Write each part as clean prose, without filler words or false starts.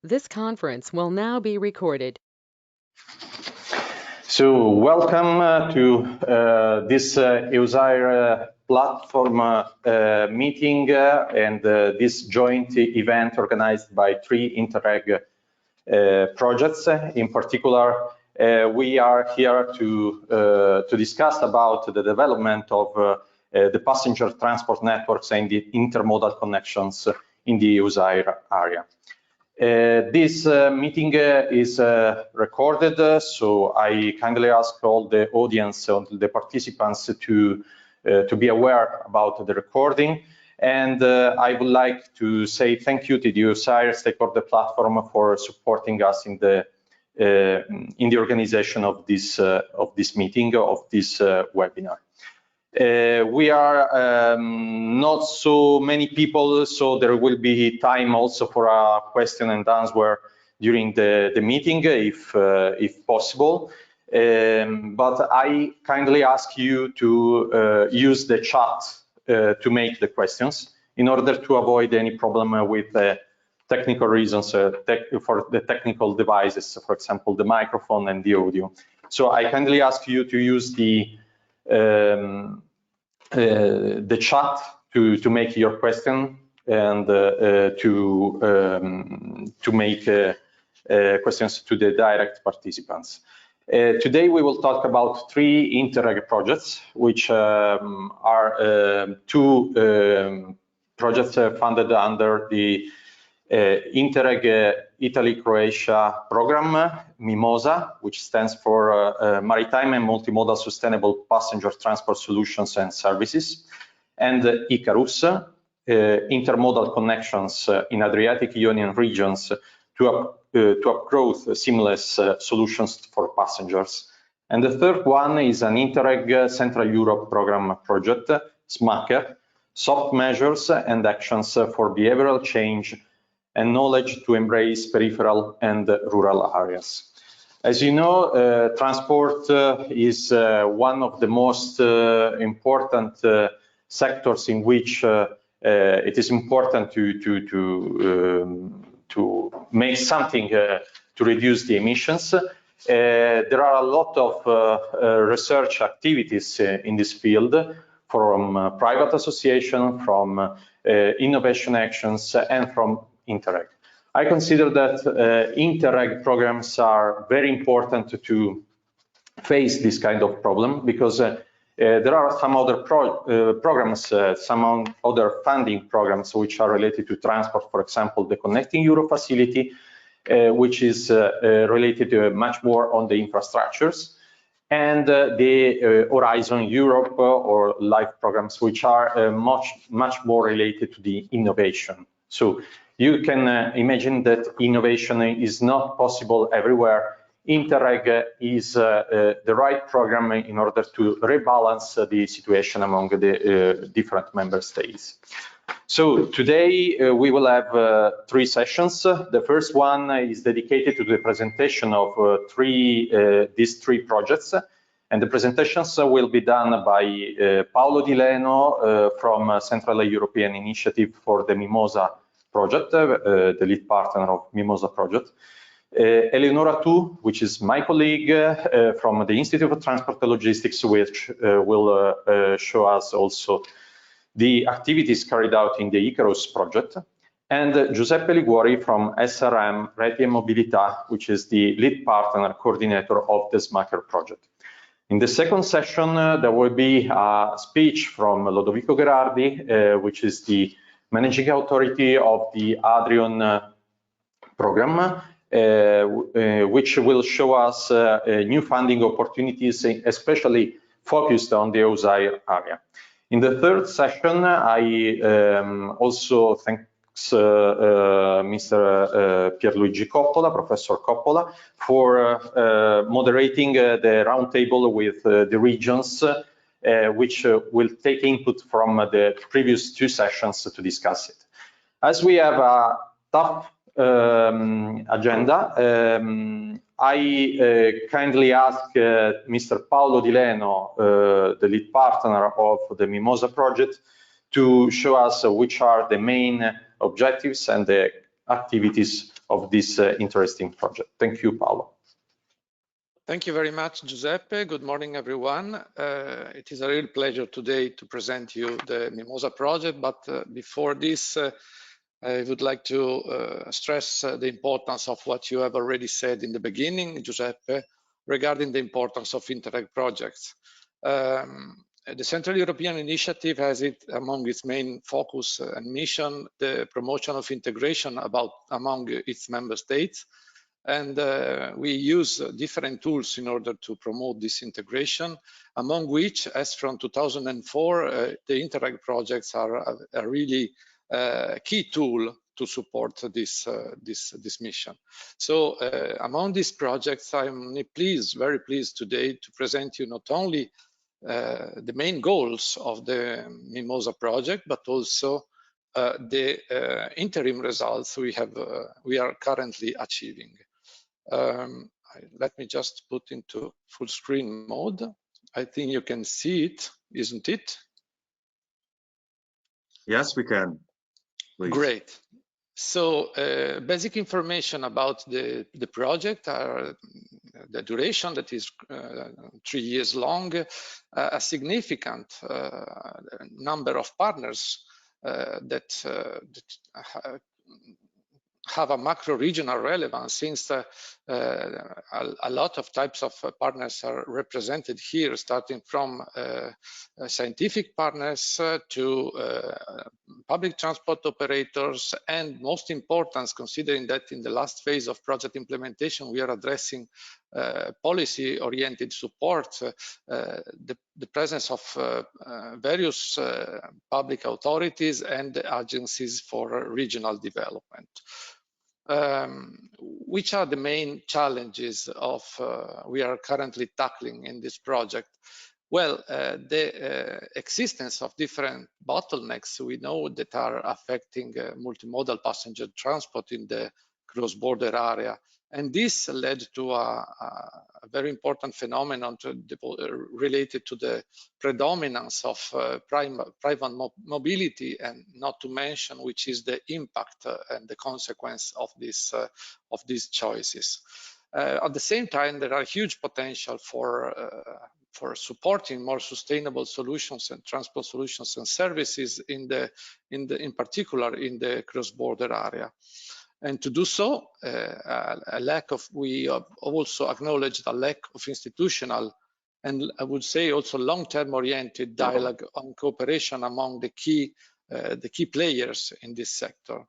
This conference will now be recorded. So welcome to this EUSAIR platform meeting and this joint event organized by 3 INTERREG projects. In particular, we are here to discuss about the development of the passenger transport networks and the intermodal connections in the EUSAIR area. This meeting is recorded, so I kindly ask all the audience, all the participants to be aware about the recording. And I would like to say thank you to the EUSAIR stakeholder platform for supporting us in the organization of this meeting, of this webinar. We are not so many people, so there will be time also for a question and answer during the meeting, if possible. But I kindly ask you to use the chat to make the questions in order to avoid any problem with technical reasons for the technical devices, for example, the microphone and the audio. So I kindly ask you to use the chat to make your question and to make questions to the direct participants. Today we will talk about 3 INTERREG projects, which are 2 projects funded under the INTERREG Italy-Croatia program, MIMOSA, which stands for Maritime and Multimodal Sustainable Passenger Transport Solutions and Services, and ICARUS, Intermodal Connections in Adriatic Ionian regions to upgrowth seamless solutions for passengers. And the third one is an INTERREG Central Europe program project, SMACKER, Soft Measures and Actions for Behavioral Change and Knowledge to Embrace Peripheral and Rural Areas. As you know, transport is one of the most important sectors in which it is important to make something to reduce the emissions. There are a lot of research activities in this field, from private association, from innovation actions, and from INTERREG. I consider that INTERREG programs are very important to face this kind of problem, because there are some other programs, some other funding programs which are related to transport. For example, the Connecting Europe facility, which is related to much more on the infrastructures, and the Horizon Europe or LIFE programs, which are much more related to the innovation. So you can imagine that innovation is not possible everywhere. INTERREG is the right program in order to rebalance the situation among the different member states. So today we will have 3 sessions. The first one is dedicated to the presentation of these 3 projects, and the presentations will be done by Paolo Dileno from Central European Initiative for the MIMOSA project, the lead partner of MIMOSA project. Eleonora too, which is my colleague from the Institute of Transport and Logistics, which will show us also the activities carried out in the ICARUS project, and Giuseppe Liguori from SRM, Reti and Mobilità, which is the lead partner coordinator of the SMACKER project. In the second session, there will be a speech from Lodovico Gherardi, which is the managing authority of the Adrian program, which will show us new funding opportunities, especially focused on the EUSAIR area. In the third session, I also thanks Mr. Pierluigi Coppola, Professor Coppola, for moderating the roundtable with the regions, which will take input from the previous 2 sessions to discuss it. As we have a tough agenda, I kindly ask Mr. Paolo Dileno, the lead partner of the MIMOSA project, to show us which are the main objectives and the activities of this interesting project. Thank you, Paolo. Thank you very much, Giuseppe. Good morning, everyone. It is a real pleasure today to present you the MIMOSA project, but before this, I would like to stress the importance of what you have already said in the beginning, Giuseppe, regarding the importance of INTERREG projects. The Central European Initiative has it among its main focus and mission, the promotion of integration among its member states. And we use different tools in order to promote this integration, among which, as from 2004, the INTERREG projects are a really key tool to support this mission. So among these projects, I'm very pleased today to present you not only the main goals of the MIMOSA project, but also the interim results we are currently achieving. Let me just put into full screen mode. I think you can see it, isn't it? Yes, we can. Please. Great. So basic information about the project are the duration, that is 3 years long, a significant number of partners that have a macro-regional relevance, since a lot of types of partners are represented here, starting from scientific partners to public transport operators, and most important, considering that in the last phase of project implementation, we are addressing policy-oriented support, the presence of various public authorities and agencies for regional development. Which are the main challenges we are currently tackling in this project? Well, the existence of different bottlenecks we know that are affecting multimodal passenger transport in the cross-border area. And this led to a very important phenomenon related to the predominance of private mobility, and not to mention which is the impact and the consequence of these choices. At the same time, there are huge potential for supporting more sustainable solutions and transport solutions and services in particular in the cross-border area. And to do so, we also acknowledge the lack of institutional and I would say also long-term oriented dialogue on cooperation among the key players in this sector.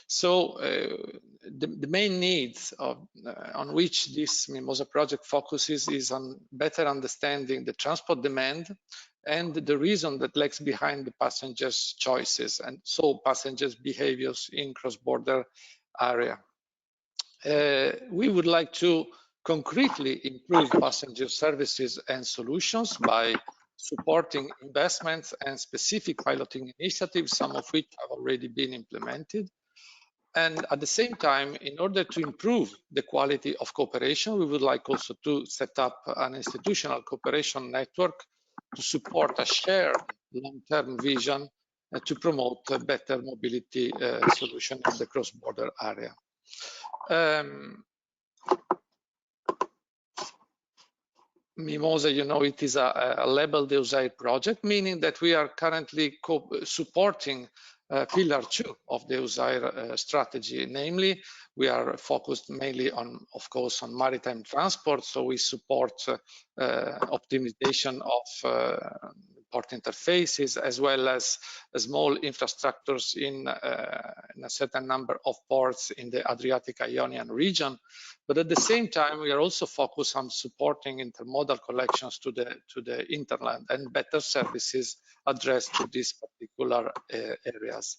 So the main needs on which this MIMOSA project focuses is on better understanding the transport demand and the reason that lags behind the passengers' choices, and so passengers' behaviors in cross-border area. We would like to concretely improve passenger services and solutions by supporting investments and specific piloting initiatives, some of which have already been implemented. And at the same time, in order to improve the quality of cooperation, we would like also to set up an institutional cooperation network to support a shared long-term vision to promote a better mobility solution in the cross-border area. MIMOSA, you know, it is a labeled EUSAIR project, meaning that we are currently supporting Pillar 2 of the EUSAIR strategy. Namely, we are focused mainly on, of course, on maritime transport. So we support optimization of port interfaces, as well as small infrastructures in a certain number of ports in the Adriatic-Ionian region. But at the same time, we are also focused on supporting intermodal collections to the interland and better services addressed to these particular areas.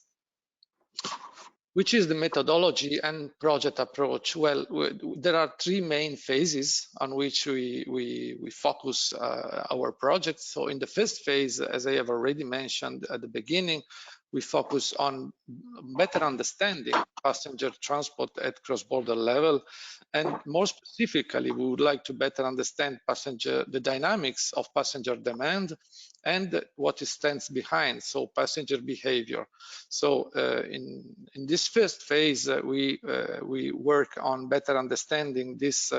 Which is the methodology and project approach? Well, there are three main phases on which we focus our project. So in the first phase, as I have already mentioned at the beginning, we focus on better understanding passenger transport at cross-border level, and more specifically, we would like to better understand the dynamics of passenger demand and what stands behind, so passenger behavior. So in this first phase, we work on better understanding this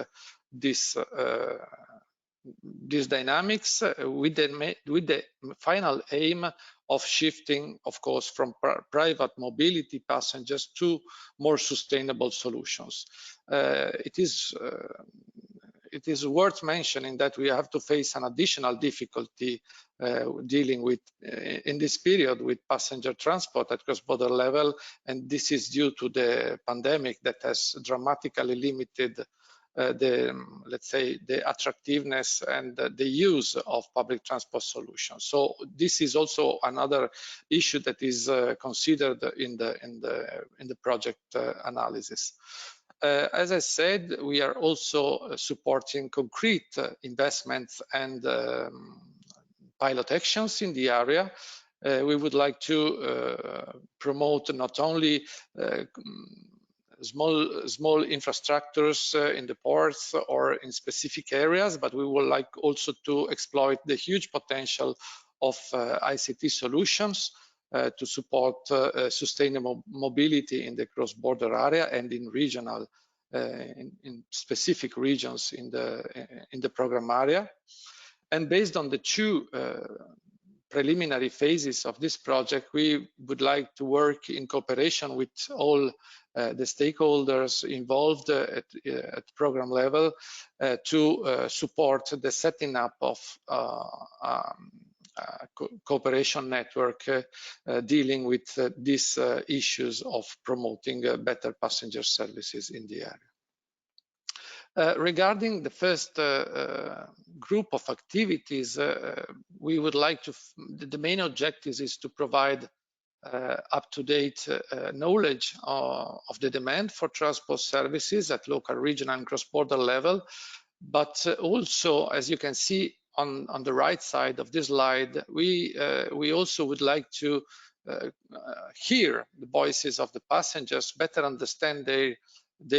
dynamics with the final aim of shifting, of course, from private mobility passengers to more sustainable solutions. It is worth mentioning that we have to face an additional difficulty dealing with in this period with passenger transport at cross-border level, and this is due to the pandemic that has dramatically limited let's say the attractiveness and the use of public transport solutions. So this is also another issue that is considered in the project analysis. As I said, we are also supporting concrete investments and pilot actions in the area. We would like to promote not only small infrastructures in the ports or in specific areas, but we would like also to exploit the huge potential of ICT solutions to support sustainable mobility in the cross-border area and in regional, in specific regions in the program area. And based on the two preliminary phases of this project, we would like to work in cooperation with all the stakeholders involved at program level to support the setting up of cooperation network dealing with these issues of promoting better passenger services in the area. Regarding the first group of activities, we would like to, the main objective is to provide up-to-date knowledge of the demand for transport services at local, regional and cross-border level. But also, as you can see on the right side of this slide, we also would like to hear the voices of the passengers, better understand their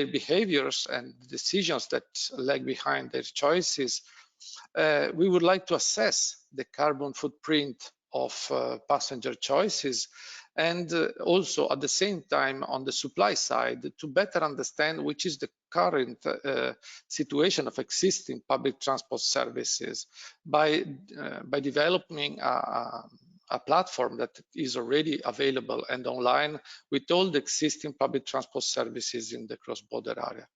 behaviors and decisions that lag behind their choices. We would like to assess the carbon footprint of passenger choices, and also at the same time on the supply side to better understand which is the current situation of existing public transport services by developing a platform that is already available and online with all the existing public transport services in the cross-border area.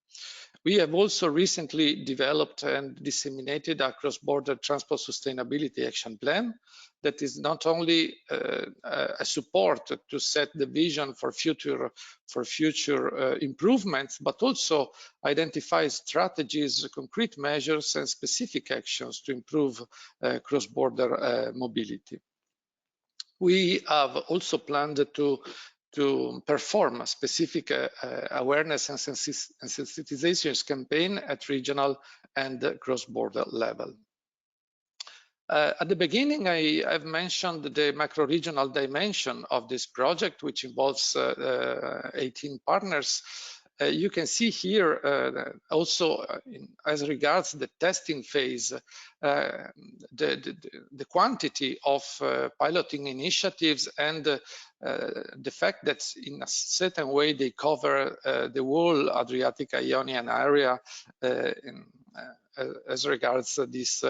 We have also recently developed and disseminated a cross-border transport sustainability action plan that is not only a support to set the vision for future improvements, but also identifies strategies, concrete measures and specific actions to improve cross-border mobility. We have also planned to perform a specific awareness and sensitization campaign at regional and cross-border level. At the beginning, I've mentioned the macro-regional dimension of this project, which involves 18 partners. You can see here also as regards the testing phase, the quantity of piloting initiatives and the fact that in a certain way they cover the whole Adriatic-Ionian area as regards this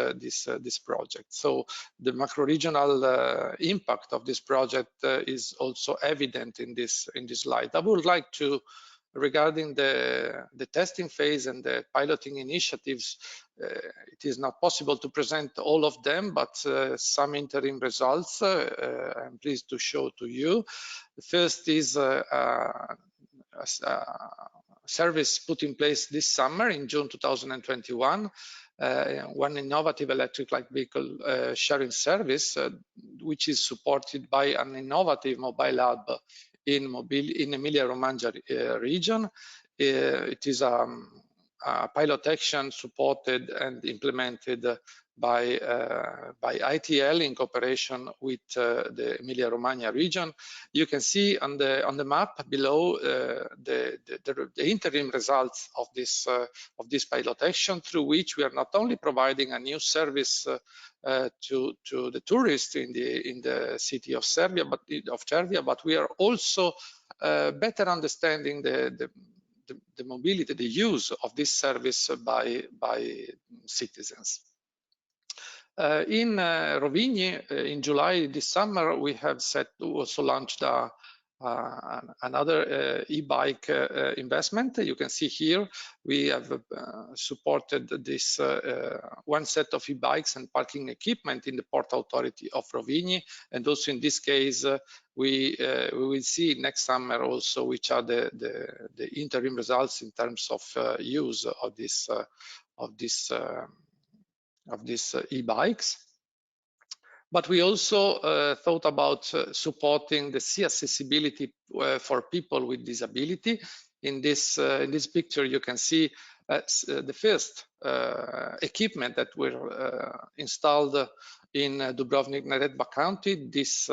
project. So the macro-regional impact of this project is also evident in this slide. I would like to, regarding the testing phase and the piloting initiatives, it is not possible to present all of them, but some interim results I'm pleased to show to you. The first is a service put in place this summer in June 2021, one innovative electric light vehicle sharing service, which is supported by an innovative mobile hub in Emilia-Romagna region. It is a pilot action supported and implemented by ITL in cooperation with the Emilia-Romagna region. You can see on the map below the interim results of this pilot action, through which we are not only providing a new service to the tourists in the city of Cervia, but we are also better understanding the mobility, the use of this service by citizens. In Rovigny, in July this summer, we have also launched another e-bike investment. You can see here we have supported this one set of e-bikes and parking equipment in the Port Authority of Rovigny, and also in this case we will see next summer also which are the interim results in terms of use of these e-bikes. But we also thought about supporting the sea accessibility for people with disability. In this picture, you can see the first equipment that were installed in Dubrovnik-Neretva County this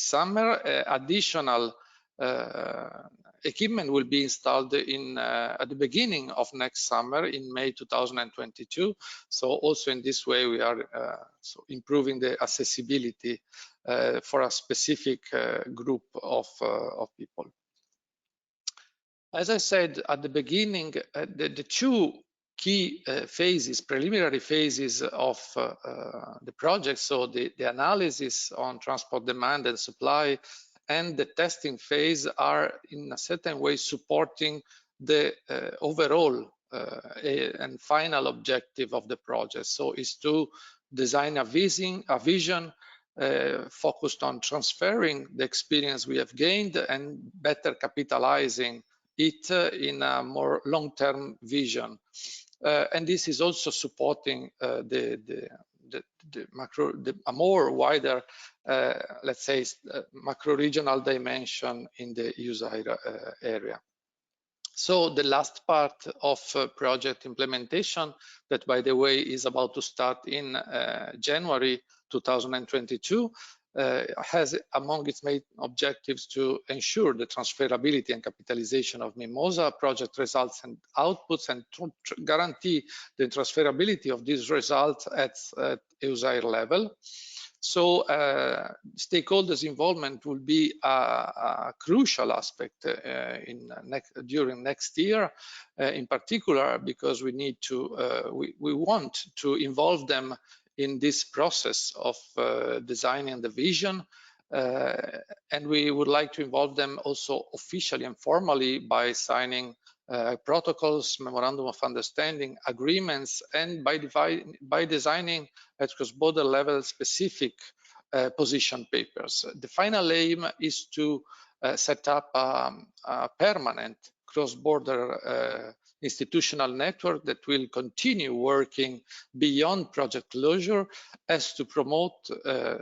summer. Additional equipment will be installed at the beginning of next summer in May 2022. So also in this way we are improving the accessibility for a specific group of people. As I said at the beginning, the two key phases, preliminary phases of the project, so the analysis on transport demand and supply and the testing phase, are in a certain way supporting the overall and final objective of the project. So is to design a vision focused on transferring the experience we have gained and better capitalizing it in a more long-term vision. And this is also supporting a more wider, let's say, macro-regional dimension in the EUSAIR area. So the last part of project implementation, that by the way is about to start in January 2022, has among its main objectives to ensure the transferability and capitalization of MIMOSA project results and outputs, and to guarantee the transferability of these results at EUSAIR level. So stakeholders' involvement will be a crucial aspect during next year, in particular because we need to we want to involve them in this process of designing the vision, and we would like to involve them also officially and formally by signing protocols, memorandum of understanding, agreements, and by designing at cross-border level specific position papers. The final aim is to set up a permanent cross-border institutional network that will continue working beyond project closure, as to promote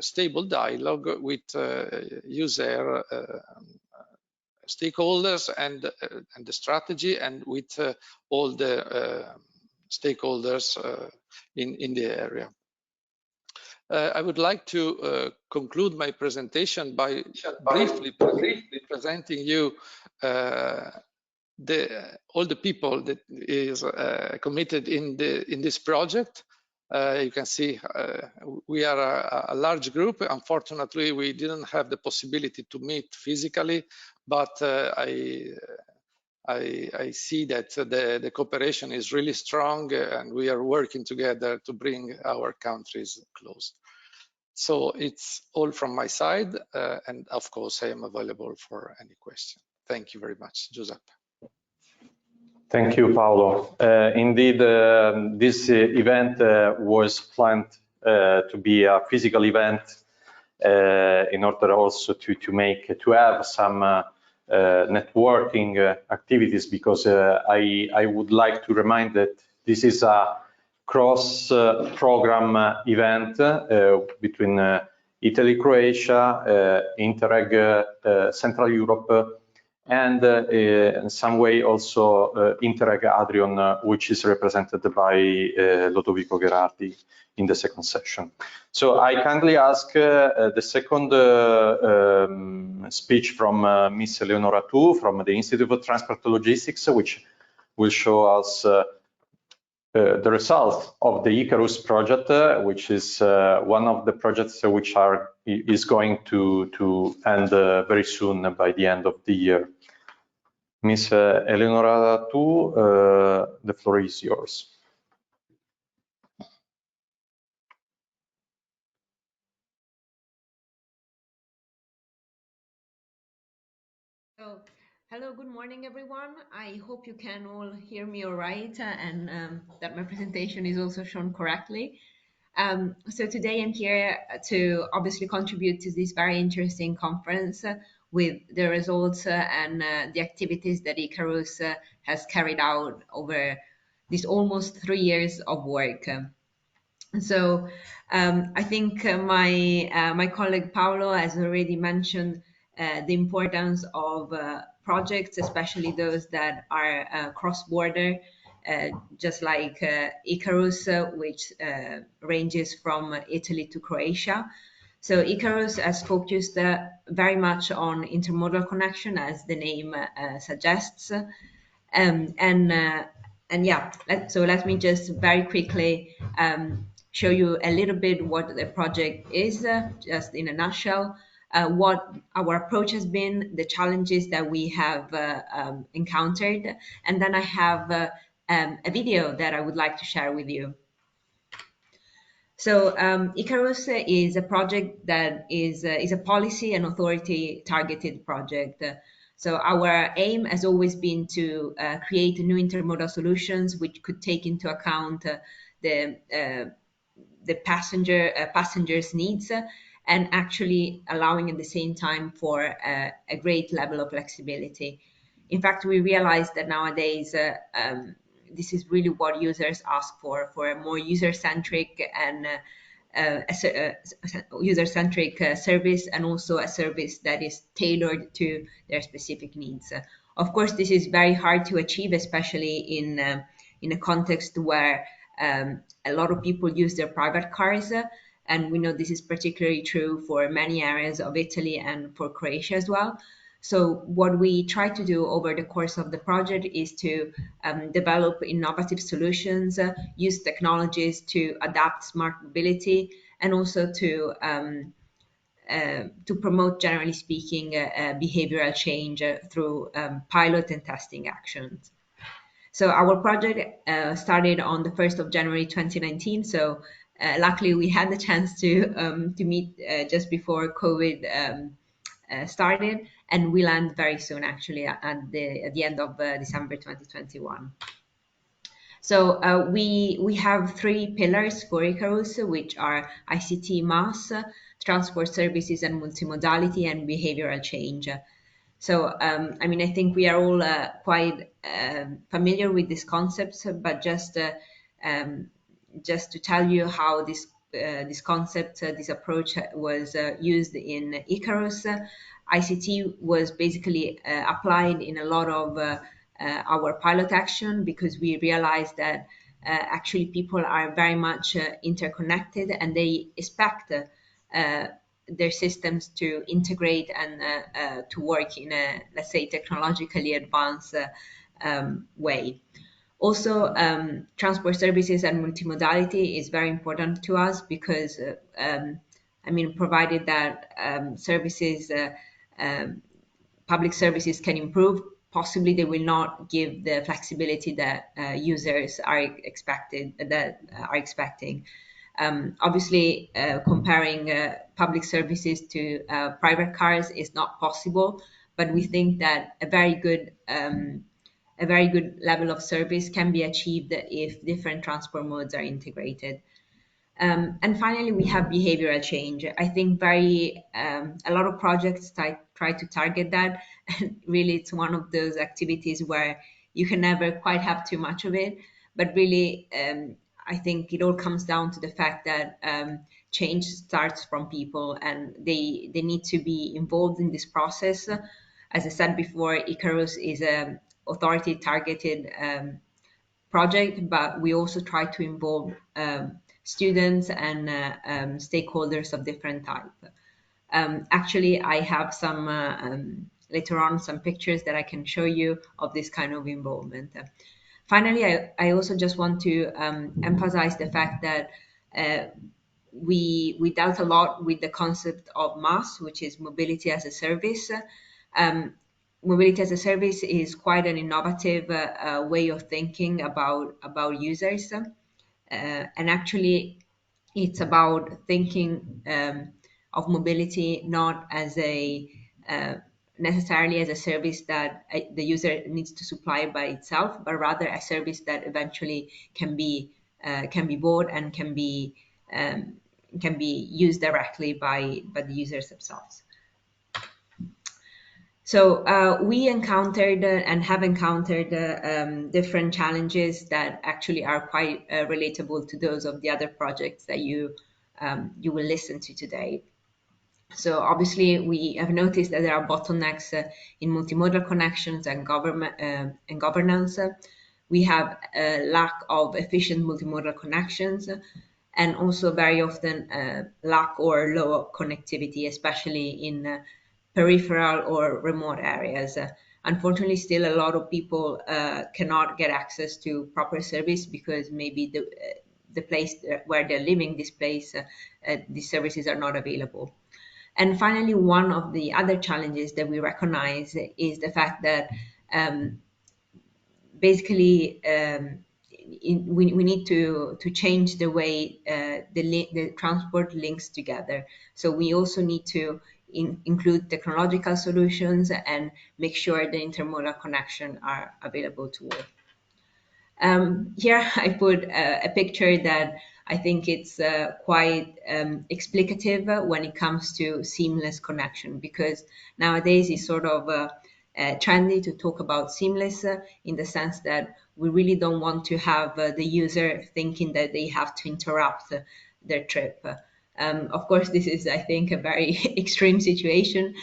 stable dialogue with EUSAIR stakeholders and the strategy, and with all the stakeholders in the area. I would like to conclude my presentation by briefly presenting you all the people that is committed in this project. You can see we are a large group. Unfortunately, we didn't have the possibility to meet physically, but I see that the cooperation is really strong, and we are working together to bring our countries close. So it's all from my side, and of course I am available for any question. Thank you very much, Giuseppe. Thank you, Paolo. Indeed, this event was planned to be a physical event in order also to have some networking activities, because I would like to remind that this is a cross-program event between Italy-Croatia, INTERREG Central Europe, and in some way also INTERREG Adrian, which is represented by Lodovico Gherardi in the second session. So I kindly ask the second speech from Miss Eleonora Tu from the Institute of Transport and Logistics, which will show us the results of the ICARUS project, which is one of the projects which is going to end very soon by the end of the year. Miss Eleonora Tu, the floor is yours. So, hello, good morning, everyone. I hope you can all hear me all right and that my presentation is also shown correctly. So today I'm here to obviously contribute to this very interesting conference with the results and the activities that ICARUS has carried out over these almost 3 years of work. So I think my colleague Paolo has already mentioned the importance of projects, especially those that are cross-border, just like ICARUS, which ranges from Italy to Croatia. So ICARUS has focused very much on intermodal connection, as the name suggests. And yeah, so let me just very quickly show you a little bit what the project is, just in a nutshell, what our approach has been, the challenges that we have encountered, and then I have a video that I would like to share with you. So ICARUS is a project that is a policy and authority targeted project. So our aim has always been to create new intermodal solutions which could take into account the passengers' needs and actually allowing at the same time for a great level of flexibility. In fact, we realized that nowadays this is really what users ask for a more user-centric and user-centric service, and also a service that is tailored to their specific needs. Of course, this is very hard to achieve, especially in a context where a lot of people use their private cars, and we know this is particularly true for many areas of Italy and for Croatia as well. So what we try to do over the course of the project is to develop innovative solutions, use technologies to adapt smart mobility, and also to promote, generally speaking, behavioral change through pilot and testing actions. So our project started on the 1st of January 2019. So luckily we had the chance to meet just before COVID started, and we land very soon, actually, at the end of December 2021. So we have 3 pillars for ICARUS, which are ICT, MAS, transport services and multimodality, and behavioral change. So I mean, I think we are all quite familiar with these concepts, but just to tell you how this concept, this approach was used in ICARUS. ICT was basically applied in a lot of our pilot action, because we realized that actually people are very much interconnected, and they expect their systems to integrate and to work in a, let's say, technologically advanced way. Also, transport services and multimodality is very important to us, because I mean, provided that public services can improve, possibly they will not give the flexibility that users are expecting. Obviously, comparing public services to private cars is not possible, but we think that a very good level of service can be achieved if different transport modes are integrated. And finally, we have behavioral change. I think a lot of projects try to target that, and really it's one of those activities where you can never quite have too much of it, but really I think it all comes down to the fact that change starts from people, and they need to be involved in this process. As I said before, ICARUS is an authority-targeted project, but we also try to involve students and stakeholders of different type. Actually, I have some later on some pictures that I can show you of this kind of involvement. Finally, I also just want to emphasize the fact that we dealt a lot with the concept of MaaS, which is mobility as a service. Mobility as a service is quite an innovative way of thinking about users, and actually it's about thinking of mobility not as a necessarily as a service that the user needs to supply by itself, but rather a service that eventually can be bought and can be used directly by the users themselves. So we encountered and have encountered different challenges that actually are quite relatable to those of the other projects that you will listen to today. So obviously we have noticed that there are bottlenecks in multimodal connections and governance. We have a lack of efficient multimodal connections, and also very often lack or low connectivity, especially in peripheral or remote areas. Unfortunately, still a lot of people cannot get access to proper service because maybe the place where they're living, this place, these services are not available. And finally, one of the other challenges that we recognize is the fact that basically we need to change the way the transport links together. So we also need to include technological solutions and make sure the intermodal connection are available to all. Here I put a picture that I think it's quite explicative when it comes to seamless connection, because nowadays it's sort of trendy to talk about seamless in the sense that we really don't want to have the user thinking that they have to interrupt their trip. Of course, this is, I think, a very extreme situation,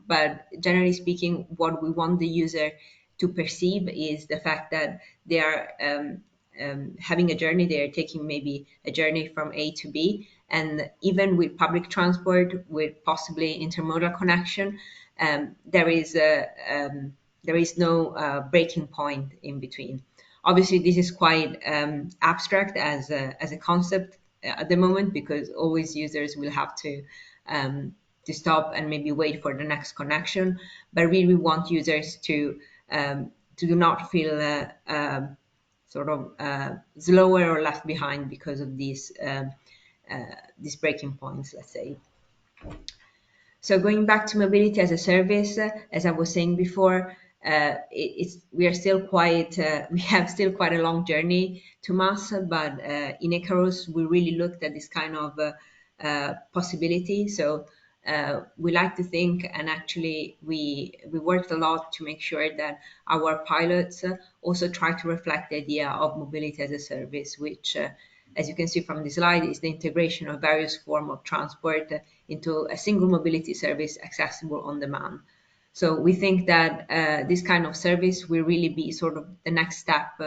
but generally speaking, what we want the user to perceive is the fact that they are having a journey, they are taking maybe a journey from A to B, and even with public transport, with possibly intermodal connection, there is no breaking point in between. Obviously, this is quite abstract as a concept at the moment, because always users will have to stop and maybe wait for the next connection. But really, we want users to do not feel sort of slower or left behind because of these breaking points, let's say. So going back to mobility as a service, as I was saying before, we have still quite a long journey to MaaS, but in ICARUS we really looked at this kind of possibility. So we like to think, and actually we worked a lot to make sure that our pilots also try to reflect the idea of mobility as a service, which as you can see from the slide, is the integration of various forms of transport into a single mobility service accessible on demand. So we think that this kind of service will really be sort of the next step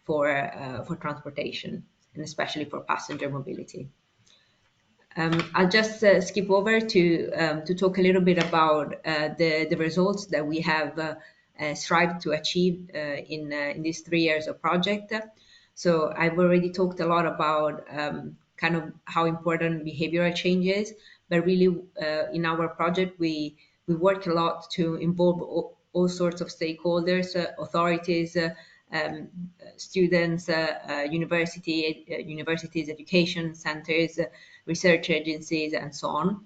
for transportation, and especially for passenger mobility. I'll just skip over to talk a little bit about the results that we have strived to achieve in these 3 years of project. So I've already talked a lot about kind of how important behavioral change is, but really in our project we work a lot to involve all sorts of stakeholders, authorities, students, universities, education centers, research agencies, and so on,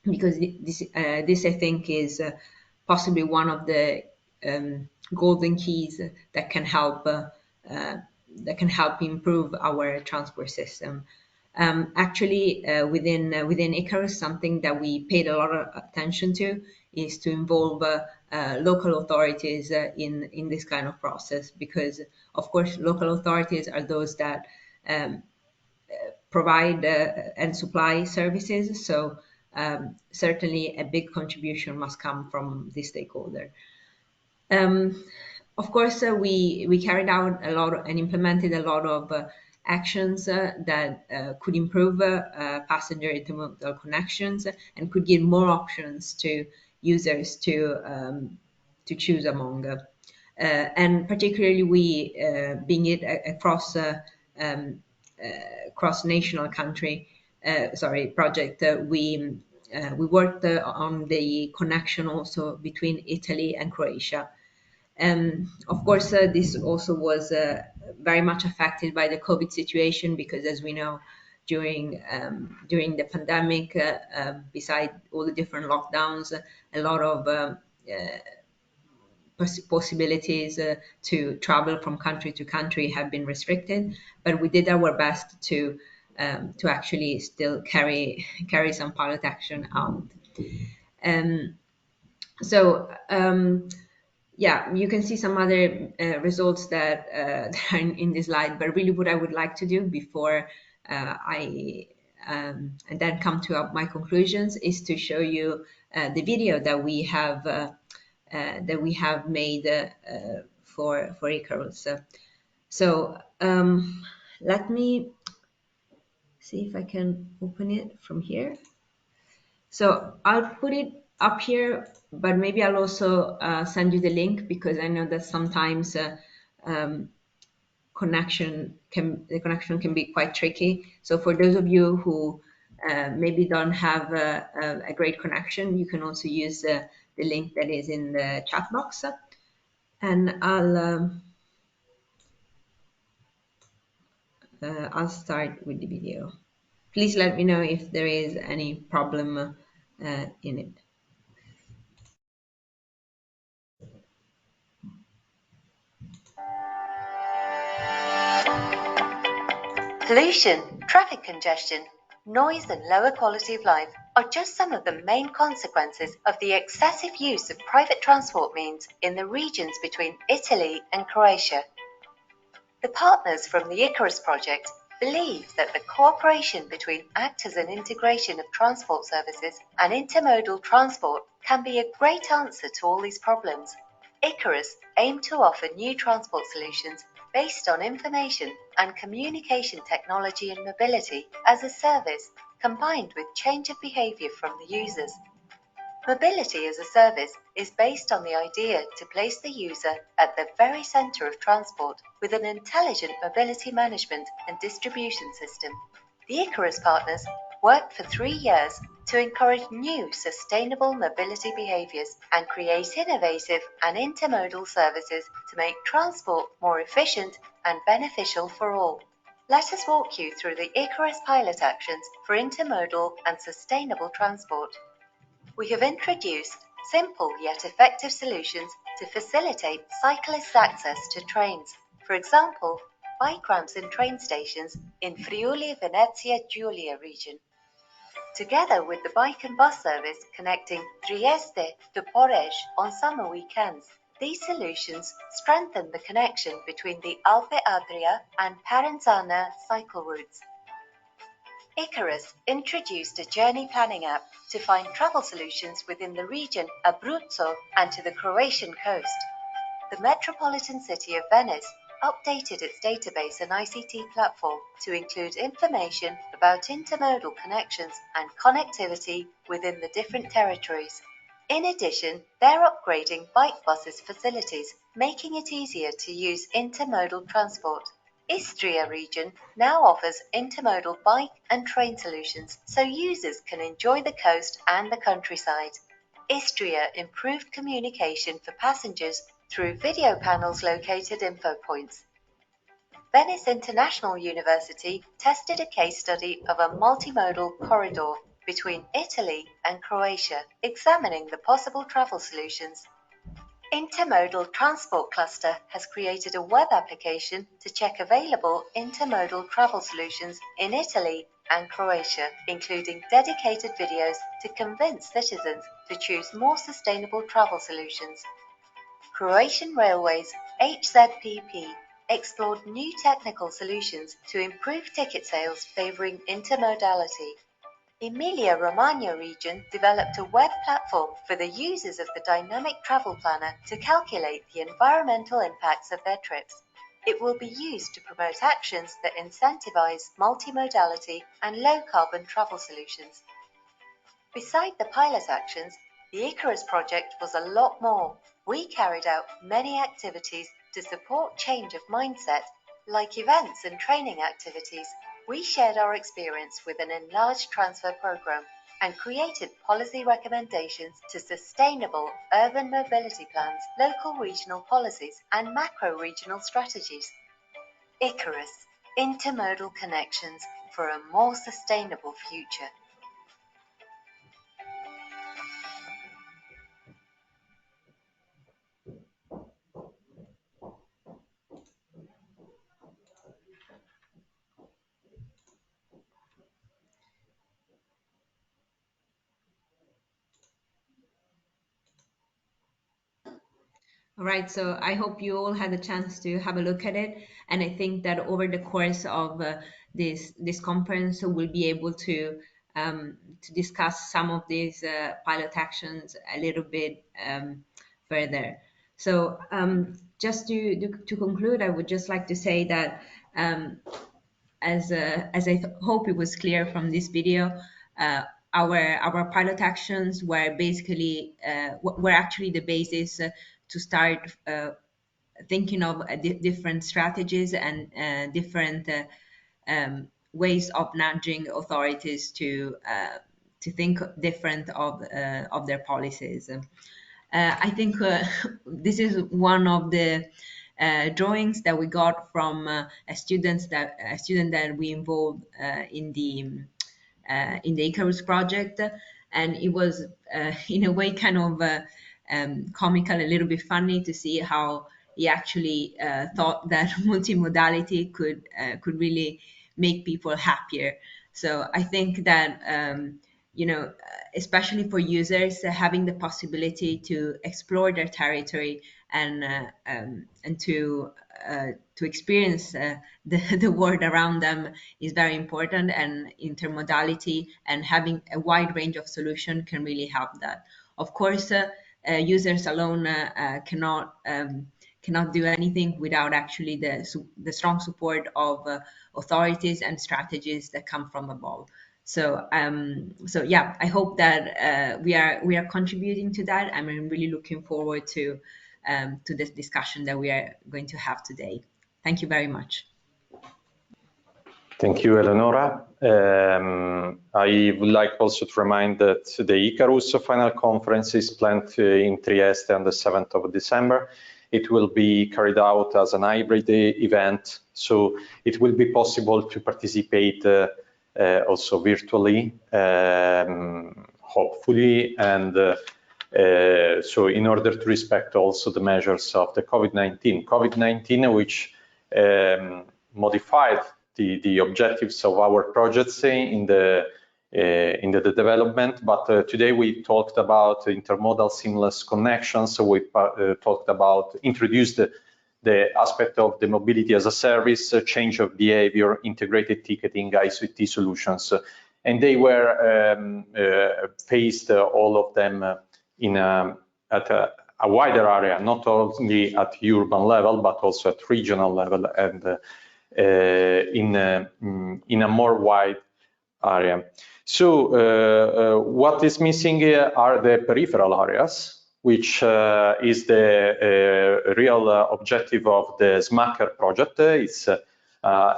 because this I think is possibly one of the golden keys that can help improve our transport system. Actually, within ICARUS, something that we paid a lot of attention to is to involve local authorities in this kind of process, because of course local authorities are those that provide and supply services. So certainly a big contribution must come from this stakeholder. Of course, we carried out a lot and implemented a lot of actions that could improve passenger intermodal connections and could give more options to users to choose among. And particularly we, being it across cross-national project, we worked on the connection also between Italy and Croatia. Of course, this also was very much affected by the COVID situation, because as we know, during the pandemic, beside all the different lockdowns, a lot of possibilities to travel from country to country have been restricted, but we did our best to actually still carry some pilot action out. Yeah, you can see some other results that are in this slide, but really what I would like to do before and then come to my conclusions is to show you the video that we have made for ICARUS. So let me see if I can open it from here. So I'll put it up here, but maybe I'll also send you the link, because I know that sometimes the connection can be quite tricky. So for those of you who maybe don't have a great connection, you can also use the link that is in the chat box. And I'll start with the video. Please let me know if there is any problem in it. Pollution, traffic congestion, noise and lower quality of life are just some of the main consequences of the excessive use of private transport means in the regions between Italy and Croatia. The partners from the ICARUS project believe that the cooperation between actors and integration of transport services and intermodal transport can be a great answer to all these problems. ICARUS aimed to offer new transport solutions based on information and communication technology and mobility as a service, combined with change of behavior from the users. Mobility as a service is based on the idea to place the user at the very center of transport with an intelligent mobility management and distribution system. The ICARUS partners worked for 3 years to encourage new sustainable mobility behaviors and create innovative and intermodal services to make transport more efficient and beneficial for all. Let us walk you through the ICARUS pilot actions for intermodal and sustainable transport. We have introduced simple yet effective solutions to facilitate cyclists' access to trains. For example, bike ramps in train stations in Friuli-Venezia-Giulia region. Together with the bike and bus service connecting Trieste to Porege on summer weekends, these solutions strengthen the connection between the Alpe Adria and Parenzana cycle routes. ICARUS introduced a journey planning app to find travel solutions within the region Abruzzo and to the Croatian coast. The metropolitan city of Venice updated its database and ICT platform to include information about intermodal connections and connectivity within the different territories. In addition, they're upgrading bike buses facilities, making it easier to use intermodal transport. Istria region now offers intermodal bike and train solutions so users can enjoy the coast and the countryside. Istria improved communication for passengers through video panels located info points. Venice International University tested a case study of a multimodal corridor between Italy and Croatia, examining the possible travel solutions. Intermodal Transport Cluster has created a web application to check available intermodal travel solutions in Italy and Croatia, including dedicated videos to convince citizens to choose more sustainable travel solutions. Croatian Railways HZPP explored new technical solutions to improve ticket sales favoring intermodality. Emilia-Romagna Region developed a web platform for the users of the Dynamic Travel Planner to calculate the environmental impacts of their trips. It will be used to promote actions that incentivize multimodality and low-carbon travel solutions. Beside the pilot actions, the ICARUS project was a lot more. We carried out many activities to support change of mindset, like events and training activities. We shared our experience with an enlarged transfer program and created policy recommendations to sustainable urban mobility plans, local regional policies, and macro-regional strategies. ICARUS, intermodal connections for a more sustainable future. All right, so I hope you all had a chance to have a look at it, and I think that over the course of this conference, we'll be able to discuss some of these pilot actions a little bit further. So just to conclude, I would just like to say that as I hope it was clear from this video, our pilot actions were basically were actually the basis to start thinking of different strategies and different ways of nudging authorities to think different of their policies. I think this is one of the drawings that we got from a student that we involved in the ICARUS project, and it was in a way kind of comical, a little bit funny to see how he actually thought that multimodality could really make people happier. So I think that you know, especially for users, having the possibility to explore their territory and to experience the world around them is very important, and intermodality and having a wide range of solutions can really help that. Of course, users alone cannot do anything without actually the strong support of authorities and strategies that come from above. So yeah, I hope that we are contributing to that. I'm really looking forward to this discussion that we are going to have today. Thank you very much. Thank you, Eleonora. I would like also to remind that the ICARUS final conference is planned in Trieste on the 7th of December. It will be carried out as an hybrid event, so it will be possible to participate also virtually, hopefully, and so in order to respect also the measures of the COVID-19, which modified the objectives of our projects in the development. But today we talked about intermodal seamless connections. So we talked about introduced the aspect of the mobility as a service, change of behavior, integrated ticketing, ICT solutions, and they were faced, all of them, at a wider area, not only at urban level, but also at regional level and in a more wide area. So what is missing here are the peripheral areas, which is the real objective of the SMACKER project. It's an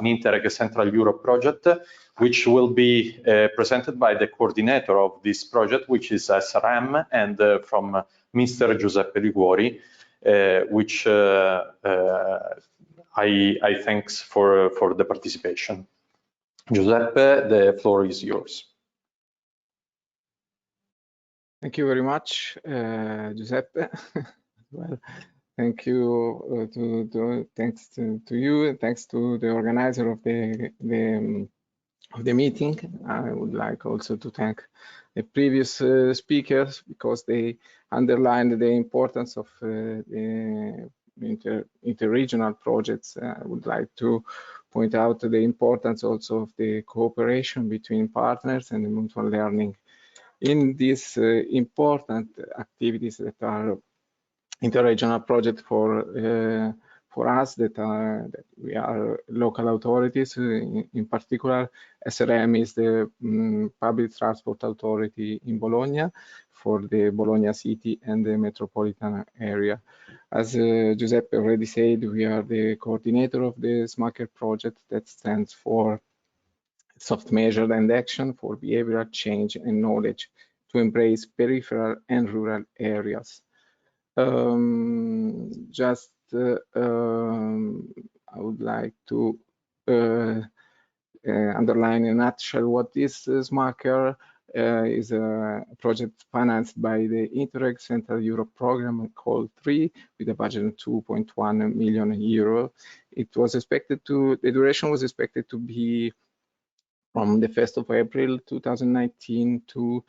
INTERREG Central Europe project, which will be presented by the coordinator of this project, which is SRM, and from Mr. Giuseppe Liguori, which I thanks for the participation. Giuseppe, the floor is yours. Thank you very much, Giuseppe. Well, thank you thanks to you, and thanks to the organizer of the meeting. I would like also to thank the previous speakers, because they underlined the importance of the interregional projects. I would like to point out the importance also of the cooperation between partners and the mutual learning in these important activities that are interregional project for us that we are local authorities. In particular, SRM is the public transport authority in Bologna for the Bologna city and the metropolitan area. As Giuseppe already said, we are the coordinator of the SMACKER project that stands for soft measure and action for behavioral change and knowledge to embrace peripheral and rural areas. I would like to underline in a nutshell what is SMACKER. Is a project financed by the INTERREG Central Europe program called 3 with a budget of 2.1 million euro. It was expected to, the duration was expected to be from the 1st of April 2019 to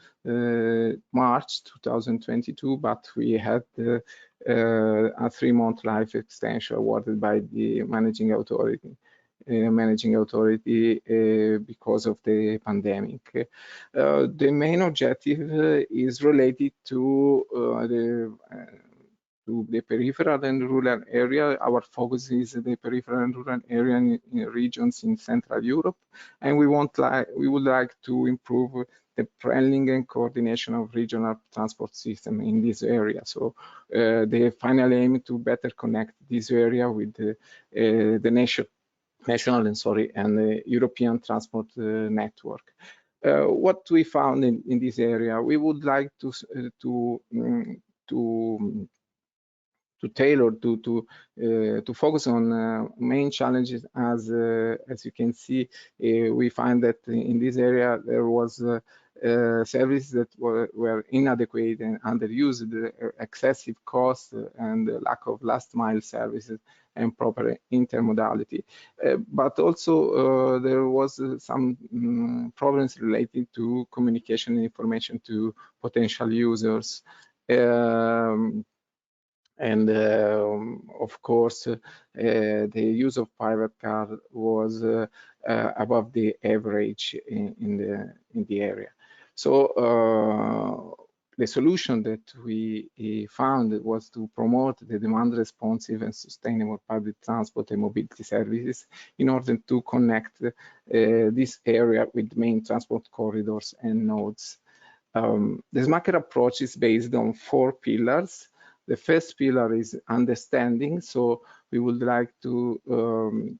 March 2022, but we had a 3-month life extension awarded by the managing authority because of the pandemic. The main objective is related to the peripheral and rural area. Our focus is the peripheral and rural area in regions in Central Europe, and we would like to improve the planning and coordination of regional transport system in this area. So the final aim to better connect this area with the national and the European transport network. What we found in this area, we would like to tailor to focus on main challenges. As you can see, we find that in this area there was services that were inadequate and underused, excessive cost, and lack of last mile services and proper intermodality. But also there was some problems related to communication and information to potential users. Of course, the use of private car was above the average in the area. So the solution that we found was to promote the demand responsive and sustainable public transport and mobility services in order to connect this area with main transport corridors and nodes. The SMACKER approach is based on 4 pillars. The first pillar is understanding. So we would like to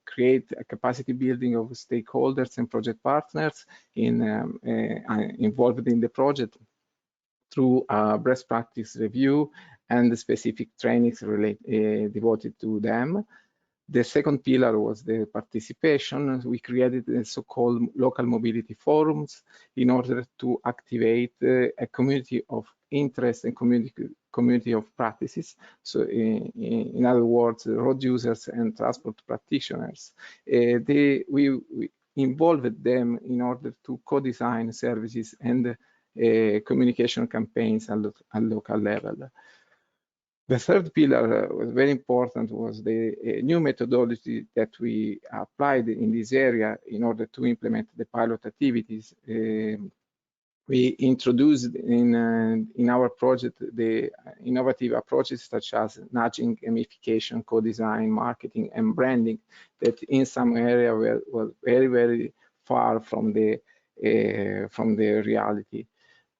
create a capacity building of stakeholders and project partners involved in the project through a best practice review and the specific trainings devoted to them. The second pillar was the participation. We created the so-called local mobility forums in order to activate a community of interest and community of practices. So in other words, road users and transport practitioners. We involved them in order to co-design services and communication campaigns at local level. The third pillar was very important, was the new methodology that we applied in this area in order to implement the pilot activities. We introduced in our project the innovative approaches such as nudging, gamification, co-design, marketing, and branding that in some area were very, very far from the reality.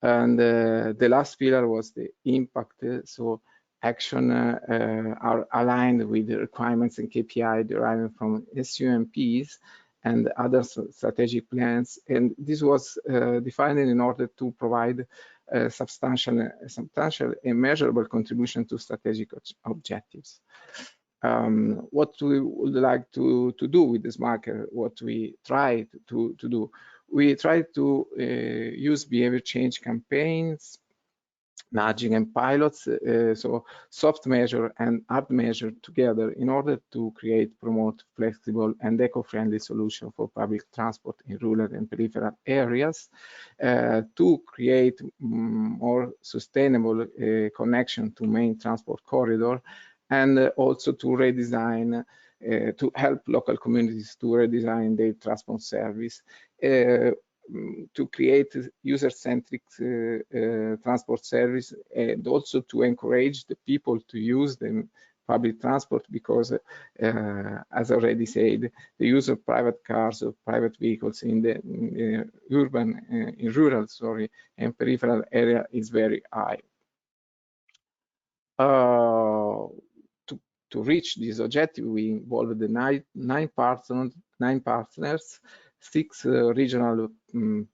And the last pillar was the impact. So action are aligned with the requirements and KPI deriving from SUMPs and other strategic plans. And this was defined in order to provide a substantial and measurable contribution to strategic objectives. What we would like to do with this marker, what we try to do, we try to use behavior change campaigns, nudging and pilots, so soft measure and hard measure together in order to promote flexible and eco-friendly solution for public transport in rural and peripheral areas, to create more sustainable connection to main transport corridor, and also to redesign to help local communities to redesign their transport service, to create user-centric transport service, and also to encourage the people to use the public transport, because as already said, the use of private cars or private vehicles in the rural and peripheral area is very high. To reach this objective, we involved the nine partners, 6 regional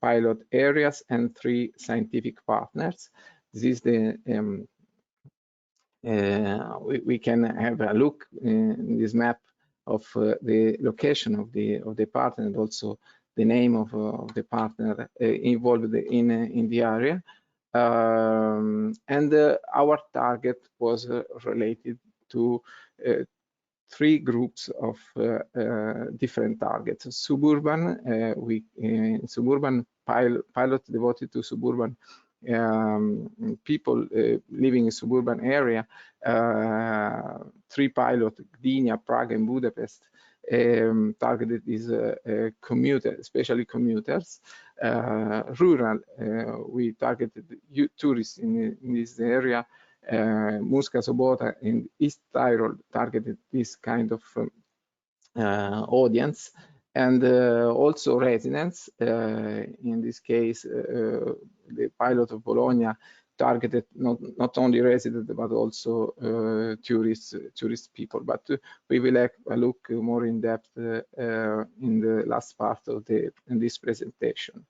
pilot areas, and 3 scientific partners. This is the we can have a look in this map of the location of the partner, and also the name of the partner involved in the area. And our target was related to 3 groups of different targets. Suburban, suburban pilot devoted to suburban people living in suburban area, 3 pilot, Gdynia, Prague, and Budapest. Targeted is especially commuters. Rural, we targeted tourists in this area. Musca, Sobota, and East Tyrol targeted this kind of audience, and also residents. In this case, the pilot of Bologna targeted not only residents but also tourist people. But we will have a look more in depth in the last part of this presentation.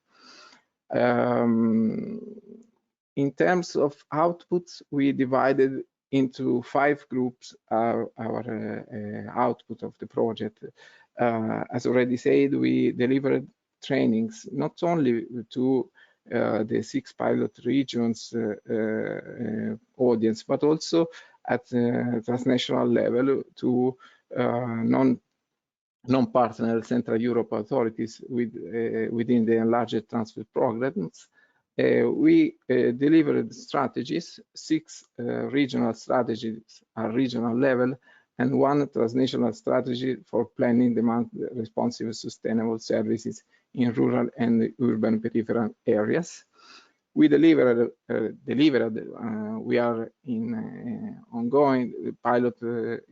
In terms of outputs, we divided into 5 groups our output of the project. As already said, we delivered trainings not only to the 6 pilot regions audience, but also at transnational level to non-partner Central Europe authorities within the enlarged transfer programs. We delivered strategies, 6 regional strategies at regional level, and 1 transnational strategy for planning demand responsive sustainable services in rural and urban peripheral areas. We delivered, we are in ongoing, the pilot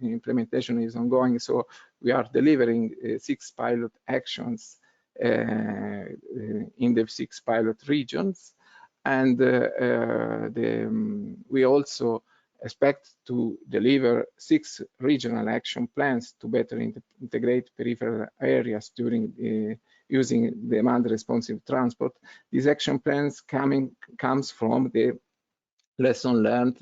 implementation is ongoing, so we are delivering 6 pilot actions in the 6 pilot regions. And we also expect to deliver 6 regional action plans to better integrate peripheral areas during using demand responsive transport. These action plans comes from the lesson learned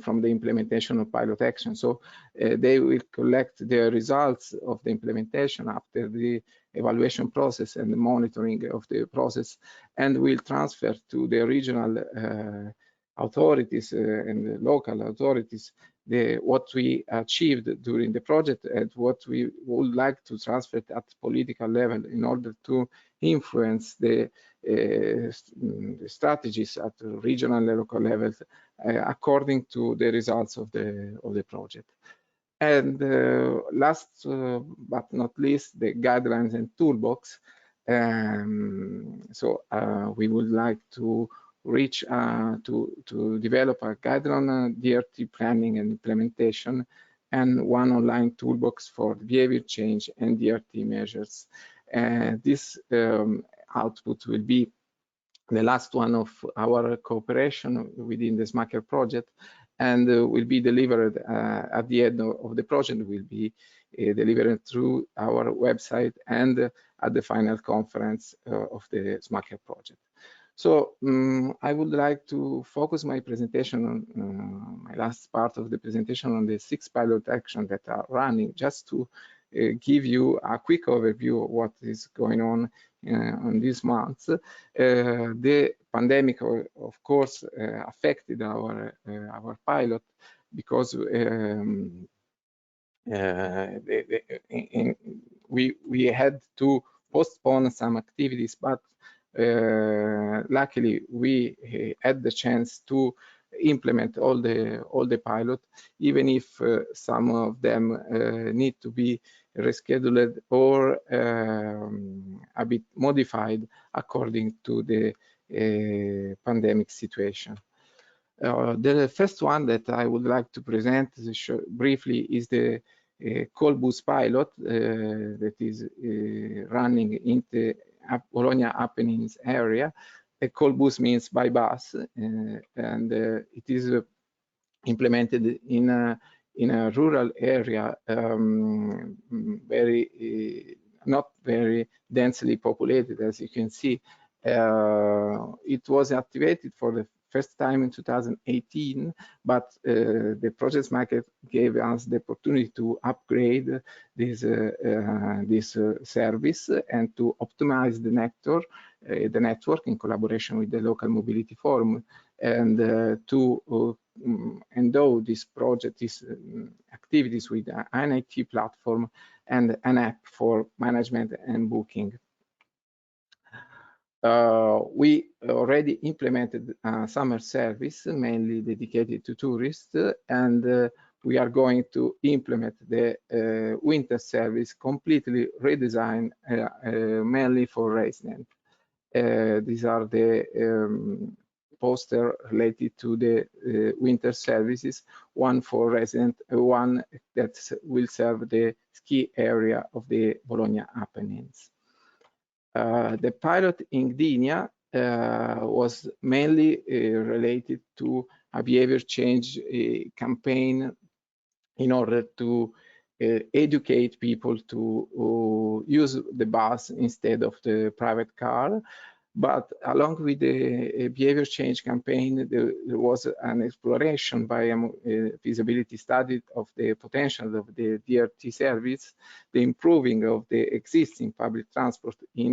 from the implementation of pilot action. So they will collect the results of the implementation after the evaluation process and the monitoring of the process, and will transfer to the regional authorities and the local authorities what we achieved during the project and what we would like to transfer at political level in order to influence the strategies at the regional and local levels according to the results of the project. And last but not least, the guidelines and toolbox. We would like to reach to develop a guideline on DRT planning and implementation, and 1 online toolbox for behavior change and DRT measures. This output will be the last one of our cooperation within the SMACKER project, and will be delivered at the end of the project, will be delivered through our website and at the final conference of the SMACKER project. So I would like to focus my presentation on my last part of the presentation on the 6 pilot actions that are running, just to give you a quick overview of what is going on these months. The pandemic, of course, affected our pilot, because we had to postpone some activities, but luckily we had the chance to implement all the pilot, even if some of them need to be rescheduled or a bit modified according to the pandemic situation. The first one that I would like to present briefly is the coal bus pilot that is running in the Bologna Apennines area. A coal bus means by bus, and it is implemented in a rural area, not very densely populated, as you can see. It was activated for the first time in 2018, but the project SMACKER gave us the opportunity to upgrade this service and to optimize the network in collaboration with the local mobility forum, and to endow this project, these activities with an IT platform and an app for management and booking. We already implemented a summer service mainly dedicated to tourists, and we are going to implement the winter service completely redesigned mainly for residents. These are the poster related to the winter services, one for resident, one that will serve the ski area of the Bologna Apennines. The pilot in Gdynia was mainly related to a behavior change campaign in order to educate people to use the bus instead of the private car. But along with the behavior change campaign, there was an exploration by a feasibility study of the potential of the DRT service, the improving of the existing public transport in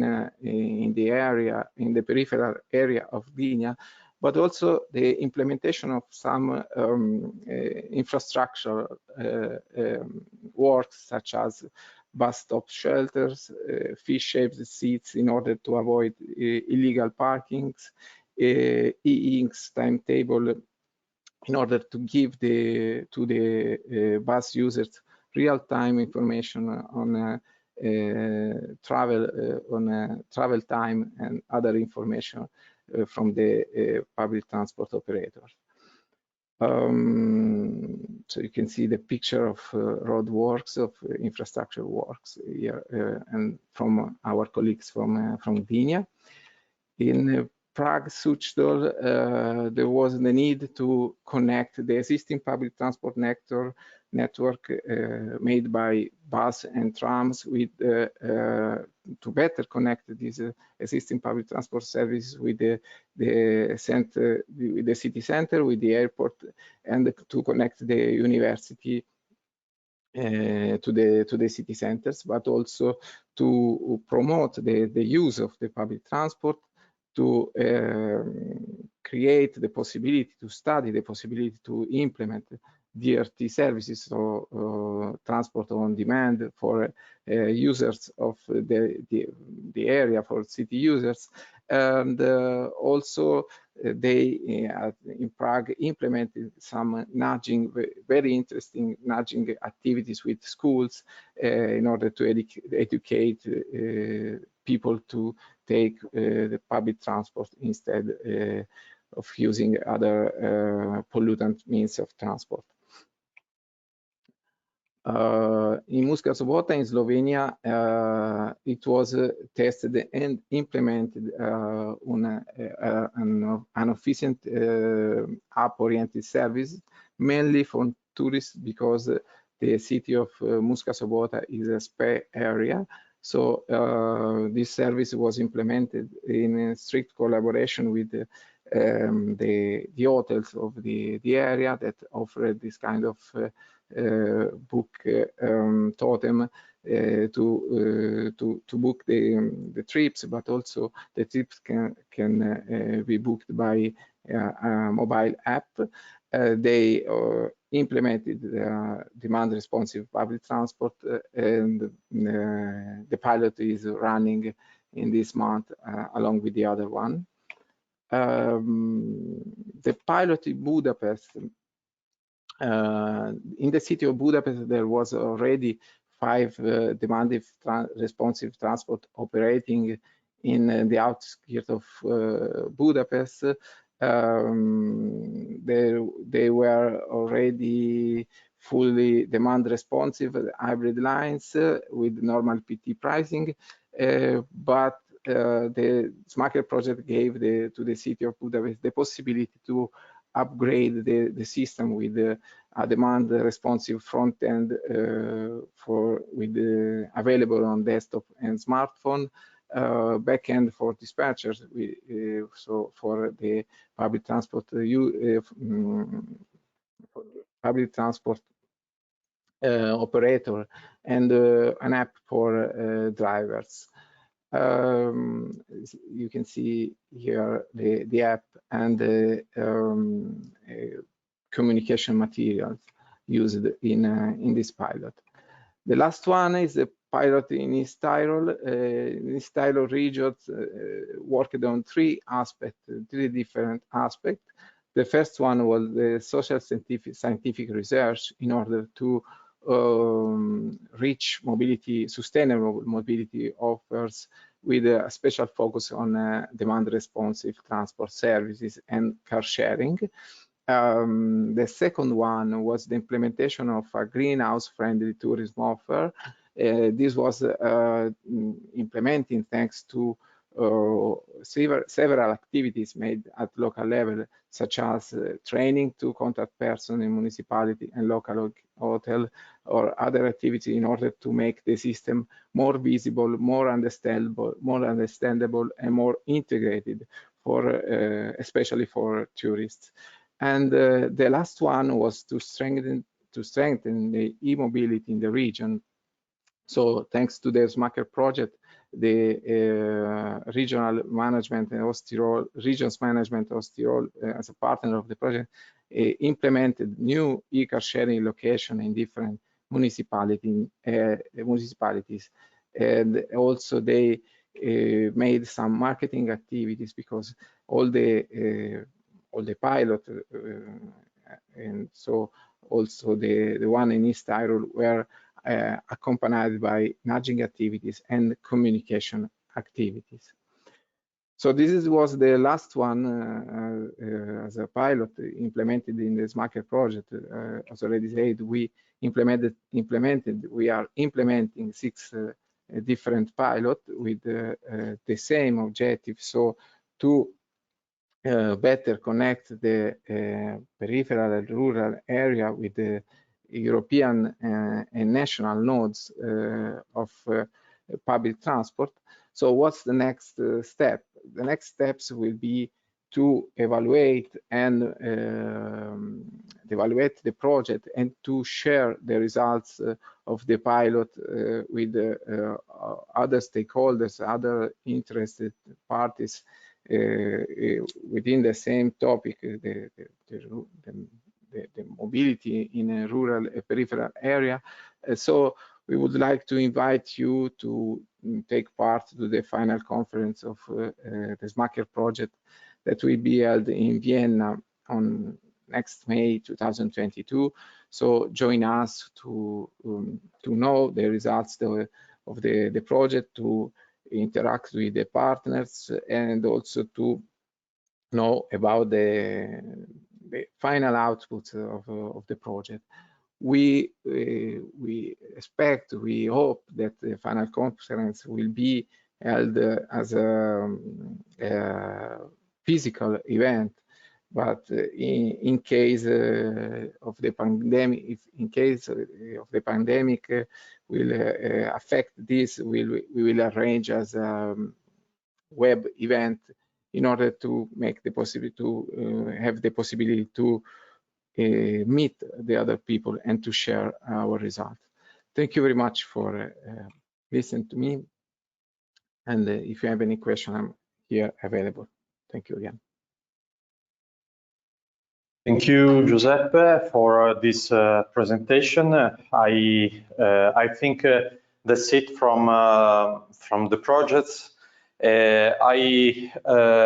the area, in the peripheral area of Gdynia, but also the implementation of some infrastructure works, such as bus stop shelters, fish-shaped seats in order to avoid illegal parkings, e-inks timetable in order to give to the bus users real-time information on travel time and other information from the public transport operators. So you can see the picture of road works, of infrastructure works here, and from our colleagues from Gdynia. In Prague-Suchdol, there was the need to connect the existing public transport network made by bus and trams with to better connect these existing public transport services with the city center, with the airport, and to connect the university to the city centers, but also to promote the use of the public transport, to create the possibility to study the possibility to implement DRT services, so transport on demand for users of the area, for city users. And also they in Prague implemented some nudging, very interesting nudging activities with schools in order to educate people to take the public transport instead of using other pollutant means of transport. In Murska Sobota, in Slovenia, it was tested and implemented an efficient app-oriented service, mainly for tourists, because the city of Murska Sobota is a SPE area. So this service was implemented in strict collaboration with the hotels of the area that offered this kind of book totem to book the trips, but also the trips can be booked by a mobile app. They implemented demand responsive public transport, and the pilot is running in this month along with the other one. The pilot in Budapest, in the city of Budapest, there was already 5 demanding responsive transport operating in the outskirts of Budapest. They were already fully demand responsive hybrid lines with normal PT pricing, but the SMACKER project gave to the city of Budapest the possibility to upgrade the system with a demand responsive front end available on desktop and smartphone, back end for dispatchers, so for the public transport operator, and an app for drivers. You can see here the app and the communication materials used in this pilot. The last one is the pilot in East Tyrol. In East Tyrol region worked on 3 different aspects. The first one was the social scientific research in order to reach mobility, sustainable mobility offers with a special focus on demand responsive transport services and car sharing. The second one was the implementation of a greenhouse friendly tourism offer. This was implementing thanks to several activities made at local level, such as training to contact person in municipality and local hotel, or other activities in order to make the system more visible, more understandable, and more integrated for especially for tourists. And the last one was to strengthen the e-mobility in the region. So thanks to the SMACKER project, the regional management and regions management Osttirol, as a partner of the project, implemented new e-car sharing location in different municipalities, and also they made some marketing activities, because all the pilot and so also the one in East Tyrol were accompanied by nudging activities and communication activities. So this was the last one as a pilot implemented in the SMACKER project. As already said, we are implementing 6 different pilots with the same objective, so to better connect the peripheral and rural area with the European and national nodes of public transport. So what's the next step? The next steps will be to evaluate the project and to share the results of the pilot with other stakeholders, other interested parties within the same topic, the mobility in a rural peripheral area. So we would like to invite you to take part to the final conference of the SMACKER project that will be held in Vienna on next May 2022. So join us to know the results of the project, to interact with the partners, and also to know about the final outputs of the project. We hope that the final conference will be held as a physical event, but in case of the pandemic, will affect this, we will arrange as a web event in order to make the possibility to have the possibility to meet the other people and to share our results. Thank you very much for listening to me, and if you have any question, I'm here available. Thank you again. Thank you, Giuseppe, for this presentation. I think that's it from the projects. I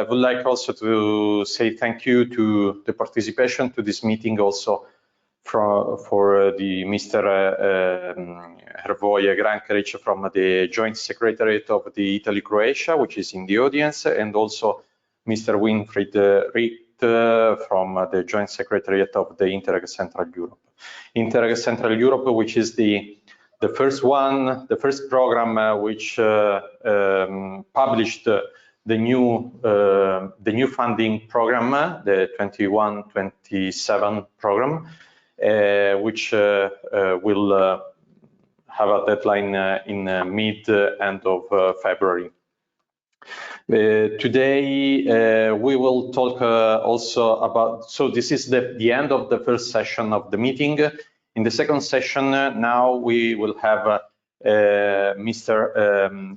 would like also to say thank you to the participation to this meeting, also for the Mr. Hrvoje Grankaric from the Joint Secretariat of the Italy-Croatia, which is in the audience, and also Mr. Winfried Ritt from the Joint Secretariat of the INTERREG Central Europe. INTERREG Central Europe, which is the first program which published the new funding program, the 21-27 program, which will have a deadline in mid-end of February. Today we will talk also about, so this is the end of the first session of the meeting. In the second session now we will have Mr.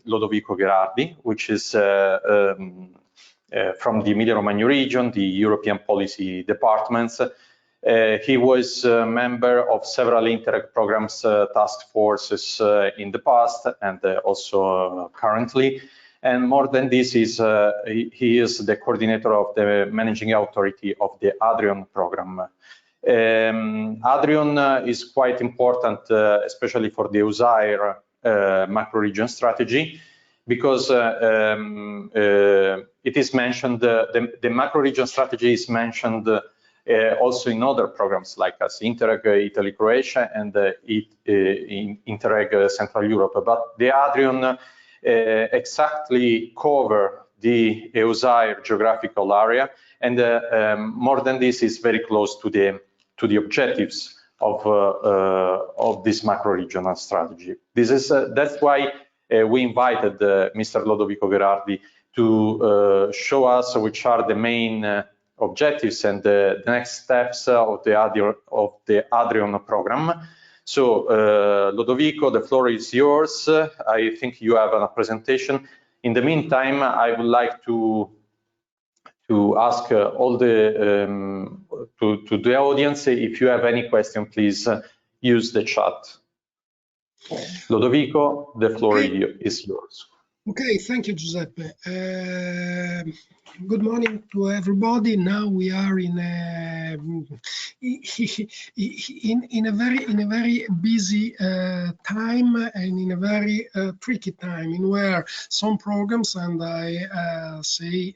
Lodovico Gherardi, which is from the Emilia-Romagna Region, the European Policy Departments. He was a member of several INTERREG Programmes task forces in the past and also currently. And more than this, he is the coordinator of the managing authority of the Adrian program. Adrian is quite important, especially for the EUSAIR macro-region strategy, because it is mentioned, the macro-region strategy is mentioned also in other programs like as INTERREG Italy-Croatia and INTERREG Central Europe. But the Adrian exactly cover the EUSAIR geographical area, and more than this, is very close to the objectives of this macro-regional strategy. This is that's why we invited Mr. Lodovico Gherardi to show us which are the main objectives and the next steps of the Adrian program. So, Lodovico, the floor is yours. I think you have a presentation. In the meantime, I would like to ask all the to the audience, if you have any question, please use the chat. Lodovico, the floor is yours. Okay, thank you, Giuseppe. Good morning to everybody. Now we are in a very busy time and in a very tricky time, in where some programs, and I say,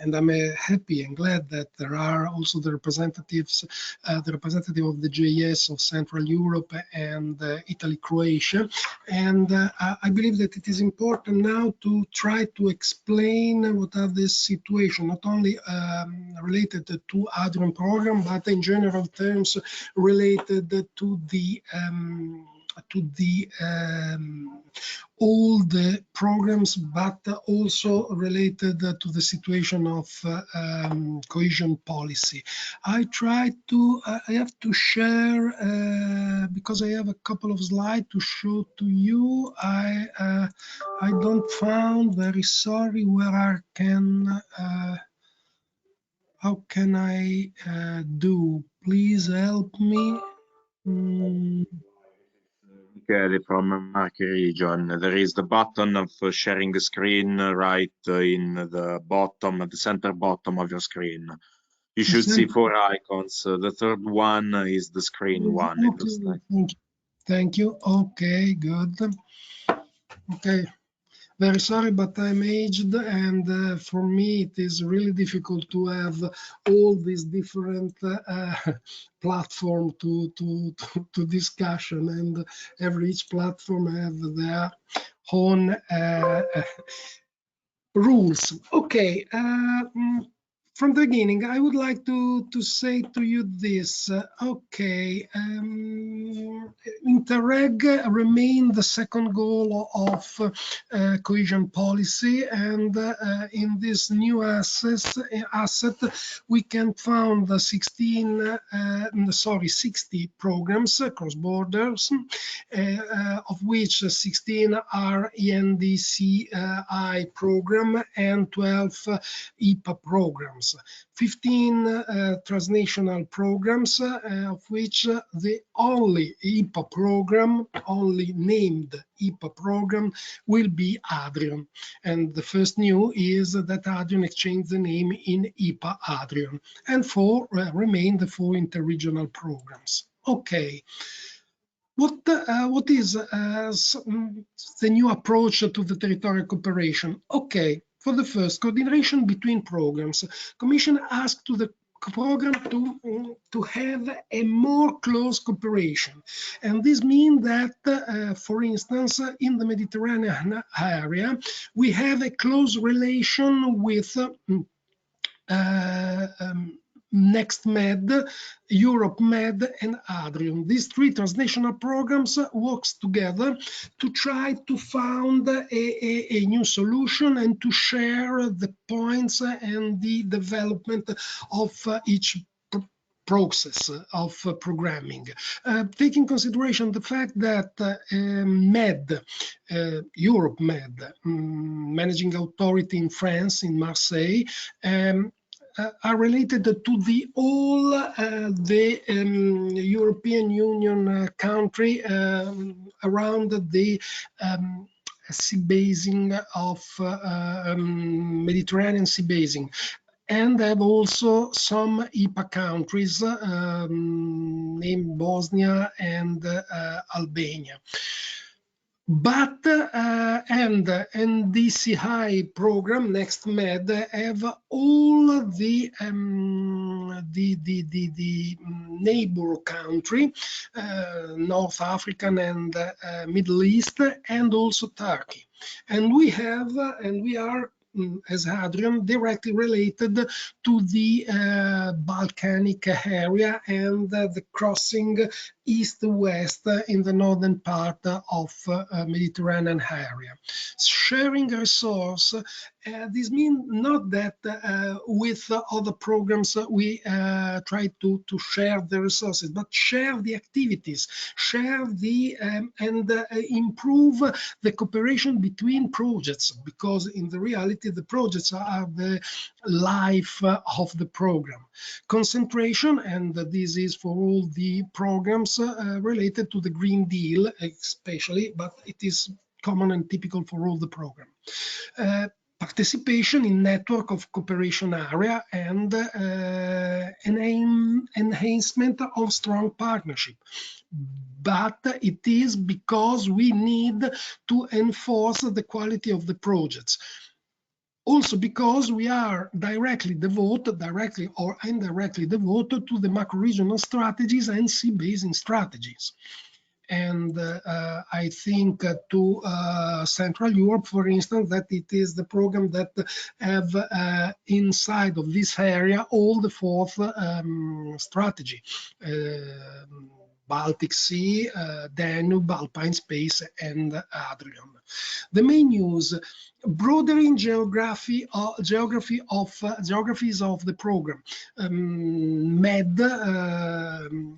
and I'm happy and glad that there are also the representatives, the representative of the CEI-ES of Central Europe and Italy-Croatia, and I believe that it is important now to try to explain what are the situation, not only related to Adrian program, but in general terms related to the all the programs, but also related to the situation of cohesion policy. I try to, I have to share, because I have a couple of slides to show to you. I don't found, very sorry, where I can, how can I do? Please help me. From Marche region, there is the button of sharing the screen right in the bottom, the center bottom of your screen. You should see 4 icons. The third one is the screen one. It looks like. Thank you. Okay, good. Okay. Very sorry, but I'm aged, and for me it is really difficult to have all these different platform to discussion, and each platform have their own rules. Okay. From the beginning, I would like to say to you this. Okay, Interreg remain the second goal of cohesion policy, and in this new asset, we can found 60 programs across borders, of which 16 are ENDCI program and 12 IPA programs. programs, 15 transnational programs, of which the only IPA program, only named IPA program, will be Adrian. And the first news is that Adrian exchanged the name in IPA Adrian, and 4 remain the 4 interregional programs. Okay. What is the new approach to the territorial cooperation? Okay, for the first, coordination between programs. Commission asked to the program to have a more close cooperation, and this means that, for instance, in the Mediterranean area, we have a close relation with NextMed, EuropeMed, and Adrian. These 3 transnational programs works together to try to find a new solution and to share the points and the development of each process of programming, taking consideration the fact that EuropeMed, managing authority in France, in Marseille, are related to all the European Union country around the sea basin of Mediterranean sea basin, and have also some IPA countries named Bosnia and Albania. But and the CEI program NextMed have all the neighbor country, North African and Middle East, and also Turkey. And we are as Adrian directly related to the Balkanic area and the crossing east-west in the northern part of Mediterranean area. Sharing resource, this means not that with other programs we try to share the resources, but share the activities, share the and improve the cooperation between projects, because in the reality the projects are the life of the program. Concentration, and this is for all the programs related to the Green Deal especially, but it is common and typical for all the program. Participation in network of cooperation area and enhancement of strong partnership. But it is because we need to enforce the quality of the projects. Also because we are directly or indirectly devoted to the macro-regional strategies and sea basin strategies. And I think to Central Europe, for instance, that it is the program that have inside of this area all the 4th strategy. Baltic Sea, Danube, Alpine Space, and Adrian. The main news: broadening geographies of the program.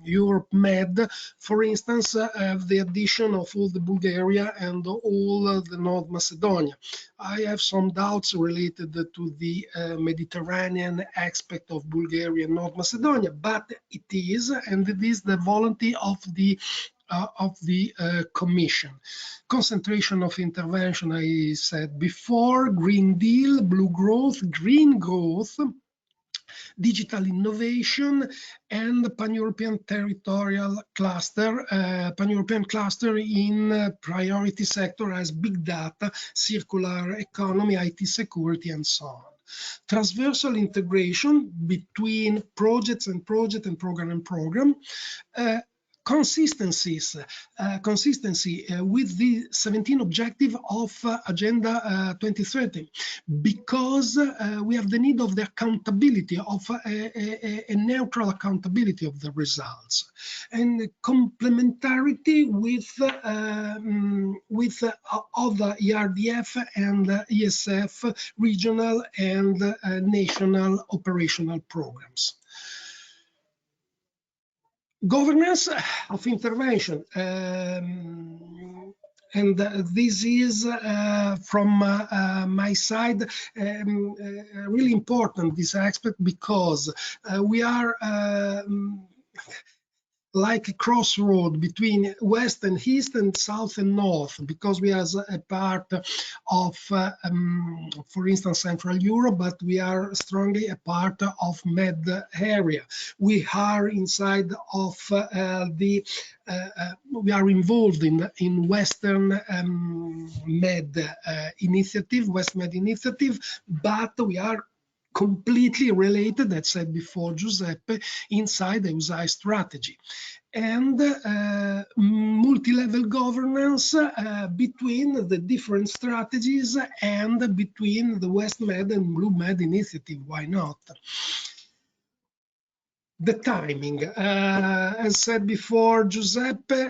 EuropeMed, for instance, have the addition of all the Bulgaria and all the North Macedonia. I have some doubts related to the Mediterranean aspect of Bulgaria and North Macedonia, but it is, and it is the volunteer of the Commission. Concentration of intervention, I said before, Green Deal, blue growth, green growth, digital innovation, and pan-European territorial cluster, pan-European cluster in priority sector as big data, circular economy, IT security, and so on. Transversal integration between projects and project and program. Consistency with the 17 objective of Agenda 2030, because we have the need of the accountability of a neutral accountability of the results, and complementarity with other ERDF and ESF regional and national operational programs. Governance of intervention. and this is from my side really important, this aspect, because we are like a crossroad between west and east and south and north, because we are a part of, for instance, Central Europe, but we are strongly a part of Med area. We are inside of we are involved in Western Med initiative, West Med initiative, but we are completely related, as said before Giuseppe, inside the EUSAIR strategy. And multi-level governance between the different strategies and between the West Med and Blue Med initiative. Why not? The timing, as said before Giuseppe,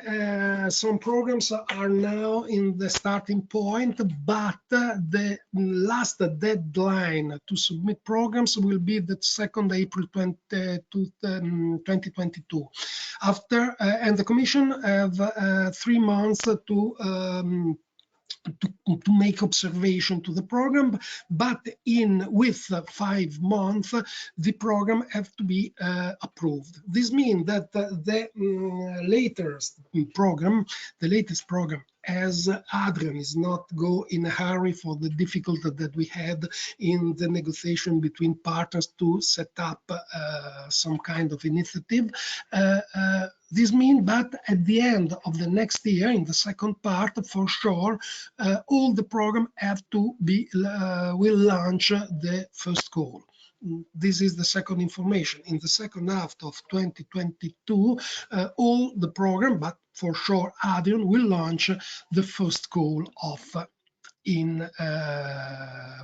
some programs are now in the starting point, but the last deadline to submit programs will be the 2nd April 2022. After, and the Commission have 3 months to make observation to the program, but with 5 months the program have to be approved. This means that the latest program, as Adrian is not go in a hurry for the difficulty that we had in the negotiation between partners to set up some kind of initiative. This means that at the end of the next year, in the second part, for sure, all the program have to be will launch the first call. This is the second information. In the second half of 2022, all the program, but for sure, Adrian will launch the first call of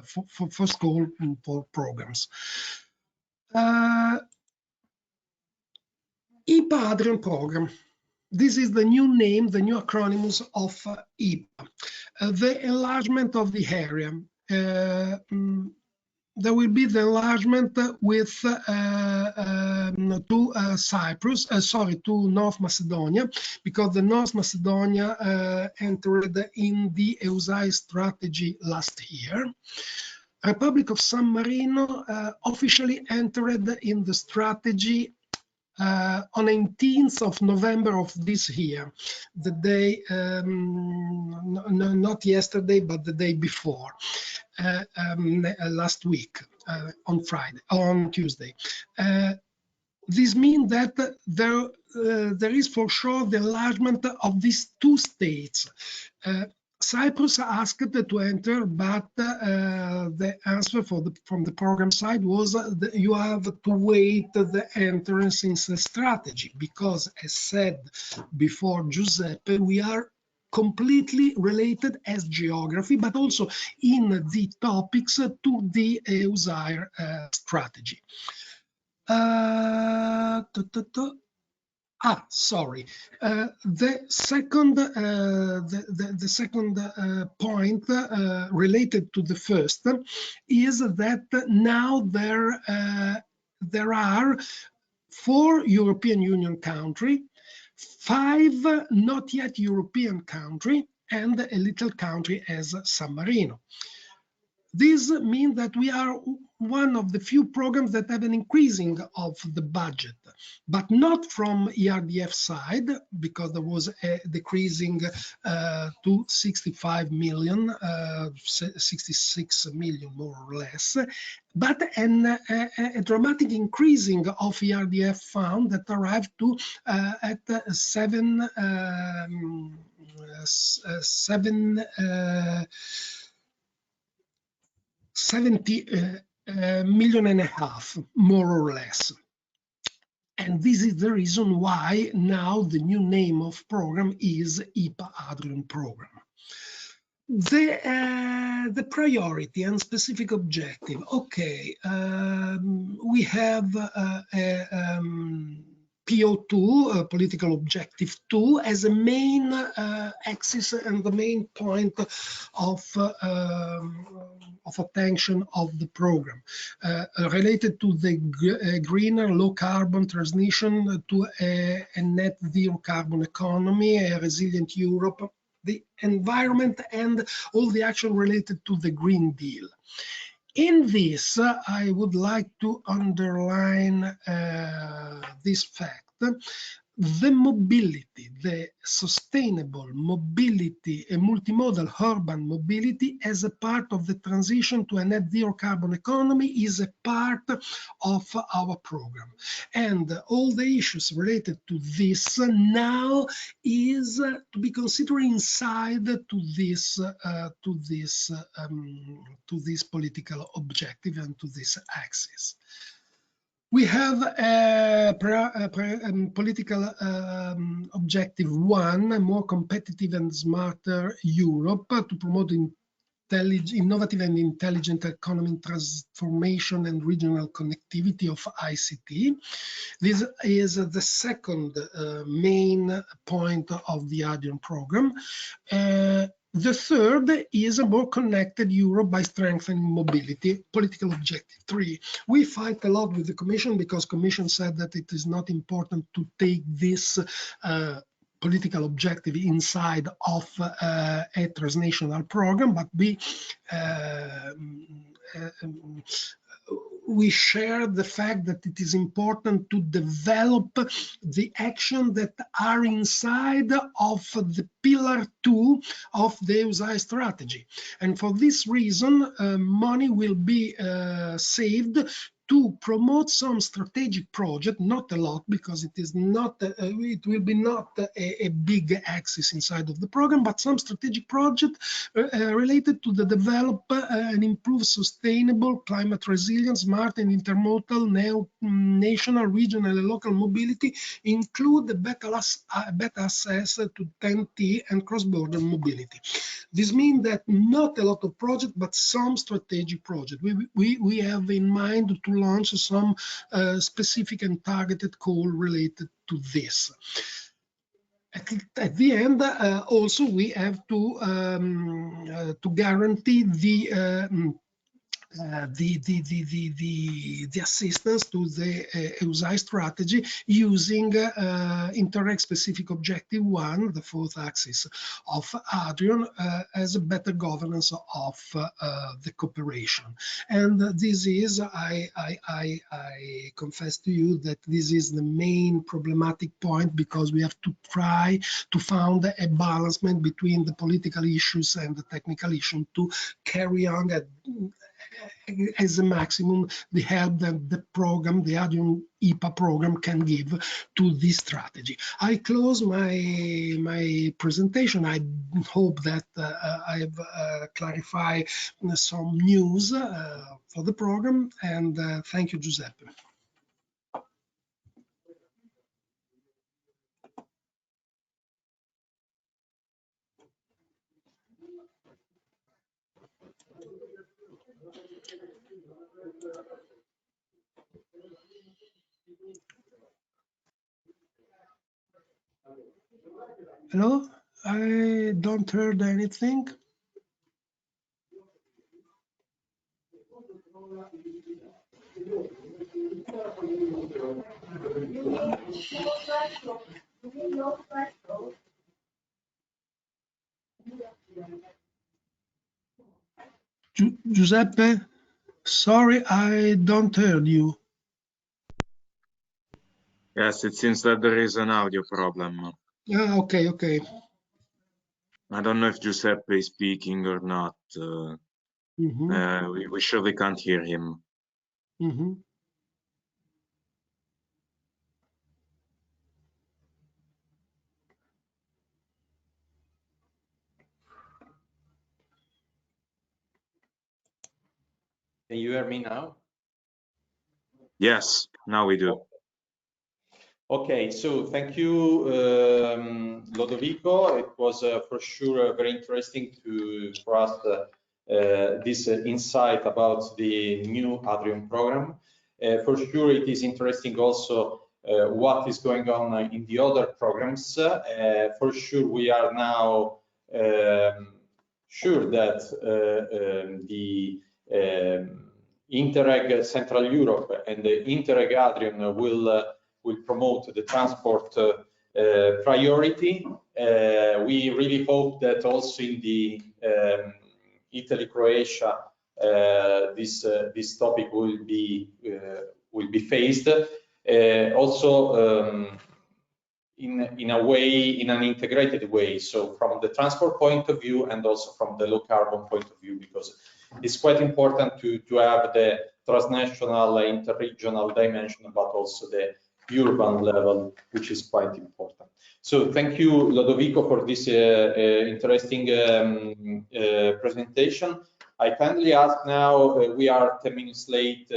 for first call for programs. IPA Adrian program. This is the new name, the new acronyms of IPA. The enlargement of the area. There will be the enlargement with to Cyprus, to North Macedonia, because the North Macedonia entered in the EUSAIR strategy last year. Republic of San Marino officially entered in the strategy on 19th of November of this year, the day, not yesterday, but the day before, last week, on Tuesday. This means that there is for sure the enlargement of these 2 states. Cyprus asked to enter, but the answer from the program side was that you have to wait the entrance in the strategy, because, as said before Giuseppe, we are completely related as geography, but also in the topics to the EUSAIR strategy. Sorry. The second point related to the first is that now there are 4 European Union countries, 5 not yet European countries, and a little country as San Marino. This means that we are one of the few programs that have an increasing of the budget, but not from ERDF side, because there was a decreasing to 65 million, 66 million more or less, but a dramatic increasing of ERDF fund that arrived to at 70.5 million, more or less. And this is the reason why now the new name of program is IPA Adrian program. The priority and specific objective. Okay, we have PO2, political objective 2, as a main axis and the main point of attention of the program, related to the greener, low carbon transition to a net zero carbon economy, a resilient Europe, the environment and all the action related to the Green Deal. In this, I would like to underline this fact. The mobility, the sustainable mobility, a multimodal urban mobility as a part of the transition to a net zero carbon economy is a part of our program. And all the issues related to this now is to be considered inside to this political objective and to this axis. We have a political objective 1, a more competitive and smarter Europe, to promote innovative and intelligent economy transformation and regional connectivity of ICT. This is the second main point of the Adrian program. The third is a more connected Europe by strengthening mobility, political objective 3. We fight a lot with the Commission because Commission said that it is not important to take this political objective inside of a transnational program, but we share the fact that it is important to develop the action that are inside of the pillar 2 of the EUSAIR strategy. And for this reason, money will be saved to promote some strategic project, not a lot, because it is not, it will be not a big axis inside of the program, but some strategic project related to the develop and improve sustainable, climate resilient, smart and intermodal, national, regional and local mobility, include the better access to TEN-T and cross-border mobility. This means that not a lot of project, but some strategic project. We have in mind to launch some specific and targeted call related to this. At the end, also we have to guarantee the assistance to the EUSAIR strategy using INTERREG specific objective 1, the 4th axis of Adrian, as a better governance of the cooperation. And this is, I confess to you that this is the main problematic point, because we have to try to find a balancement between the political issues and the technical issue to carry on as a maximum the help that the program, the Adrian IPA program, can give to this strategy. I close my presentation. I hope that I have clarified some news for the program, and thank you, Giuseppe. Hello, I don't heard anything. Giuseppe, sorry, I don't heard you. Yes, it seems that there is an audio problem. Okay. I don't know if Giuseppe is speaking or not. We surely can't hear him. Can you hear me now? Yes, now we do. Okay, so thank you, Lodovico. It was for sure very interesting for us this insight about the new Adrian program. For sure, it is interesting also what is going on in the other programs. For sure, we are now sure that the INTERREG Central Europe and the INTERREG Adrian will promote the transport priority. we really hope that also in the Italy-Croatia this topic will be faced. Also in a way, in an integrated way, so from the transport point of view and also from the low carbon point of view, because it's quite important to have the transnational, interregional dimension, but also the urban level, which is quite important. So thank you, Lodovico, for this interesting presentation. I kindly ask now, we are 10 minutes late,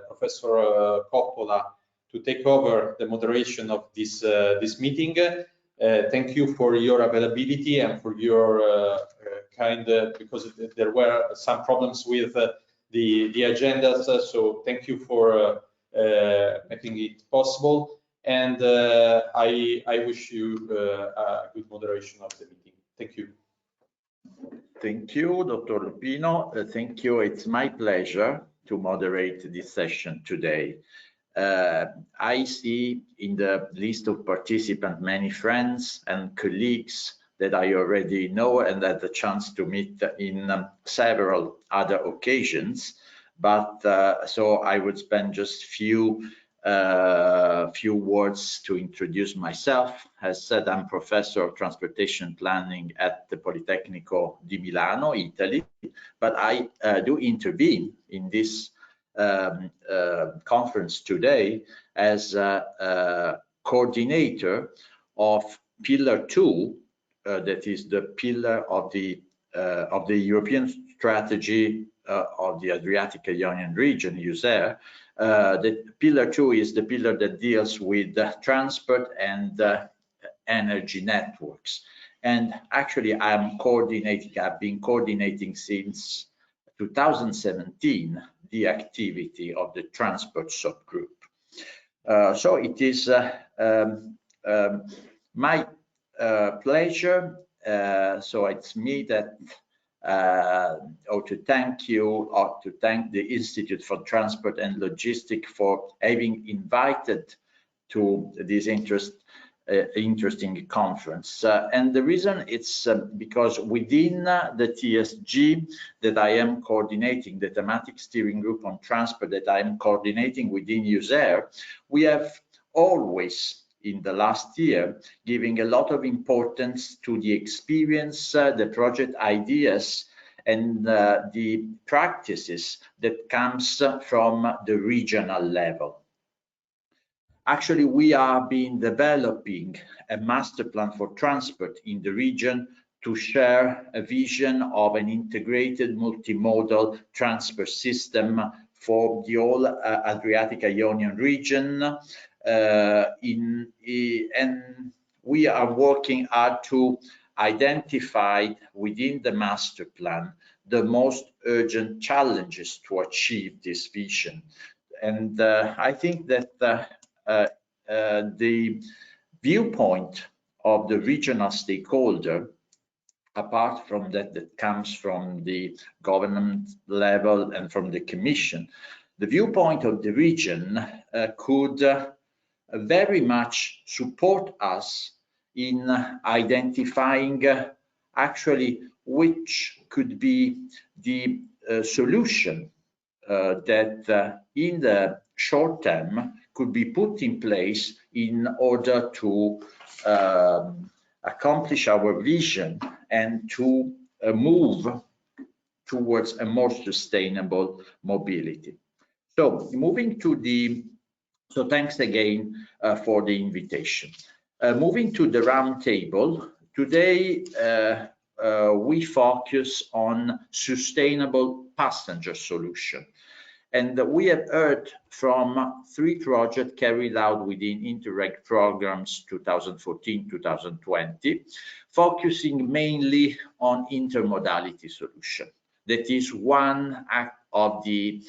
Professor Coppola, to take over the moderation of this meeting. Thank you for your availability and for your because there were some problems with the agendas, so thank you for making it possible. And I wish you a good moderation of the meeting. Thank you. Thank you, Dr. Luppino. Thank you. It's my pleasure to moderate this session today. I see in the list of participants many friends and colleagues that I already know and had the chance to meet in several other occasions. But so I would spend just few words to introduce myself. As said, I'm Professor of Transportation Planning at the Politecnico di Milano, Italy, but I do intervene in this conference today as a coordinator of Pillar 2, that is the pillar of the European strategy of the Adriatic-Ionian region, EUSAIR. The Pillar 2 is the pillar that deals with transport and energy networks. And actually, I've been coordinating since 2017 the activity of the transport subgroup. So it is my pleasure. So it's me that to thank you, or to thank the Institute for Transport and Logistics for having invited to this interesting conference. And the reason it's because within the TSG that I am coordinating, the thematic steering group on transport that I am coordinating within EUSAIR, we have always in the last year giving a lot of importance to the experience, the project ideas and the practices that comes from the regional level. Actually, we are developing a master plan for transport in the region to share a vision of an integrated multimodal transport system for the whole Adriatic-Ionian region. And we are working hard to identify within the master plan the most urgent challenges to achieve this vision. And I think that the viewpoint of the regional stakeholder, apart from that comes from the government level and from the Commission, the viewpoint of the region could very much support us in identifying actually which could be the solution that in the short term could be put in place in order to accomplish our vision and to move towards a more sustainable mobility. So moving to the, so thanks again for the invitation. Moving to the round table, today we focus on sustainable passenger solution. And we have heard from 3 projects carried out within INTERREG Programmes 2014-2020, focusing mainly on intermodality solution. That is one of the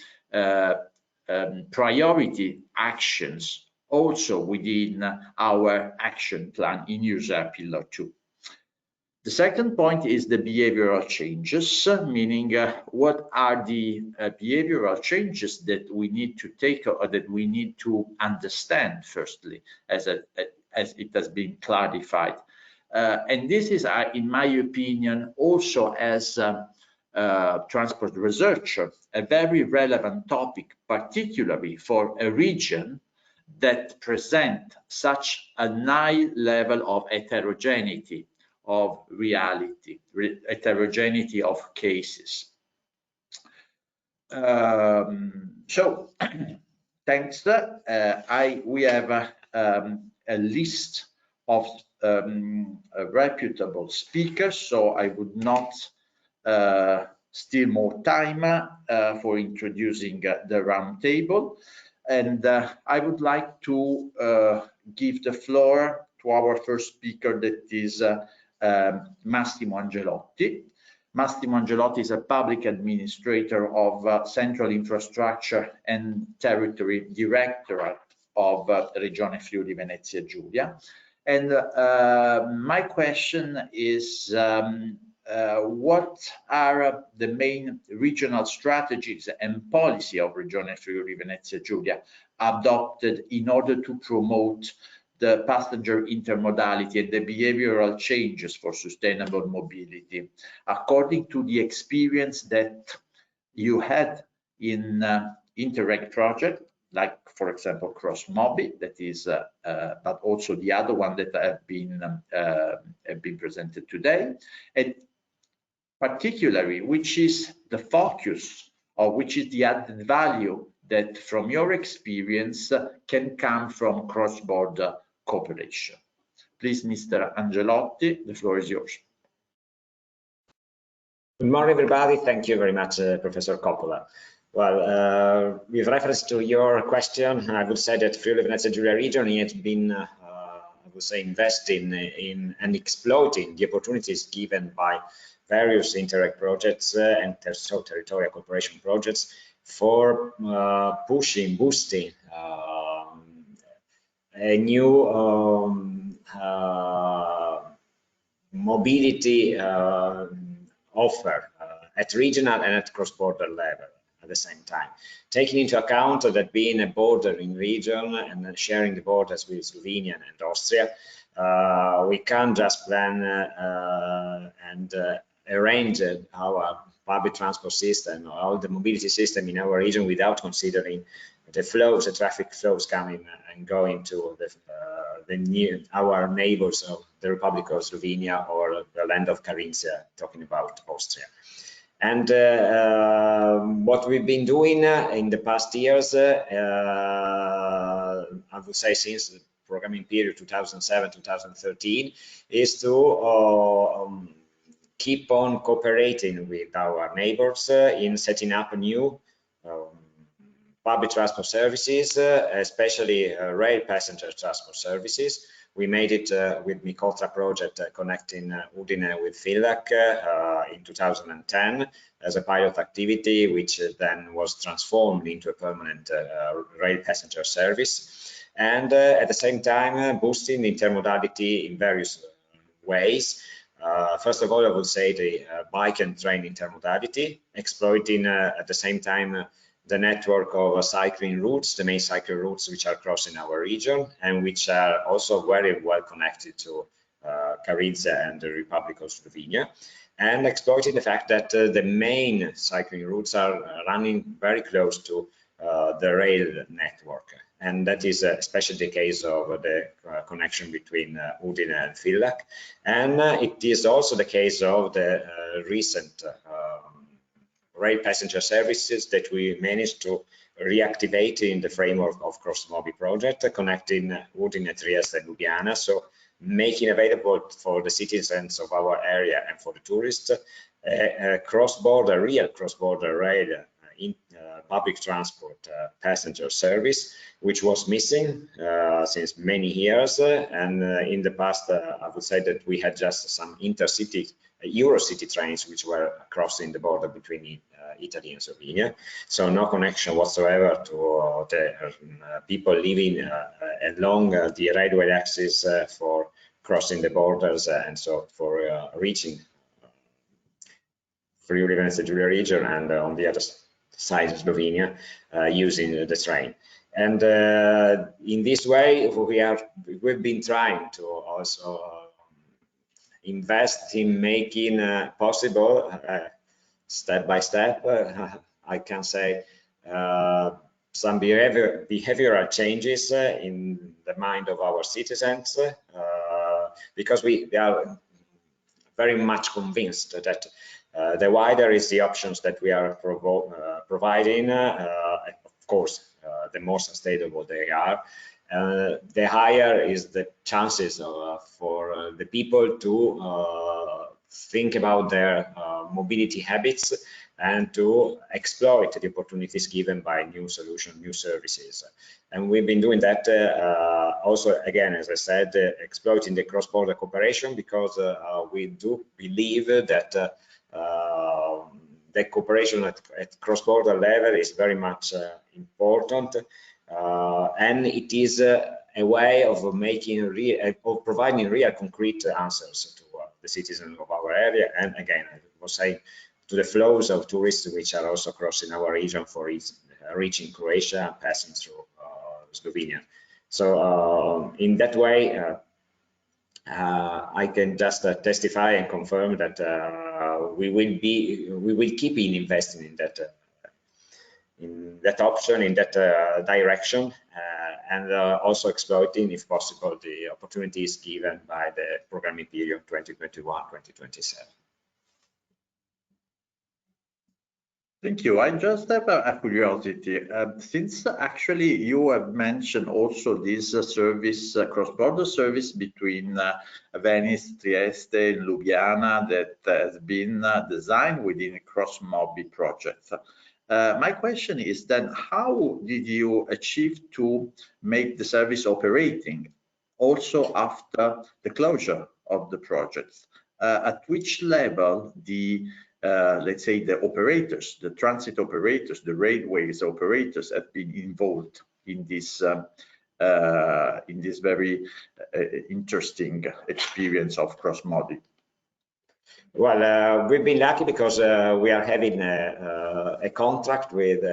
priority actions also within our action plan in EUSAIR Pillar 2. The second point is the behavioral changes, meaning what are the behavioral changes that we need to take or that we need to understand firstly, as it has been clarified And this is, in my opinion, also as transport researcher, a very relevant topic, particularly for a region that present such a high level of heterogeneity of reality, heterogeneity of cases. So thanks. We have a list of reputable speakers, so I would not steal more time for introducing the roundtable. And I would like to give the floor to our first speaker, that is Massimo Angelotti. Massimo Angelotti is a public administrator of Central Infrastructure and Territory Directorate of Regione Friuli-Venezia-Giulia. And my question is, what are the main regional strategies and policy of Regione Friuli-Venezia-Giulia adopted in order to promote the passenger intermodality and the behavioral changes for sustainable mobility, according to the experience that you had in INTERREG project, like, for example, Cross-Mobi, that is, but also the other one that have been presented today, and particularly, which is the focus, or which is the added value that, from your experience, can come from cross-border cooperation. Please, Mr. Angelotti, the floor is yours. Good morning, everybody. Thank you very much, Professor Coppola. Well, with reference to your question, I would say that Friuli-Venezia-Giulia region has been, I would say, investing in and exploiting the opportunities given by various INTERREG projects and territorial cooperation projects for boosting a new mobility offer at regional and at cross-border level at the same time, taking into account that being a bordering region and sharing the borders with Slovenia and Austria, we can't just plan and arrange our public transport system or all the mobility system in our region without considering the flows, the traffic flows coming and going to our neighbors of the Republic of Slovenia or the land of Carinthia, talking about Austria. And what we've been doing in the past years, I would say since the programming period 2007-2013, is to keep on cooperating with our neighbors in setting up new public transport services, especially rail passenger transport services. We made it with Mikotra project connecting Udine with Villach in 2010 as a pilot activity, which then was transformed into a permanent rail passenger service. And at the same time, boosting intermodality in various ways. First of all, I would say the bike and train intermodality, exploiting at the same time the network of cycling routes, the main cycling routes which are crossing our region and which are also very well connected to Carinthia and the Republic of Slovenia, and exploiting the fact that the main cycling routes are running very close to the rail network. And that is especially the case of the connection between Udine and Villach. And it is also the case of the recent rail passenger services that we managed to reactivate in the framework of Cross-Mobi project, connecting Udine, Trieste and Ljubljana, so making available for the citizens of our area and for the tourists a cross-border, real cross-border rail in public transport passenger service, which was missing since many years. And in the past, I would say that we had just some intercity Eurocity trains which were crossing the border between Italy and Slovenia, so no connection whatsoever to the people living along the railway axis for crossing the borders and so for reaching Friuli-Venezia-Giulia region and on the other side of Slovenia using the train. And in this way, we've been trying to also invest in making possible step by step, I can say, some behavioral changes in the mind of our citizens, because we are very much convinced that the wider is the options that we are providing, of course, the more sustainable they are, the higher is the chances for the people to think about their mobility habits and to exploit the opportunities given by new solutions, new services. And we've been doing that also, again, as I said, exploiting the cross-border cooperation, because we do believe that the cooperation at cross-border level is very much important, and it is a way of making of providing real concrete answers to the citizens of our area, and again, I was saying, to the flows of tourists which are also crossing our region for reaching Croatia and passing through Slovenia. So in that way, I can just testify and confirm that we will keep investing in that option, in that direction, and also exploiting, if possible, the opportunities given by the programming period 2021-2027. Thank you. I just have a curiosity. Since actually you have mentioned also this service, cross-border service between Venice, Trieste, and Ljubljana that has been designed within a cross-mobi project. My question is then, how did you achieve to make the service operating also after the closure of the project? At which level the let's say the operators, the transit operators, the railways operators have been involved in this very interesting experience of cross-mobi? Well, we've been lucky because we are having a contract with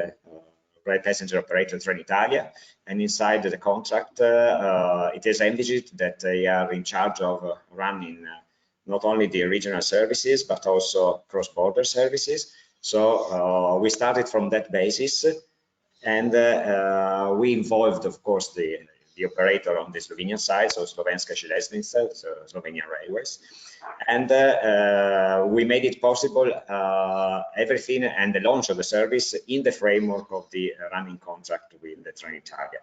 rail passenger operator Trenitalia, and inside the contract it is envisaged that they are in charge of running not only the regional services, but also cross-border services. So we started from that basis, and we involved, of course, the operator on the Slovenian side, so Slovenska železnica, so Slovenian Railways. And we made it possible, everything, and the launch of the service in the framework of the running contract with the Trenitalia.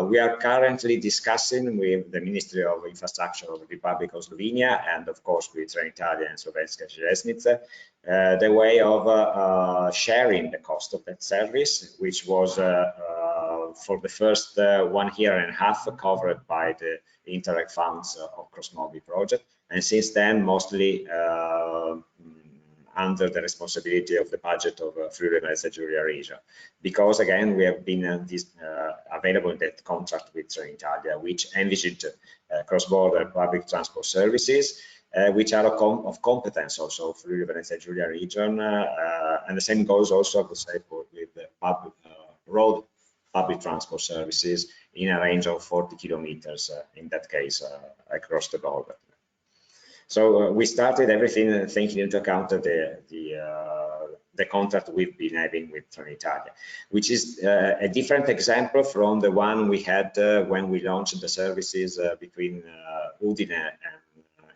We are currently discussing with the Ministry of Infrastructure of the Republic of Slovenia, and of course with Trenitalia and Slovenska železnica, the way of sharing the cost of that service, which was for the first 1.5 years covered by the INTERREG funds of cross-mobi project, and since then mostly under the responsibility of the budget of Friuli-Venezia-Giulia region, because again we have been available in that contract with Trenitalia, which envisaged cross-border public transport services, which are of competence also of Friuli-Venezia-Giulia region, and the same goes also, I would say, with the road public transport services in a range of 40 kilometers, in that case, across the border. So we started everything taking into account the contract we've been having with Trenitalia, which is a different example from the one we had when we launched the services between Udine and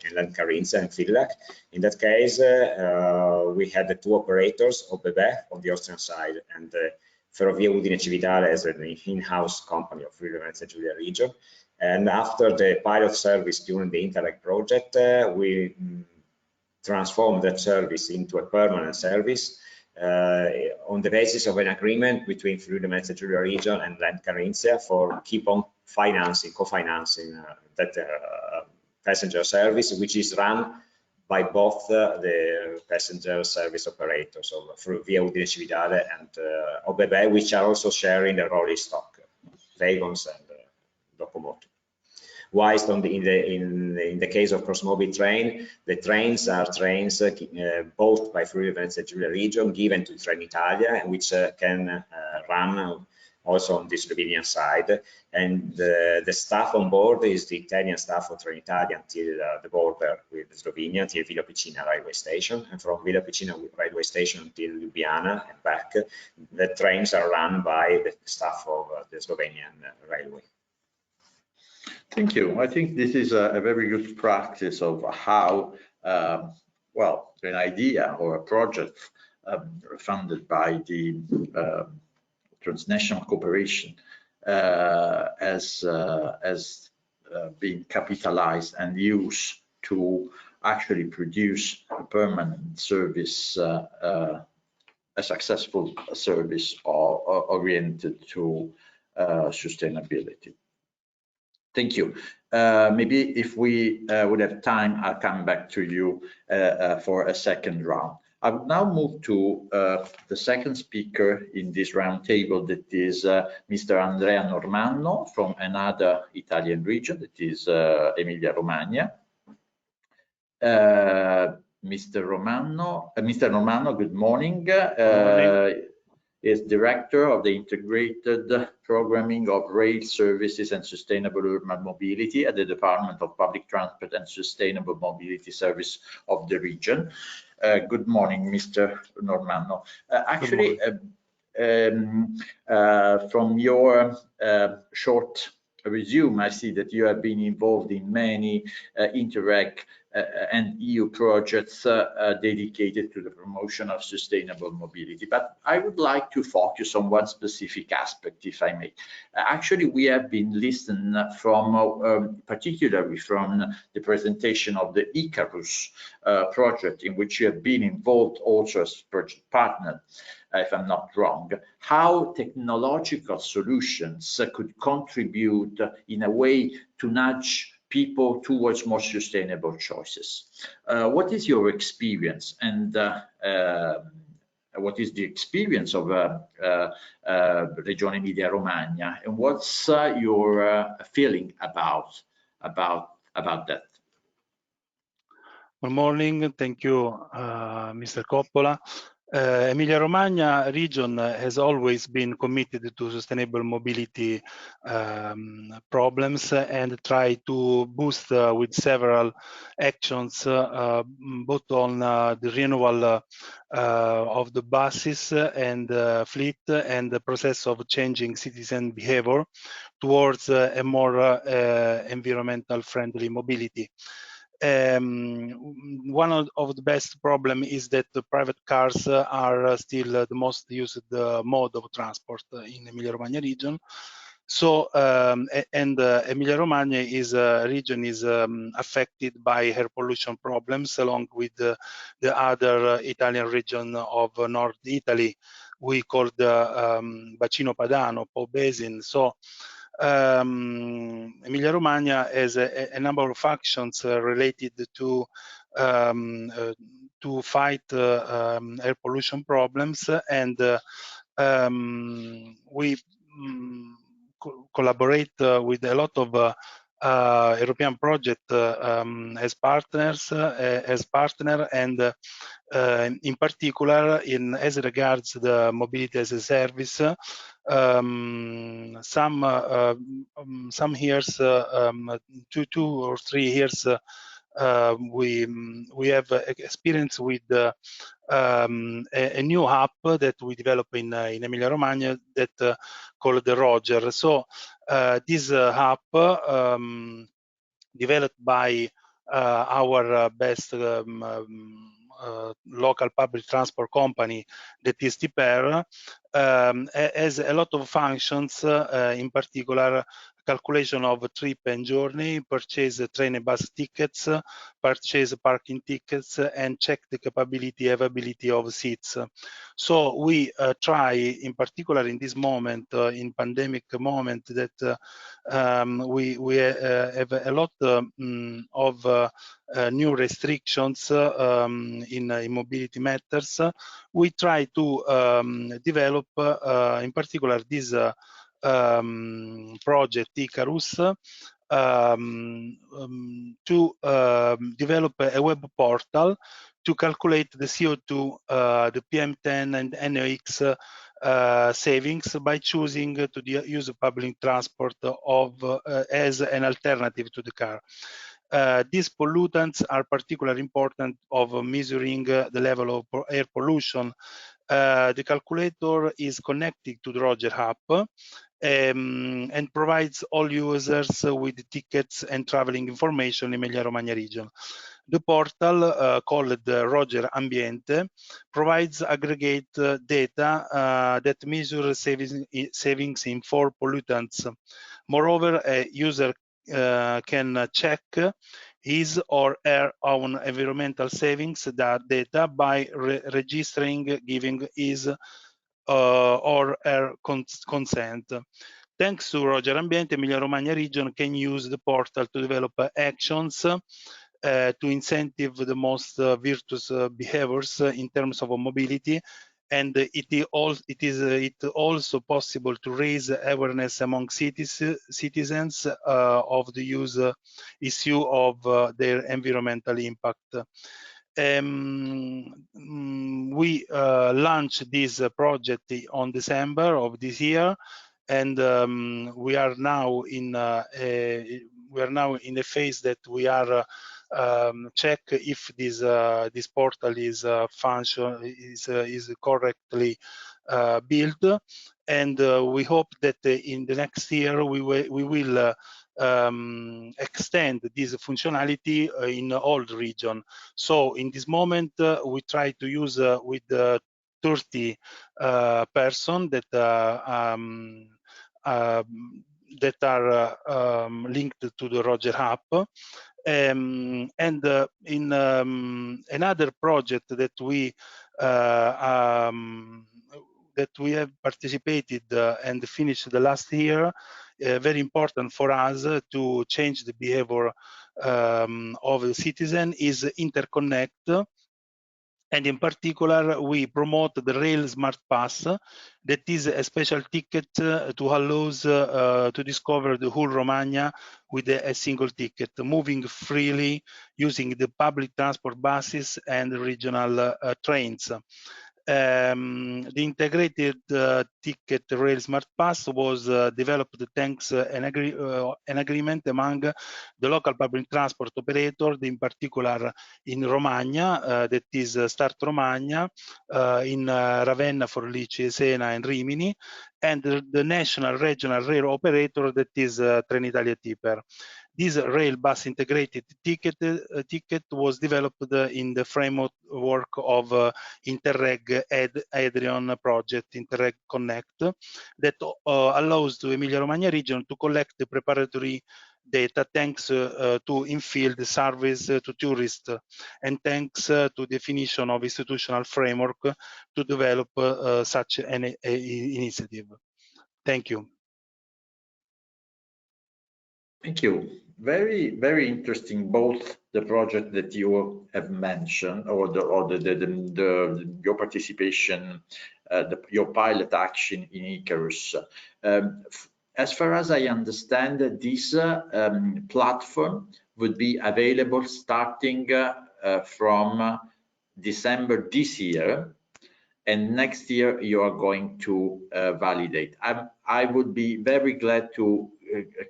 Emilia-Romagna and Villach. In that case, we had the two operators, OBB on the Austrian side and Ferrovie Udine Civitale as an in-house company of Friuli-Venezia-Giulia region. And after the pilot service during the INTERREG project, we transformed that service into a permanent service on the basis of an agreement between Friuli-Venezia-Giulia region and Emilia-Romagna for keep on co-financing that passenger service, which is run by both the passenger service operators of Ferrovie Udine Civitale and OBB, which are also sharing the rolling stock, wagons and locomotive. Whilst in the case of cross-mobi train, the trains are trains bought by Friuli-Venezia-Giulia region, given to Trenitalia, which can run also on the Slovenian side. And the staff on board is the Italian staff of Trenitalia until the border with Slovenia, until Villa Picina railway station. And from Villa Picina railway station until Ljubljana and back, the trains are run by the staff of the Slovenian railway. Thank you. I think this is a very good practice of how, well, an idea or a project funded by the transnational cooperation has been capitalized and used to actually produce a permanent service, a successful service oriented to sustainability. Thank you. Maybe if we would have time, I'll come back to you for a second round. I would now move to the second speaker in this roundtable, that is Mr. Andrea Normanno from another Italian region, that is Emilia-Romagna. Mr. Normanno, good morning. Is Director of the Integrated Programming of Rail Services and Sustainable Urban Mobility at the Department of Public Transport and Sustainable Mobility Service of the region. Good morning, Mr. Normanno. Actually, from your short resume, I see that you have been involved in many INTERREG and EU projects dedicated to the promotion of sustainable mobility. But I would like to focus on one specific aspect, if I may. Actually, we have been listening from, particularly from the presentation of the ICARUS project, in which you have been involved also as project partner, if I'm not wrong, how technological solutions could contribute in a way to nudge people towards more sustainable choices. What is your experience, and what is the experience of Region Emilia-Romagna, and what's your feeling about that? Good morning. Thank you, Mr. Coppola. Emilia-Romagna region has always been committed to sustainable mobility problems and try to boost with several actions, both on the renewal of the buses and fleet and the process of changing citizen behavior towards a more environmental friendly mobility. One of the best problem is that the private cars are still the most used mode of transport in Emilia-Romagna region. So, Emilia-Romagna region is affected by air pollution problems, along with the other Italian region of North Italy. We call the Bacino Padano, Po Basin. So, Emilia-Romagna has a number of actions related to fight air pollution problems, and we collaborate with a lot of European projects as partners, and in particular, as regards the mobility as a service. Some years, 2 or 3 years, we have experience with a new app that we developed in Emilia-Romagna that called the Roger. So this app developed by our best local public transport company, that is TPR, has a lot of functions, in particular calculation of trip and journey, purchase train and bus tickets, purchase parking tickets, and check the capability, availability of seats. So we try, in particular in this moment, in pandemic moment, that we have a lot of new restrictions in mobility matters. We try to develop, in particular, this project ICARUS to develop a web portal to calculate the CO2, the PM10 and NOx savings by choosing to use public transport as an alternative to the car. These pollutants are particularly important of measuring the level of air pollution. The calculator is connected to the Roger app and provides all users with tickets and traveling information in Emilia-Romagna region. The portal, called Roger Ambiente, provides aggregate data that measure savings in 4 pollutants. Moreover, a user can check his or her own environmental savings data by registering, giving his or her consent. Thanks to Roger Ambiente, Emilia-Romagna region can use the portal to develop actions to incentive the most virtuous behaviors in terms of mobility, and it also possible to raise awareness among citizens of the issue of their environmental impact. We launched this project on December of this year, and we are now in a phase that we are check if this portal is is correctly built, and we hope that in the next year we will extend this functionality in all the region. So in this moment we try to use with 30 person that are linked to the Roger app. And in another project that we have participated and finished the last year, very important for us to change the behavior of the citizen, is interconnect. And in particular, we promote the Rail Smart Pass, that is a special ticket to allow to discover the whole Romagna with a single ticket, moving freely using the public transport buses and regional trains. The integrated ticket Rail Smart Pass was developed thanks an agreement among the local public transport operator, in particular in Romagna, that is Start Romagna, in Ravenna, Forlì, Siena and Rimini, and the national regional rail operator, that is Trenitalia Tipper. This rail bus integrated ticket was developed in the framework of INTERREG Adrian project, INTERREG Connect, that allows the Emilia-Romagna region to collect the preparatory data thanks to in-field service to tourists, and thanks to definition of institutional framework to develop such an initiative. Thank you. Thank you. Very, very interesting, both the project that you have mentioned, or your participation, your pilot action in ICARUS. As far as I understand, this platform would be available starting from December this year, and next year you are going to validate. I would be very glad to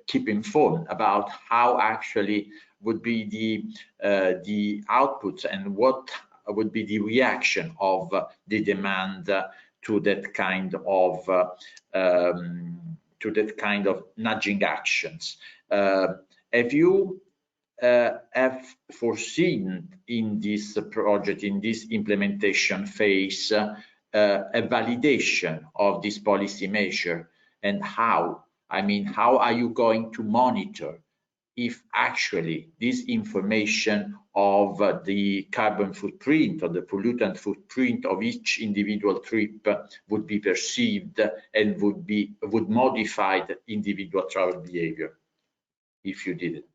keep informed about how actually would be the outputs and what would be the reaction of the demand to that kind of nudging actions. Have you have foreseen in this project, in this implementation phase, a validation of this policy measure, and how? I mean, how are you going to monitor if actually this information of the carbon footprint or the pollutant footprint of each individual trip would be perceived and would modify the individual travel behavior if you did it?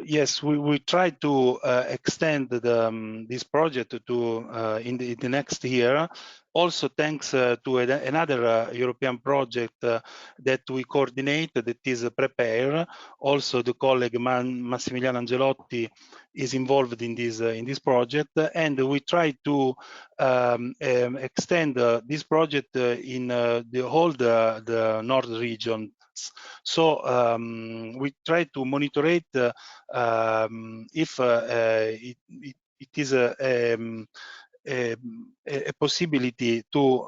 Yes, we try to extend this project to in the next year. Also, thanks to another European project that we coordinate, that is Prepare. Also, the colleague Massimiliano Angelotti is involved in this project, and we try to extend this project in the whole the North region. So we try to monitor it if it is a possibility to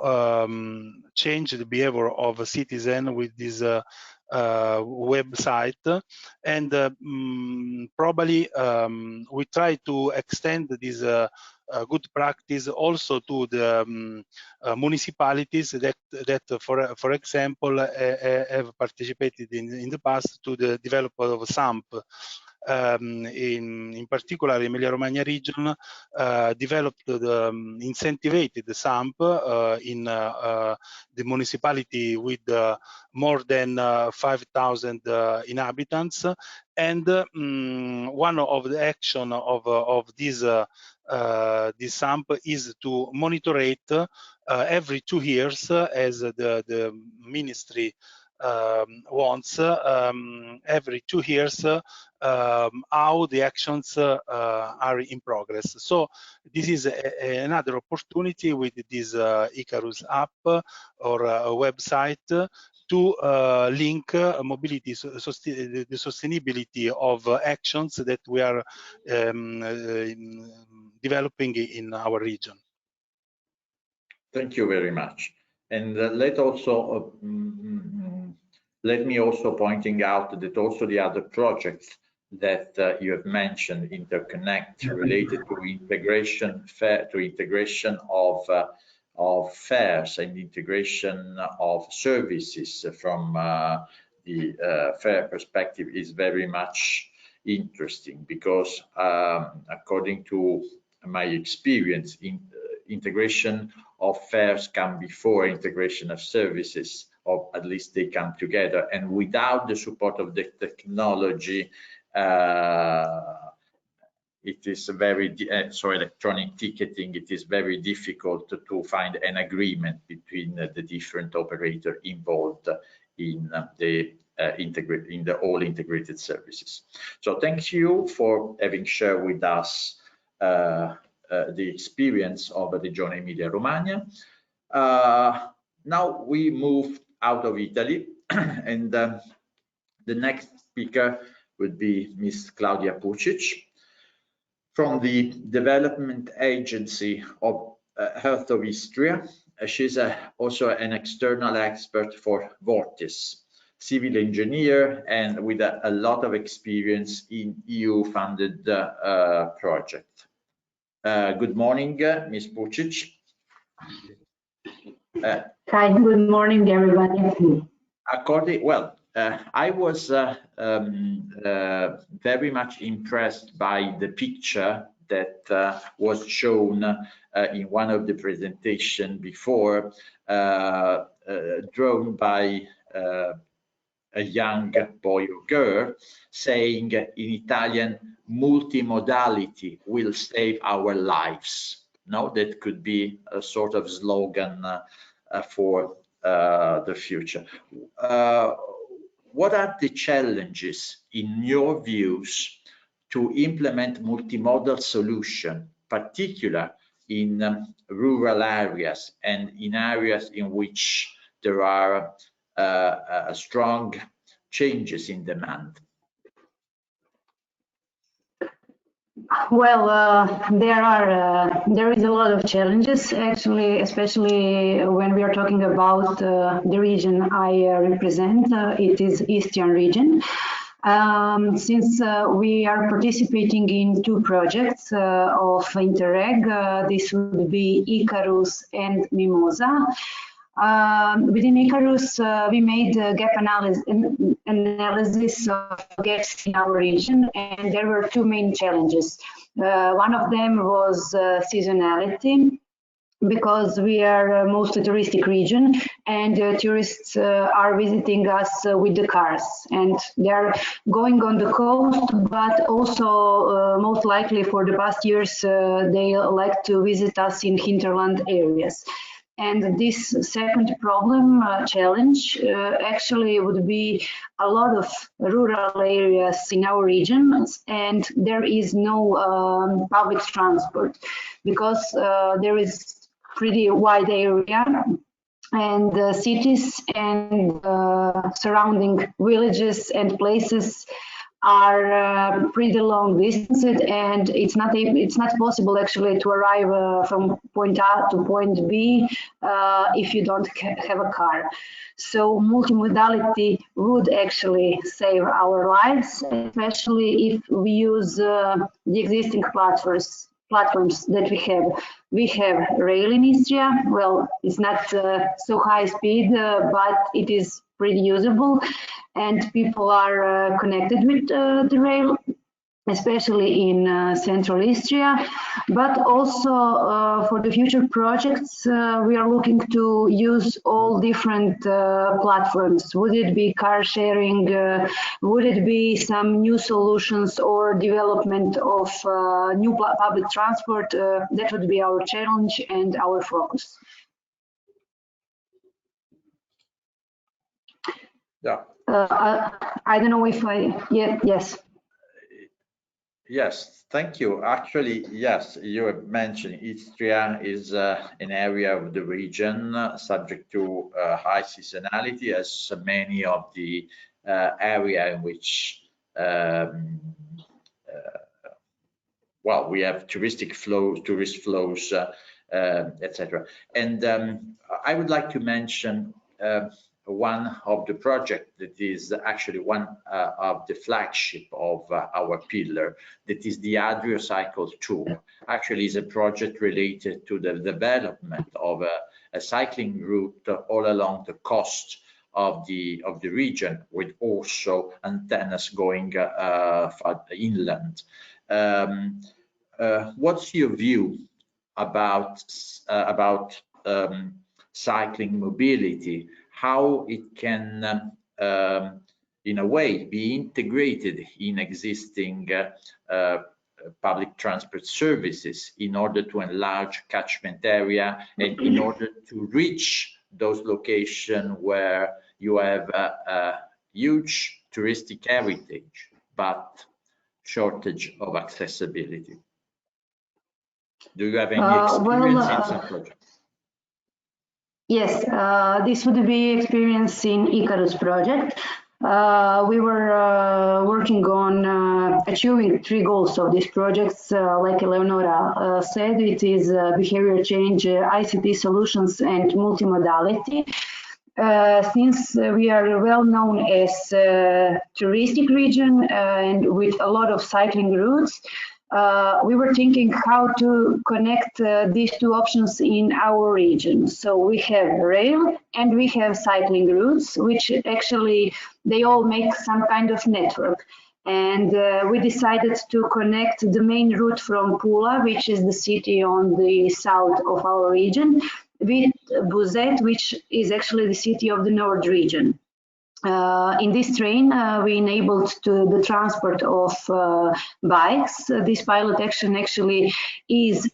change the behavior of a citizen with this website, and probably we try to extend this good practice also to the municipalities that for example have participated in the past to the development of SAMP. In particular, Emilia-Romagna Region developed incentivated the SAMP in the municipality with more than 5,000 inhabitants, and one of the action of this SAMP is to monitor it every 2 years, as the ministry wants, every 2 years how the actions are in progress. So this is another opportunity with this ICARUS app or a website to link mobility, the sustainability of actions that we are developing in our region. Thank you very much. And let me also pointing out that also the other projects that you have mentioned, interconnect, related to integration of fares and integration of services from the fare perspective, is very much interesting, because according to my experience, integration of fares come before integration of services, or at least they come together, and without the support of the technology, it is very electronic ticketing, it is very difficult to find an agreement between the different operators involved in the all integrated services. So thank you for having shared with us the experience of Regione Emilia-Romagna. Now we move out of Italy, and the next speaker would be Ms. Claudia Pučić from the Development Agency of Heart of Istria. She's also an external expert for Vortice, civil engineer, and with a lot of experience in EU-funded projects. Good morning, Ms. Pučić. Hi, good morning, everybody. I was very much impressed by the picture that was shown in one of the presentations before, drawn by a young boy or girl saying in Italian, multimodality will save our lives. No, that could be a sort of slogan for the future. What are the challenges, in your views, to implement multimodal solution, particularly in rural areas and in areas in which there are strong changes in demand? Well, there is a lot of challenges, actually, especially when we are talking about the region I represent. It is Eastern region. Since we are participating in 2 projects of INTERREG, this would be ICARUS and MIMOSA. Within ICARUS, we made a gap analysis of gaps in our region, and there were 2 main challenges. One of them was seasonality. because we are a mostly touristic region, and tourists are visiting us with the cars, and they are going on the coast, but also most likely for the past years they like to visit us in hinterland areas. And this second problem, challenge, actually would be a lot of rural areas in our region, and there is no public transport, because there is pretty wide area, and cities and surrounding villages and places are pretty long distances, and it's not possible actually to arrive from point A to point B if you don't have a car. So multimodality would actually save our lives, especially if we use the existing platforms that we have. We have rail in Istria. Well, it's not so high speed, but it is pretty usable, and people are connected with the rail, especially in central Istria. But also for the future projects, we are looking to use all different platforms. Would it be car sharing? Would it be some new solutions or development of new public transport? That would be our challenge and our focus. Yeah. I don't know if yes. Yes, thank you. Actually, yes, you have mentioned Istria is an area of the region subject to high seasonality, as many of the area in which well, we have tourist flows, etc. And I would like to mention one of the project that is actually one of the flagship of our pillar, that is the Adria Cycle Tour. Actually, is a project related to the development of a cycling route all along the coast of the region, with also antennas going inland. What's your view about cycling mobility? How it can, in a way, be integrated in existing public transport services in order to enlarge catchment area and in order to reach those locations where you have a huge touristic heritage, but shortage of accessibility. Do you have any experience in some projects? Yes, this would be experience in ICARUS project. We were working on achieving 3 goals of these projects. Like Eleonora said, it is behavior change, ICT solutions, and multimodality. Since we are well known as a touristic region and with a lot of cycling routes, we were thinking how to connect these 2 options in our region. So we have rail and we have cycling routes, which actually they all make some kind of network. And we decided to connect the main route from Pula, which is the city on the south of our region, with Buzet, which is actually the city of the north region. In this train, we enabled the transport of bikes. This pilot action actually is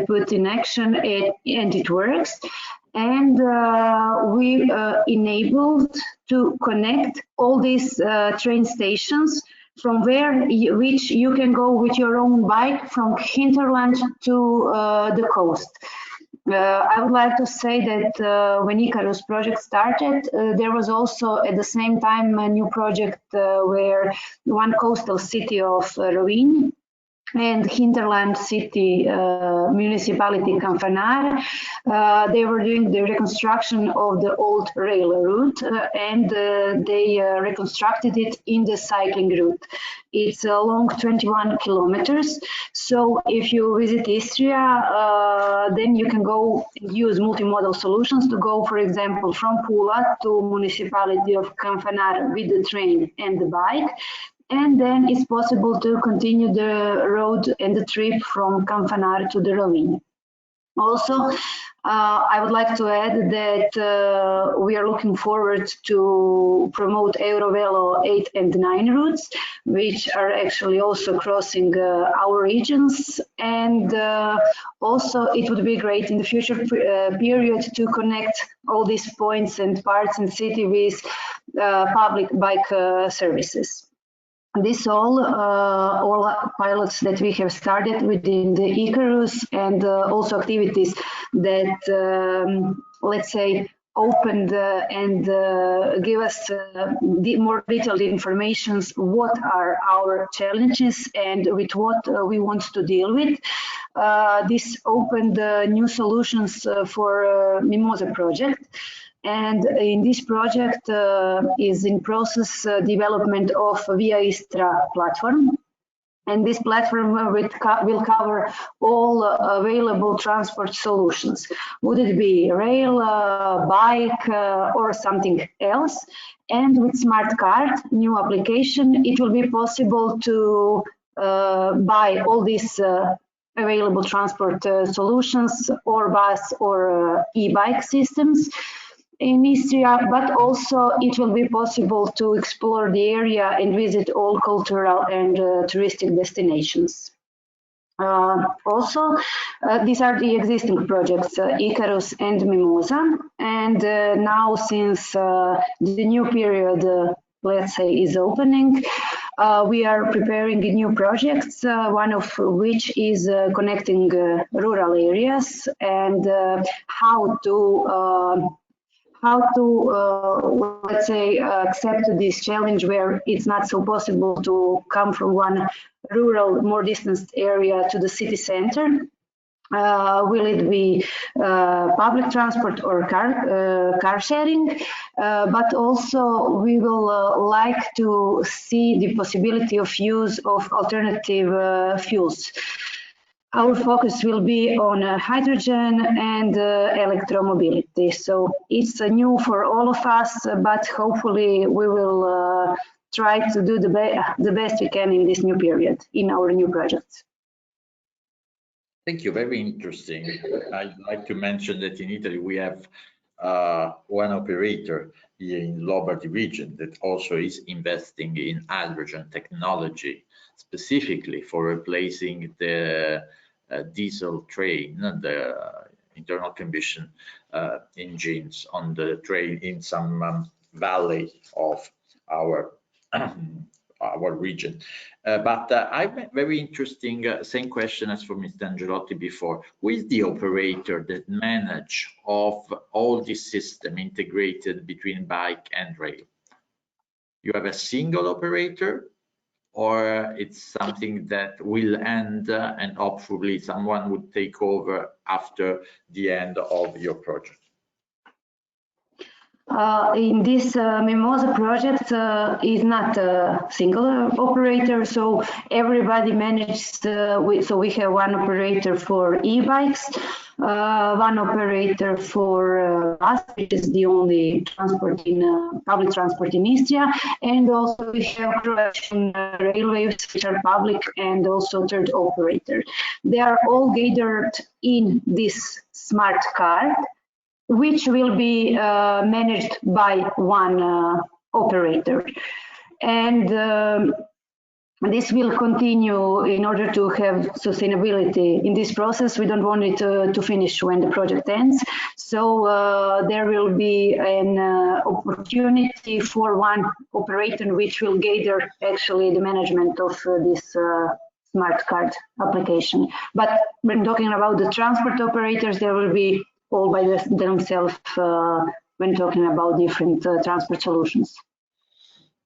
put in action, and it works. And we enabled to connect all these train stations from which you can go with your own bike from hinterland to the coast. I would like to say that when ICARUS project started, there was also at the same time a new project where one coastal city of Rovinj and hinterland city municipality Kanfanar, they were doing the reconstruction of the old rail route and they reconstructed it in the cycling route. It's a long 21 kilometers. So if you visit Istria, then you can go use multimodal solutions to go, for example, from Pula to municipality of Kanfanar with the train and the bike. And then it's possible to continue the road and the trip from Kanfanar to the Rovinj. Also, I would like to add that we are looking forward to promote Eurovelo 8 and 9 routes, which are actually also crossing our regions. And also, it would be great in the future period to connect all these points and parts in city with public bike services. This all pilots that we have started within the ICARUS and also activities that, let's say, opened and give us more detailed information what are our challenges and with what we want to deal with. This opened new solutions for MIMOSA project. And in this project is in process development of Via Istra platform. And this platform will cover all available transport solutions. Would it be rail, bike, or something else? And with Smart Card, new application, it will be possible to buy all these available transport solutions or bus or e-bike systems in Istria, but also it will be possible to explore the area and visit all cultural and touristic destinations. Also, these are the existing projects, ICARUS and MIMOSA, and now since the new period, let's say, is opening, we are preparing new projects, one of which is connecting rural areas and how to let's say, accept this challenge where it's not so possible to come from one rural, more distant area to the city center. Will it be public transport or car sharing? But also we will like to see the possibility of use of alternative fuels. Our focus will be on hydrogen and electromobility. So it's new for all of us, but hopefully we will try to do the best we can in this new period, in our new projects. Thank you, very interesting. I'd like to mention that in Italy we have one operator here in Lombardy region that also is investing in hydrogen technology, specifically for replacing the diesel train, the internal combustion engines on the train in some valley of our region. But I'm very interesting, same question as for Mr. Angelotti before. Who is the operator that manage of all this system integrated between bike and rail? You have a single operator, or it's something that will end and hopefully someone would take over after the end of your project? In this MIMOSA project is not a single operator, so everybody manages, so we have one operator for e-bikes, one operator for bus, which is the only transport in public transport in Istria, and also we have Croatian railways, which are public, and also third operator. They are all gathered in this smart card, which will be managed by one operator. And this will continue in order to have sustainability in this process. We don't want it to finish when the project ends. So there will be an opportunity for one operator which will gather actually the management of this smart card application. But when talking about the transport operators, there will be all by themselves when talking about different transport solutions.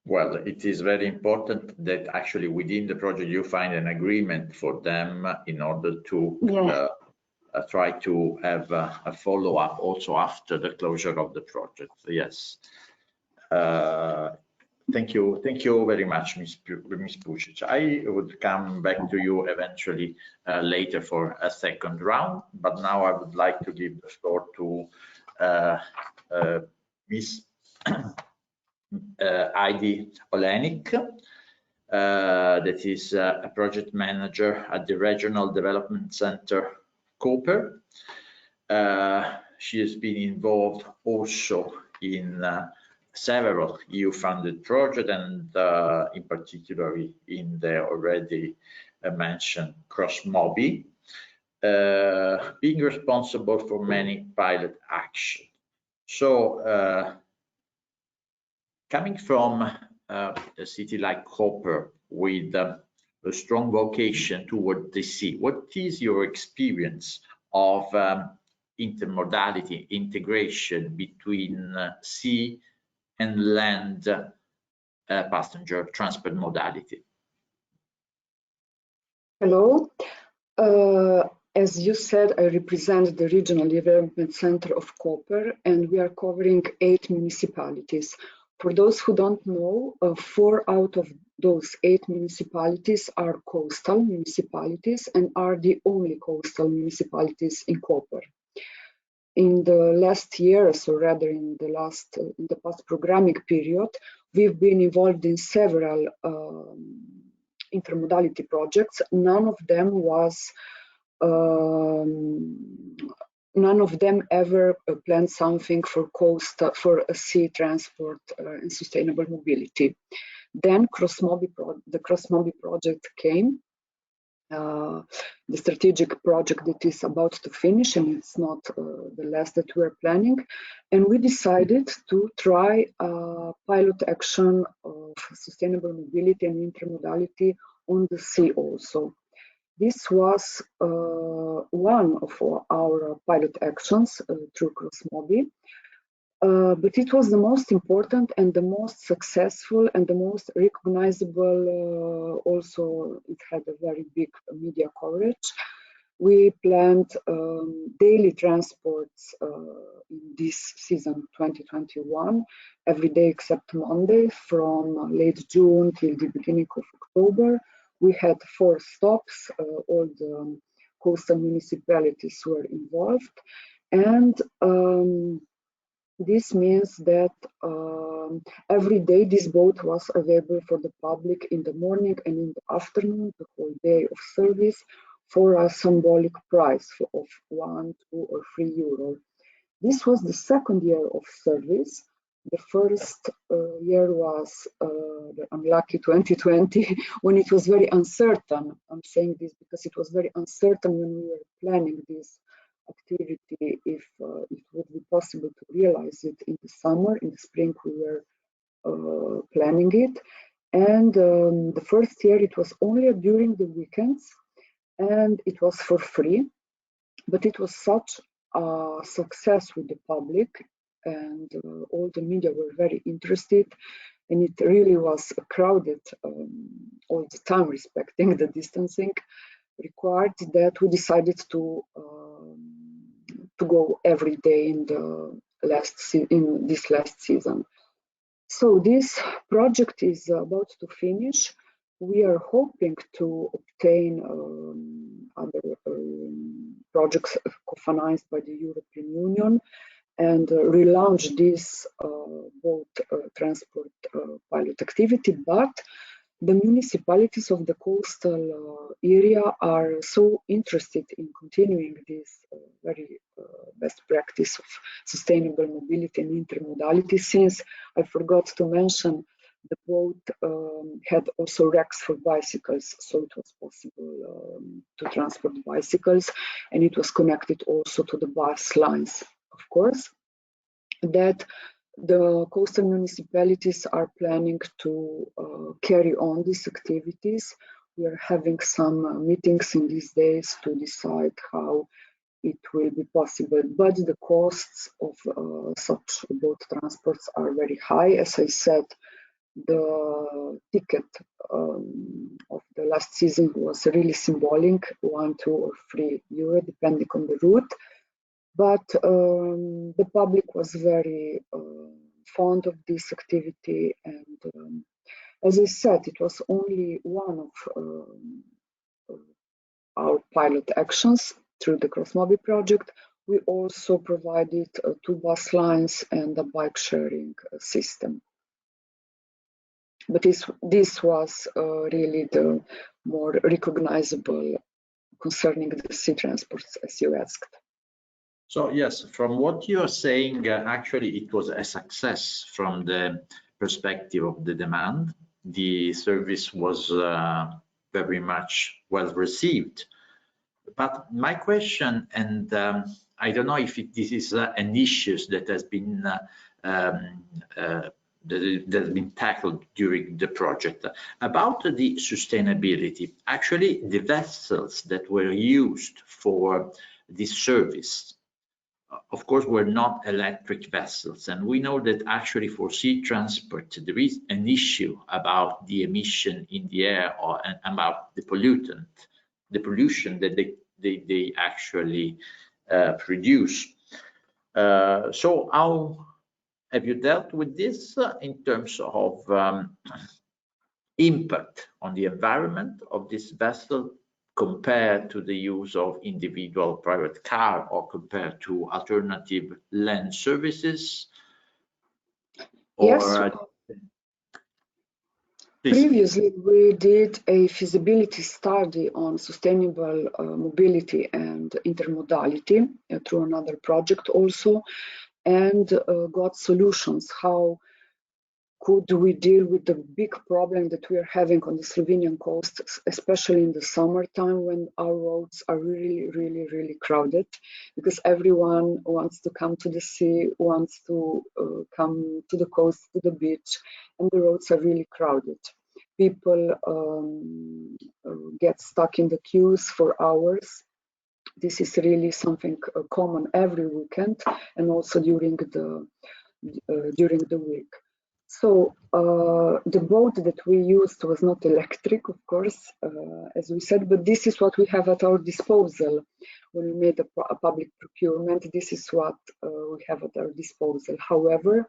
Well, it is very important that actually within the project you find an agreement for them in order to try to have a follow-up also after the closure of the project. Yes. Thank you very much, Ms. Pučić. I would come back to you eventually later for a second round, but now I would like to give the floor to Ms. Heidi Olenik, that is a project manager at the Regional Development Center Cooper. She has been involved also in several EU-funded projects, and in particular in the already mentioned CrossMobi, being responsible for many pilot actions. So, coming from a city like Koper with a strong vocation toward the sea, what is your experience of intermodality, integration between sea and land passenger transport modality? Hello. As you said, I represent the Regional Development Center of Koper, and we are covering 8 municipalities. For those who don't know, 4 out of those 8 municipalities are coastal municipalities and are the only coastal municipalities in Koper. In the last years, or rather in the past programming period, we've been involved in several intermodality projects. None of them ever planned something for sea transport and sustainable mobility. Then the CrossMobi project came, the strategic project that is about to finish, and it's not the last that we're planning. And we decided to try a pilot action of sustainable mobility and intermodality on the sea also. This was one of our pilot actions through CrossMobi, but it was the most important and the most successful and the most recognizable. Also, it had a very big media coverage. We planned daily transports in this season 2021, every day except Monday, from late June till the beginning of October. We had 4 stops, all the coastal municipalities were involved, and this means that every day this boat was available for the public in the morning and in the afternoon, the whole day of service, for a symbolic price of 1, 2, or 3 euro. This was the second year of service. The first year was the unlucky 2020, when it was very uncertain. I'm saying this because it was very uncertain when we were planning this activity, if it would be possible to realize it in the summer. In the spring, we were planning it. And the first year, it was only during the weekends, and it was for free. But it was such a success with the public, and all the media were very interested, and it really was crowded all the time, respecting the distancing required, that we decided to go every day in this last season. So this project is about to finish. We are hoping to obtain other projects co-financed by the European Union and relaunch this boat transport pilot activity, but the municipalities of the coastal area are so interested in continuing this very best practice of sustainable mobility and intermodality, since I forgot to mention the boat had also racks for bicycles, so it was possible to transport bicycles, and it was connected also to the bus lines, of course, that the coastal municipalities are planning to carry on these activities. We are having some meetings in these days to decide how it will be possible, but the costs of such boat transports are very high. As I said, the ticket of the last season was really symbolic, 1, 2, or 3 euro, depending on the route. But the public was very fond of this activity, and as I said, it was only one of our pilot actions through the CrossMobi project. We also provided 2 bus lines and a bike sharing system. But this was really the more recognizable concerning the sea transports, as you asked. So yes, from what you are saying, actually it was a success from the perspective of the demand. The service was very much well received. But my question, and I don't know if this is an issue that has been tackled during the project, about the sustainability. Actually, the vessels that were used for this service, of course, were not electric vessels, and we know that actually for sea transport there is an issue about the emission in the air and about the pollution that they actually produce. So how have you dealt with this in terms of impact on the environment of this vessel compared to the use of individual private car or compared to alternative land services? Yes. Or, previously, we did a feasibility study on sustainable mobility and intermodality through another project also, and got solutions. How could we deal with the big problem that we are having on the Slovenian coast, especially in the summertime when our roads are really crowded, because everyone wants to come to the sea, wants to come to the coast, to the beach, and the roads are really crowded. People get stuck in the queues for hours. This is really something common every weekend and also during the week. So the boat that we used was not electric, of course, as we said, but this is what we have at our disposal. When we made a public procurement, this is what we have at our disposal. However,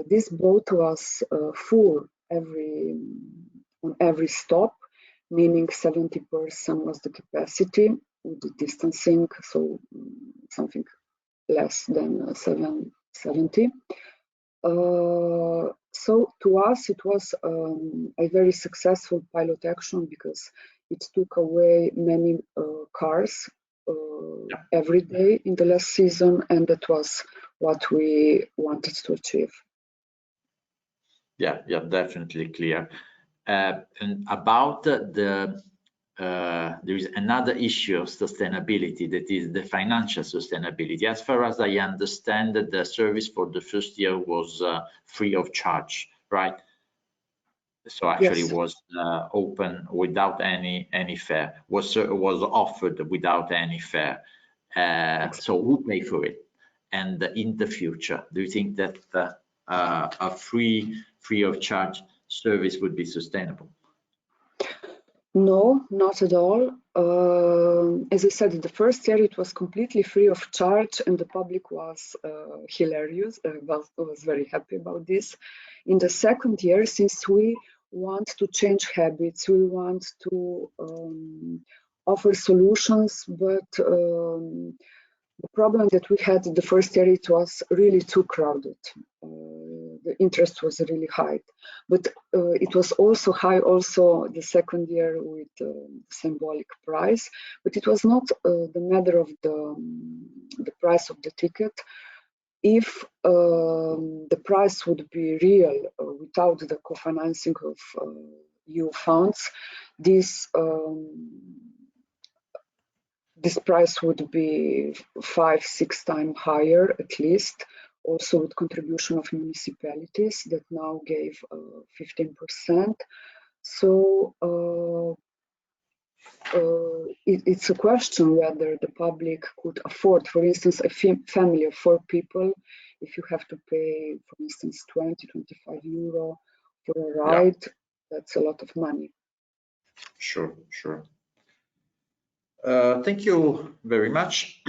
this boat was full on every stop, meaning 70% was the capacity with the distancing, so something less than 70. So to us, it was a very successful pilot action because it took away many cars every day in the last season, and that was what we wanted to achieve. Yeah, definitely clear. And about there is another issue of sustainability, that is the financial sustainability. As far as I understand, the service for the first year was free of charge, right? So actually Yes. was open without any fare, was offered without any fare. So who pay for it? And in the future, do you think that a free of charge service would be sustainable? No, not at all. As I said, the first year it was completely free of charge, and the public was hilarious. Was very happy about this. In the second year, since we want to change habits, we want to offer solutions, but the problem that we had the first year, it was really too crowded. The interest was really high, but it was also high also the second year with symbolic price, but it was not the matter of the price of the ticket. If the price would be real without the co-financing of EU funds, this price would be 5-6 times higher at least, also with contribution of municipalities that now gave 15%. So it's a question whether the public could afford, for instance, a family of 4 people, if you have to pay, for instance, 20-25 euro for a ride, that's a lot of money. Sure. Thank you very much.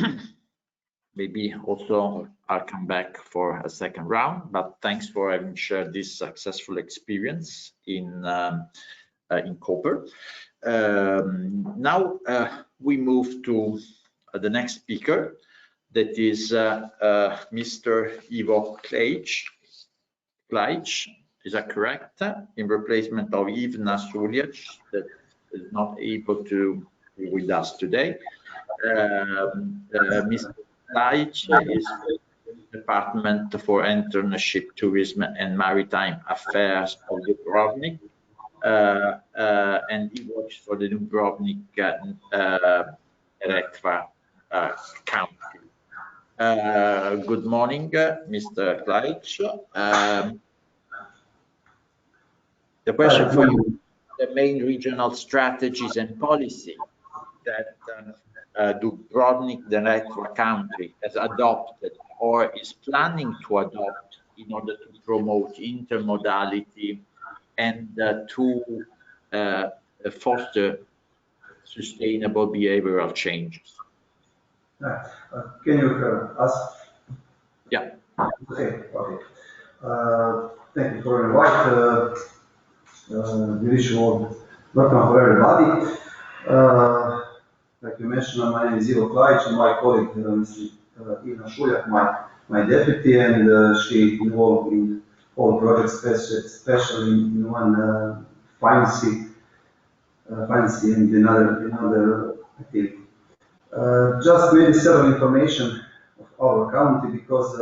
Maybe also I'll come back for a second round, but thanks for having shared this successful experience in Koper. Now we move to the next speaker, that is Mr. Ivo Klaic. Is that correct? In replacement of Ivna Suljac, that is not able to with us today. Mr. Pučić is from the Department for Internship, Tourism and Maritime Affairs of Dubrovnik, and he works for the Dubrovnik Neretva County. Good morning, Mr. Pučić. The question for you, the main regional strategies and policy that Dubrovnik Neretva County has adopted or is planning to adopt in order to promote intermodality and to foster sustainable behavioral changes. Can you ask? Yeah. Okay. Thank you for the invite. Welcome for everybody. Like you mentioned, my name is Ivo Pučić, and my colleague Ina Šuljak, my deputy, and she involved in all projects, especially in one finance and another activity. Just maybe several information of our county, because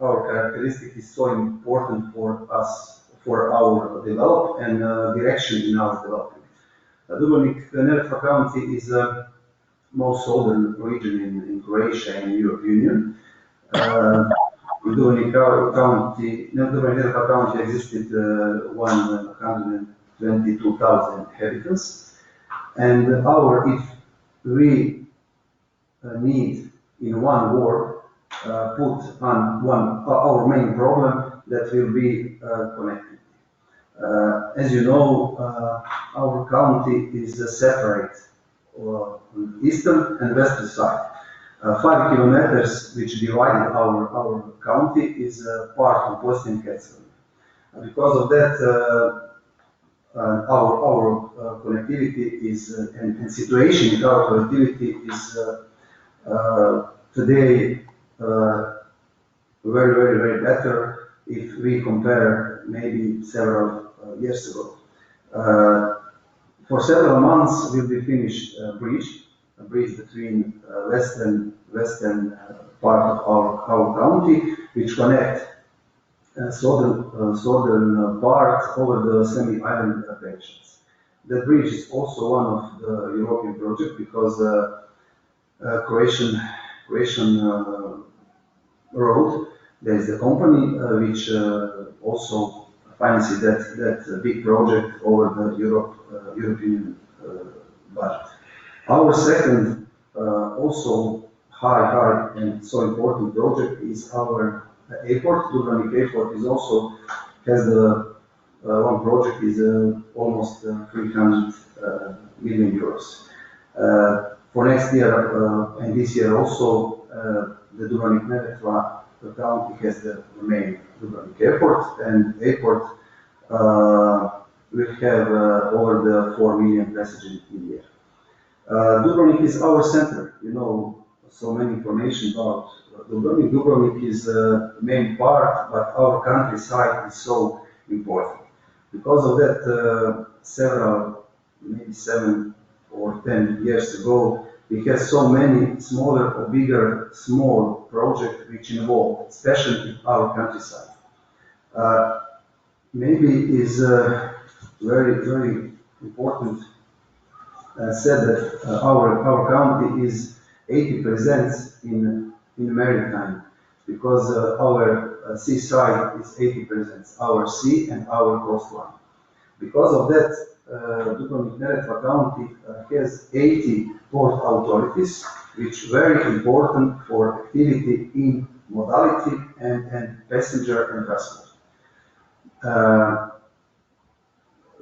our characteristic is so important for us, for our development and direction in our development. Dubrovnik Neretva County is the most southern region in Croatia and European Union. Dubrovnik Neretva County existed 122,000 inhabitants, and if we need in one word put on our main problem, that will be connectivity. As you know, our county is separate on the eastern and western side. 5 kilometers which divide our county is part of Bosnia and Herzegovina. Because of that, our connectivity is and situation in our connectivity is today very better if we compare maybe several years ago. For several months will be finished a bridge between western part of our county, which connect southern part over the semi-island sections. The bridge is also one of the European project, because Croatian road, there is a company which also finances that big project over the European budget. Our second also high and so important project is our airport. Dubrovnik Airport is also has the one project is almost 300 million euros. For next year and this year also, the Dubrovnik Neretva county has the main Dubrovnik Airport, and airport will have over the 4 million passengers in a year. Dubrovnik is our center. You know, so many information about Dubrovnik. Dubrovnik is the main part, but our countryside is so important. Because of that, maybe 7 or 10 years ago, we had so many smaller or bigger small projects which involve, especially our countryside. Maybe is very important said that our county is 80% in maritime, because our seaside is 80%, our sea and our coastline. Because of that, Dubrovnik Neretva County has 80 port authorities, which are very important for activity in modality and passenger and transport.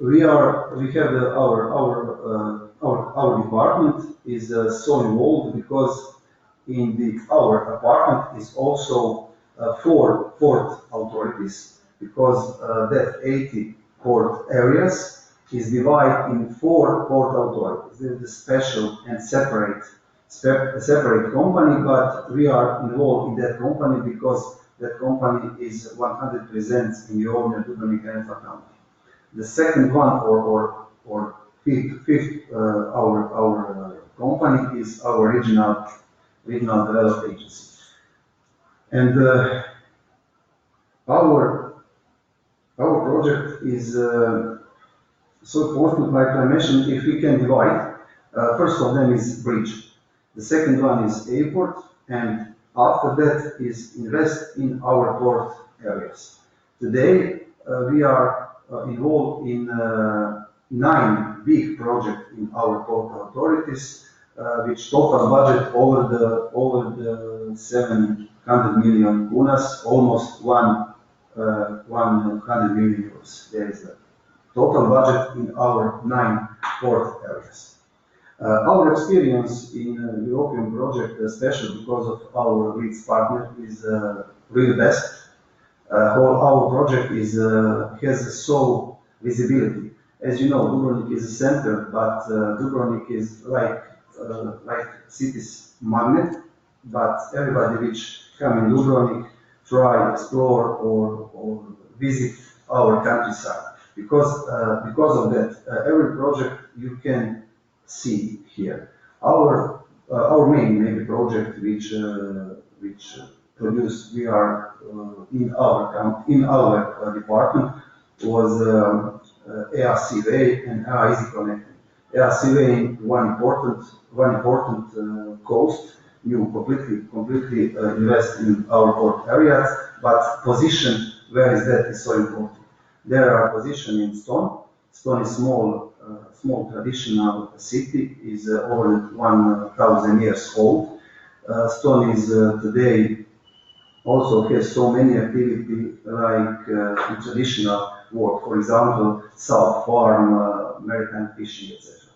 We have our department is so involved, because in our department is also 4 port authorities, because that 80 port areas is divided in 4 port authorities. There is a special and separate company, but we are involved in that company because that company is 100% in the owner Dubrovnik Neretva County. The second one or fifth our company is our regional development agency. And our project is so important, like I mentioned, if we can divide. First of them is bridge. The second one is airport, and after that is invest in our port areas. Today we are involved in 9 big projects in our port authorities, which total budget over the 700 million kunas, almost 100 million euros. There is a total budget in our 9 port areas. Our experience in European project, especially because of our lead partner, is really best. Our project has so visibility. As you know, Dubrovnik is a center, but Dubrovnik is like city's magnet. But everybody which come in Dubrovnik try explore or visit our countryside. Because of that, every project you can see here. Our main project which produced we are in our department was EASI and Easy Connecting. EASI one important coast. You completely invest in our port areas, but position where is that is so important. There are position in Stone. Stone is small traditional city, is over 1,000 years old. Stone is today also has so many activity like traditional work, for example, salt farm, maritime fishing, etc.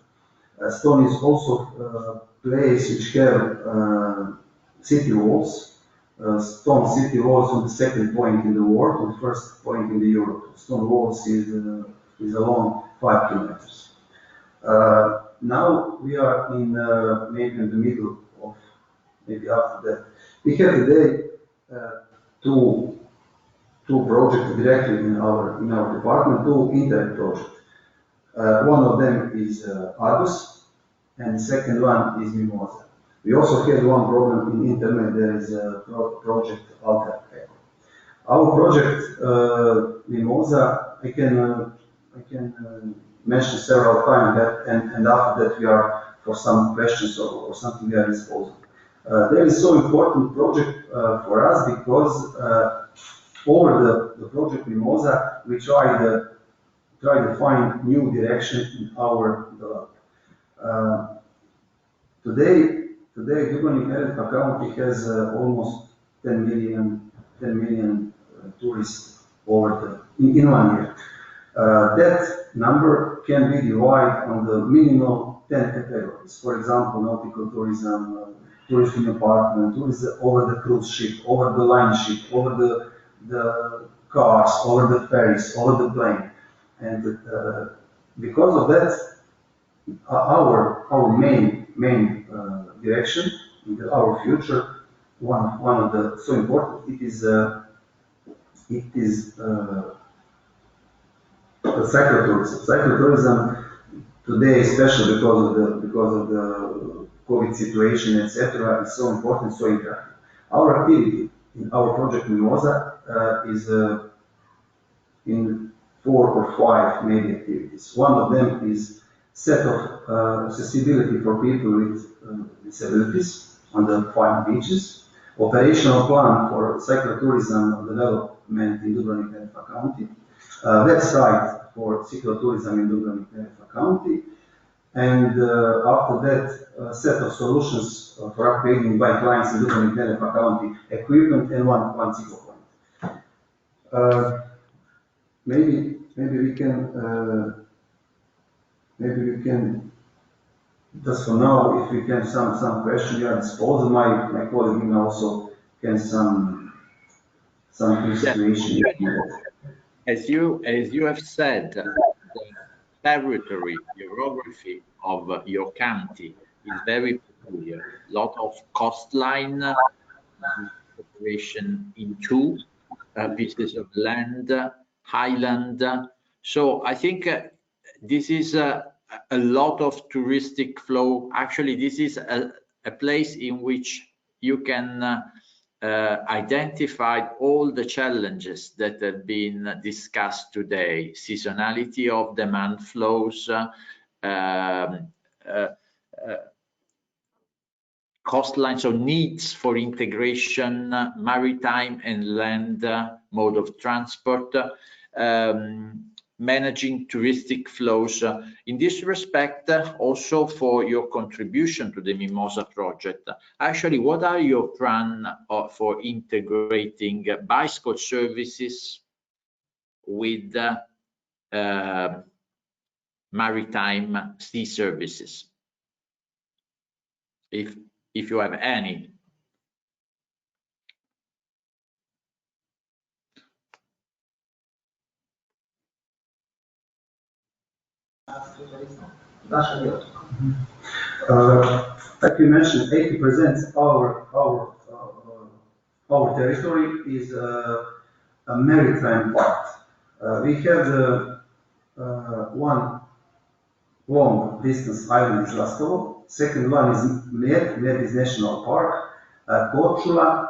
Stone is also a place which have city walls. Stone city walls on the second point in the world, on the first point in the Europe. Stone walls is along 5 kilometers. Now we are in maybe in the middle of maybe after that. We have today two projects directly in our department, 2 INTERREG projects. One of them is ICARUS, and the second one is MIMOSA. We also had one program in internet. There is a project Alter. Our project MIMOSA, I can mention several times that, and after that we are for some questions or something we are disposal. That is so important project for us because over the project MIMOSA we try to find new direction in our development. Today Dubrovnik-Neretva County has almost 10 million tourists over in 1 year. That number can be divided on the minimum 10 categories. For example, nautical tourism, tourism apartment, tourism over the cruise ship, over the line ship, over the cars, over the ferries, over the plane. And because of that, our main direction in our future, one of the so important, it is the cyclotourism. Cyclotourism today, especially because of the COVID situation, etc., is so important, so interactive. Our activity in our project MIMOSA is in 4 or 5 main activities. One of them is set of accessibility for people with disabilities on the 5 beaches, operational plan for cyclotourism development in Dubrovnik-Neretva County, website for cyclotourism in Dubrovnik-Neretva County, and after that, set of solutions for upgrading by clients in Dubrovnik-Neretva County, equipment, and one cycle point. Maybe we can just for now, if we can some question you are disposal. My colleague also can some situation. As you have said, the territory, geography of your county is very peculiar. A lot of coastline, separation in 2 pieces of land, highland. So I think this is a lot of touristic flow. Actually, this is a place in which you can identify all the challenges that have been discussed today: seasonality of demand flows, coastline, so needs for integration, maritime and land mode of transport, managing touristic flows. In this respect, also for your contribution to the MIMOSA project, actually, what are your plans for integrating bicycle services with maritime sea services, if you have any? Like you mentioned, 80% our territory is a maritime part. We have the one long distance island is Lastovo. Second one is Med. Med is national park. Korčula,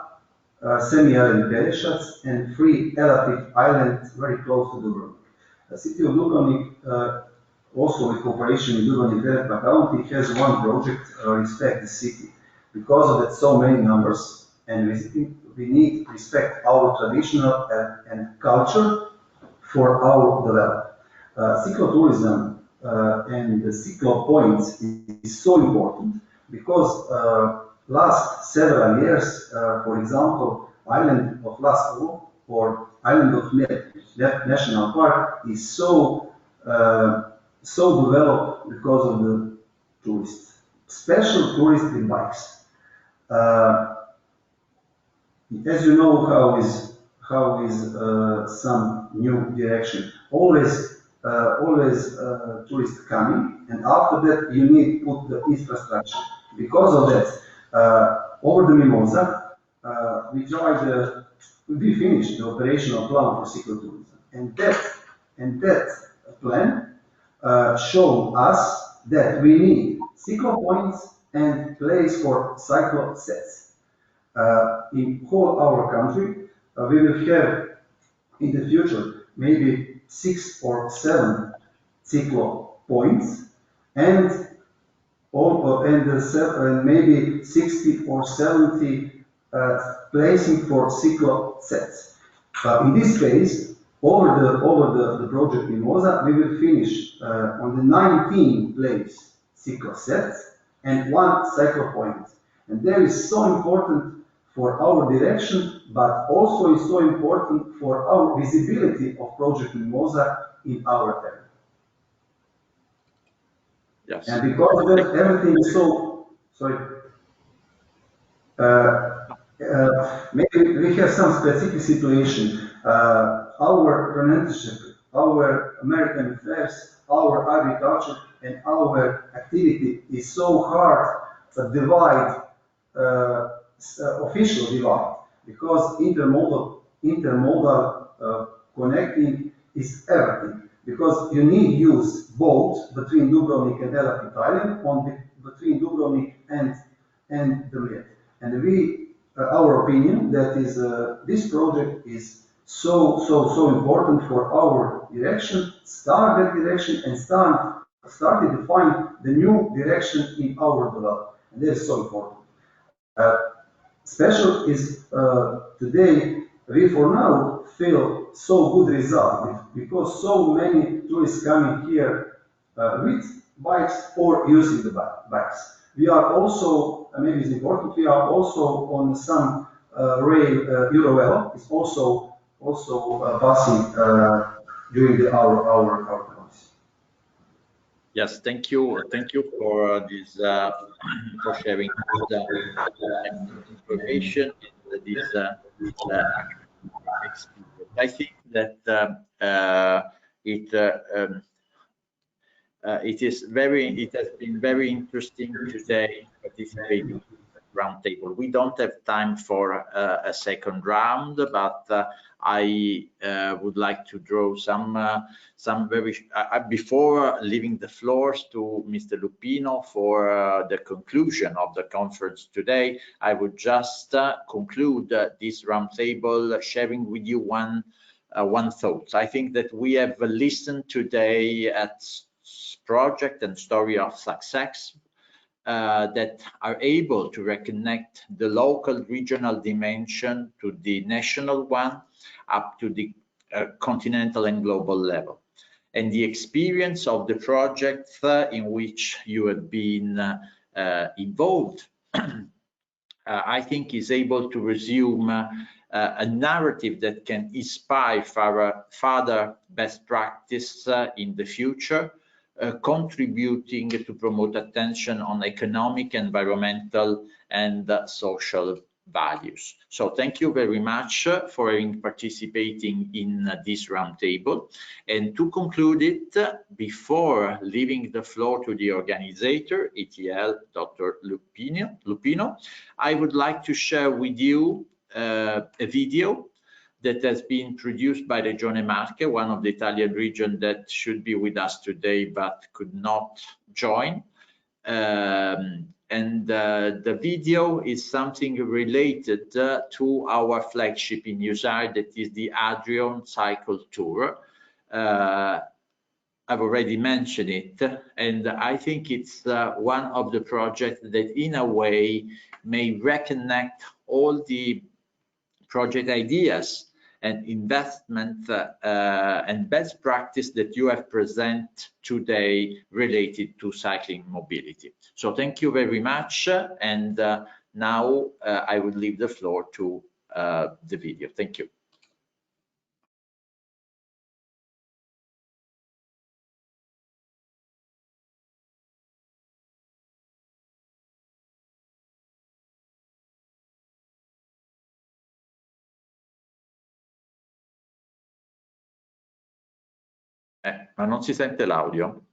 semi-island Pelješac, and 3 relative islands very close to Dubrovnik. The city of Dubrovnik, also in cooperation with Dubrovnik County, has one project, Respect the City. Because of that, so many numbers and visiting, we need to respect our traditional and culture for our development. Cyclotourism and the cyclo points is so important because last several years, for example, island of Lastovo or island of Med, national park, is so developed because of the tourists, special touristic bikes. As you know, how is some new direction? Always tourists coming, and after that you need to put the infrastructure. Because of that, over the MIMOSA, we finished the operational plan for cyclotourism, and that plan showed us that we need cyclo points and place for cyclo sets. In whole our country, we will have in the future maybe 6 or 7 cyclo points and maybe 60 or 70 placing for cyclo sets. In this case, over the project MIMOSA, we will finish on the 19 place cyclo sets and 1 cyclo point. And that is so important for our direction, but also is so important for our visibility of project MIMOSA in our area. Yes. And because of that, everything is so, sorry. Maybe we have some specific situation. Our apprenticeship, our American affairs, our agriculture, and our activity is so hard to divide, official divide, because intermodal connecting is everything. Because you need use both between Dubrovnik and Elapit Island, between Dubrovnik and the Med. And our opinion that is this project is so important for our direction, start that direction and start to define the new direction in our development. And that is so important. Special is today, we for now feel so good result because so many tourists coming here with bikes or using the bikes. We are also, maybe it's important, we are also on some rail, Eurovelo is also passing during our policy. Yes, thank you for this, for sharing the information and this experience. I think that it has been very interesting today participating roundtable. We don't have time for a second round, but I would like to draw some very before leaving the floors to Mr. Luppino for the conclusion of the conference today. I would just conclude this roundtable sharing with you one thought. I think that we have listened today at project and story of success that are able to reconnect the local regional dimension to the national one up to the continental and global level. And the experience of the projects in which you have been involved, I think is able to resume a narrative that can inspire further best practice in the future, contributing to promote attention on economic, environmental, and social values. So thank you very much for participating in this roundtable. And to conclude it, before leaving the floor to the organizer, ETL Dr. Luppino, I would like to share with you a video that has been produced by Regione Marche, one of the Italian regions that should be with us today but could not join. The video is something related to our flagship in EUSAIR, that is the Adrian Cycle Tour. I've already mentioned it, and I think it's one of the projects that in a way may reconnect all the project ideas and investment and best practice that you have present today related to cycling mobility. So thank you very much. And now I will leave the floor to the video. Thank you. Ma non si sente l'audio?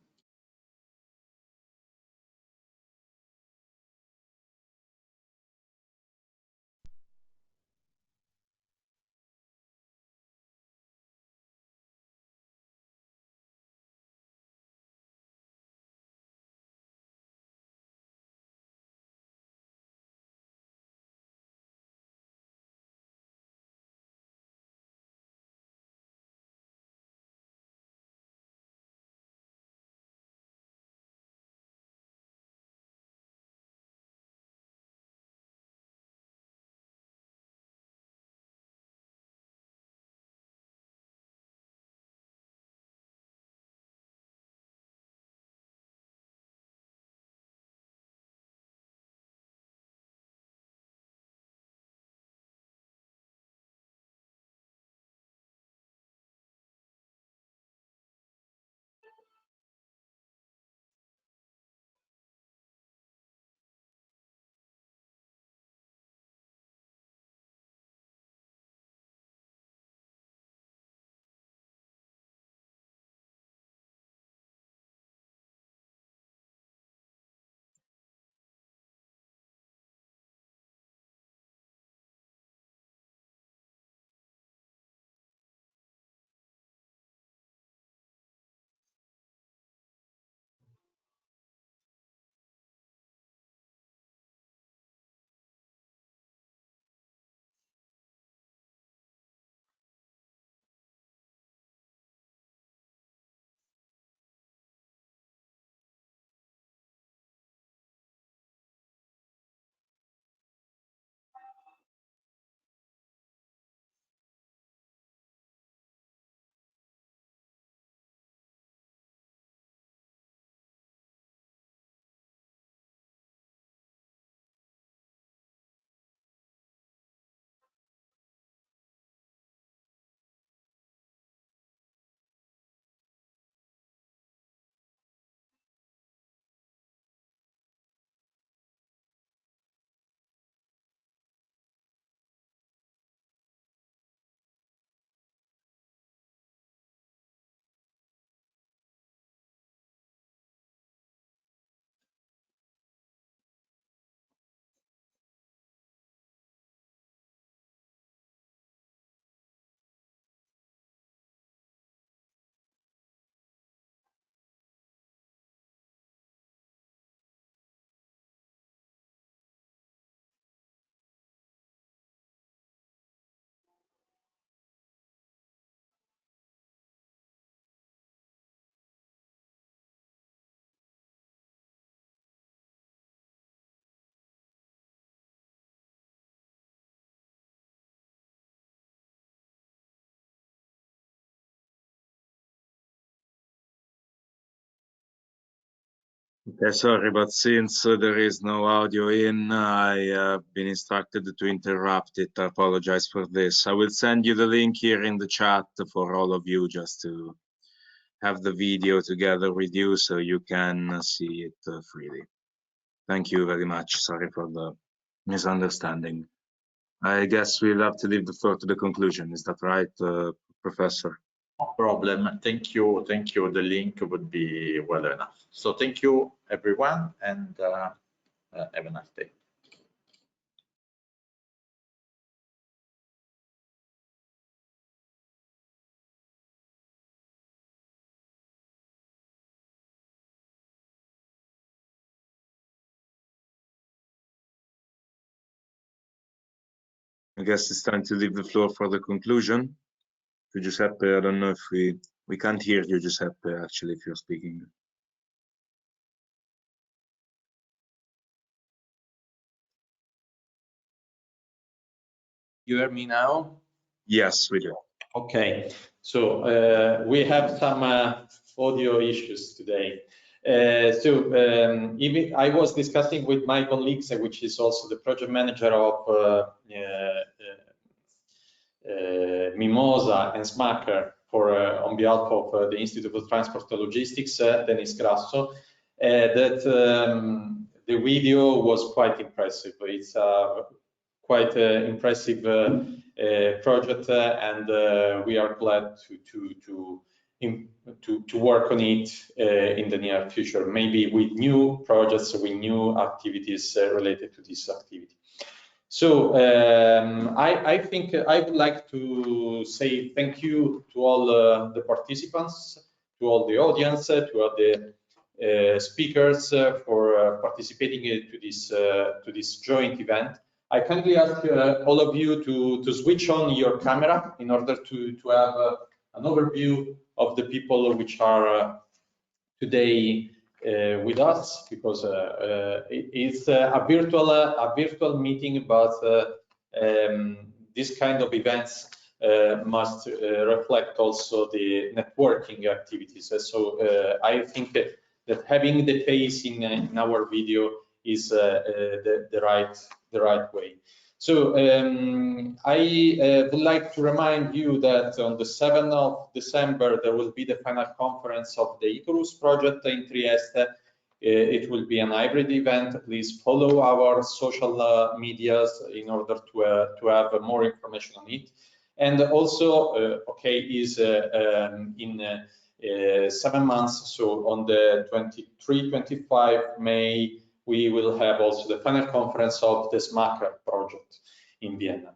Okay, sorry, but since there is no audio in, I have been instructed to interrupt it. I apologize for this. I will send you the link here in the chat for all of you, just to have the video together with you so you can see it freely. Thank you very much. Sorry for the misunderstanding. I guess we'll have to leave the floor to the conclusion. Is that right, Professor? No problem. Thank you. Thank you. The link would be well enough. So thank you, everyone, and have a nice day. I guess it's time to leave the floor for the conclusion. To Giuseppe, I don't know if we can't hear you, Giuseppe, actually, if you're speaking. You hear me now? Yes, we do. Okay, so we have some audio issues today. Even I was discussing with my colleagues, which is also the project manager of MIMOSA and SMACKER for on behalf of the Institute of Transport and Logistics, Denis Grasso, that the video was quite impressive. It's quite impressive project, and we are glad to work on it in the near future, maybe with new projects, with new activities related to this activity. So I think I would like to say thank you to all the participants, to all the audience, to all the speakers for participating to this joint event. I kindly ask all of you to switch on your camera in order to have an overview of the people which are today with us, because it's a virtual meeting, but this kind of events must reflect also the networking activities. So I think that having the face in our video is the right way. So I would like to remind you that on the 7th of December, there will be the final conference of the ICARUS project in Trieste. It will be an hybrid event. Please follow our social medias in order to have more information on it. And also, is in 7 months, so on the 23-25 May, we will have also the final conference of the SMACKER project in Vienna.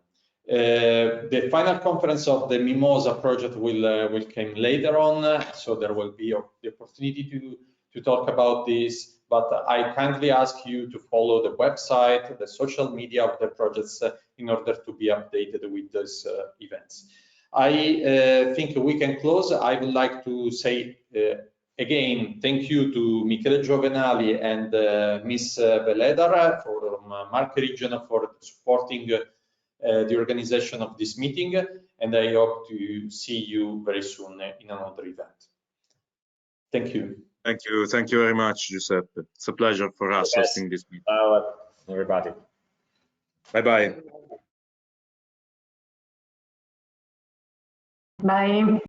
The final conference of the MIMOSA project will come later on, so there will be the opportunity to talk about this, but I kindly ask you to follow the website, the social media of the projects in order to be updated with those events. I think we can close. I would like to say again, thank you to Michele Giovenali and Miss Veledar from Marche region for supporting the organization of this meeting, and I hope to see you very soon in another event. Thank you. Thank you very much, Giuseppe. It's a pleasure for us hosting this meeting. Everybody. Bye-bye. Bye.